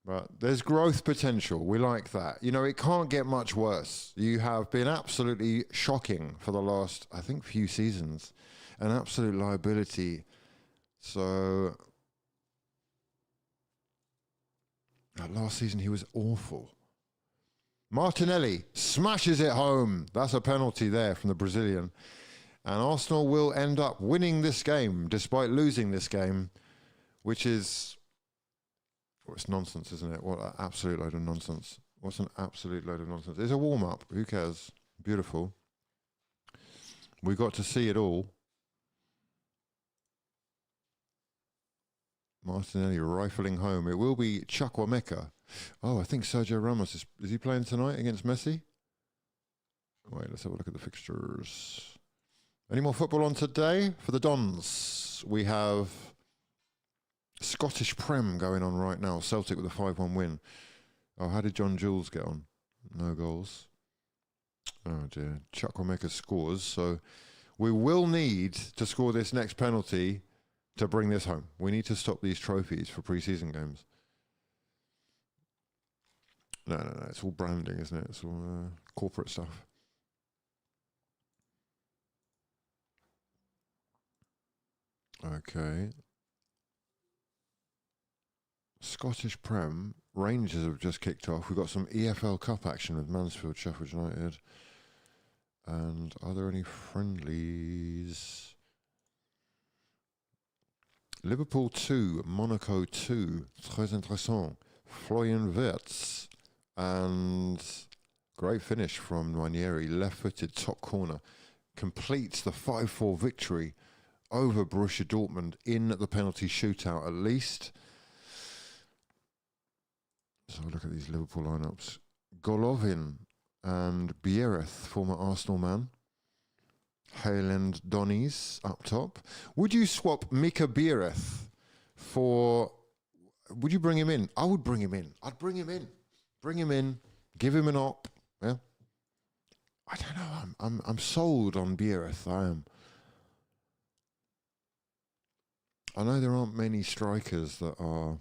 But there's growth potential. We like that. You know, it can't get much worse. You have been absolutely shocking for the last, I think, few seasons. An absolute liability. So, last season he was awful. Martinelli smashes it home. That's a penalty there from the Brazilian. And Arsenal will end up winning this game, despite losing this game, which is... Well, it's nonsense, isn't it? What an absolute load of nonsense. What's an absolute load of nonsense? It's a warm-up. Who cares? Beautiful. We got to see it all. Martinelli rifling home. It will be Chukwuemeka. Oh, I think Sergio Ramos is he playing tonight against Messi? Wait, let's have a look at the fixtures. Any more football on today? For the Dons, we have Scottish Prem going on right now. Celtic with a 5-1 win. Oh, how did John Jules get on? No goals. Oh dear. Chukwuemeka scores, so we will need to score this next penalty to bring this home. We need to stop these trophies for pre-season games. No, it's all branding, isn't it? It's all corporate stuff. Okay. Scottish Prem. Rangers have just kicked off. We've got some EFL Cup action with Mansfield, Sheffield United. And are there any friendlies? Liverpool 2, Monaco 2. Très intéressant. Florian Wirtz. And great finish from Ranieri. Left-footed top corner. Completes the 5-4 victory over Borussia Dortmund in the penalty shootout at least. So look at these Liverpool lineups. Golovin and Biereth, former Arsenal man. Hayland Donnies up top. Would you swap Mika Biereth for... Would you bring him in? I would bring him in. I'd bring him in. Bring him in. Give him an op. Yeah. I don't know. I'm sold on Biereth. I am. I know there aren't many strikers that are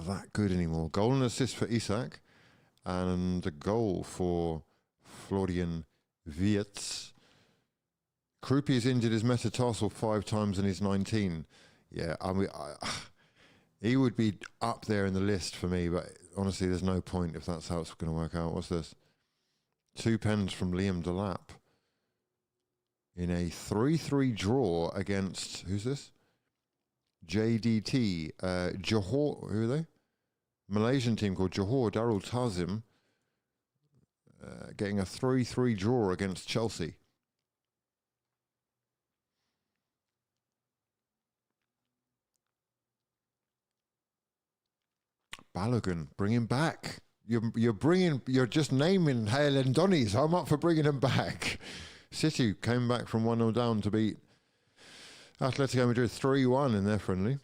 that good anymore. Goal and assist for Isak, and a goal for Florian Wirtz. Krupi has injured his metatarsal 5 times and he's 19. Yeah, I mean, he would be up there in the list for me, but honestly, there's no point if that's how it's going to work out. What's this? 2 pens from Liam Delap in a 3-3 draw against, who's this? JDT, Johor, who are they? Malaysian team called Johor Darul Tazim, getting a 3-3 draw against Chelsea. Balogun, bring him back. You're just naming Hale and Donnies. I'm up for bringing him back. City came back from 1-0 down to beat Atletico Madrid 3-1 in their friendly.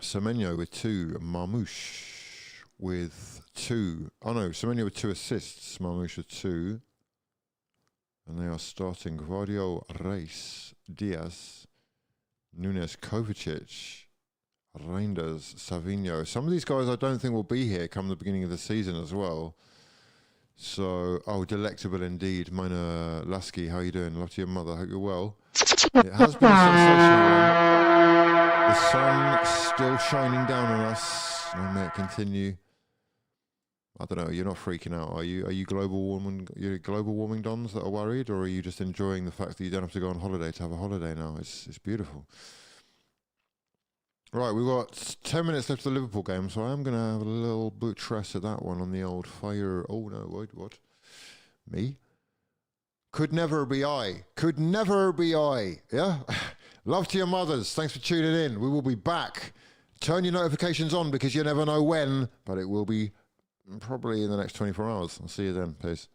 Semenyo with 2, Marmouche with 2. Oh no, Semenyo with 2 assists, Marmouche with 2. And they are starting Guardiola, Reis, Diaz, Nunes, Kovacic, Reinders, Savinho. Some of these guys I don't think will be here come the beginning of the season as well. So, oh, delectable indeed. Mona Lasky, how are you doing? Love to your mother. Hope you're well. It has been a sensational run. The sun still shining down on us. And may it continue. I don't know. You're not freaking out, are you? Are you global warming dons that are worried, or are you just enjoying the fact that you don't have to go on holiday to have a holiday now? It's beautiful. Right, we've got 10 minutes left of the Liverpool game, so I am going to have a little buttress at that one on the old fire. Oh no, wait, what? Me? Could never be I. Could never be I. Yeah? Love to your mothers. Thanks for tuning in. We will be back. Turn your notifications on because you never know when, but it will be probably in the next 24 hours. I'll see you then. Peace.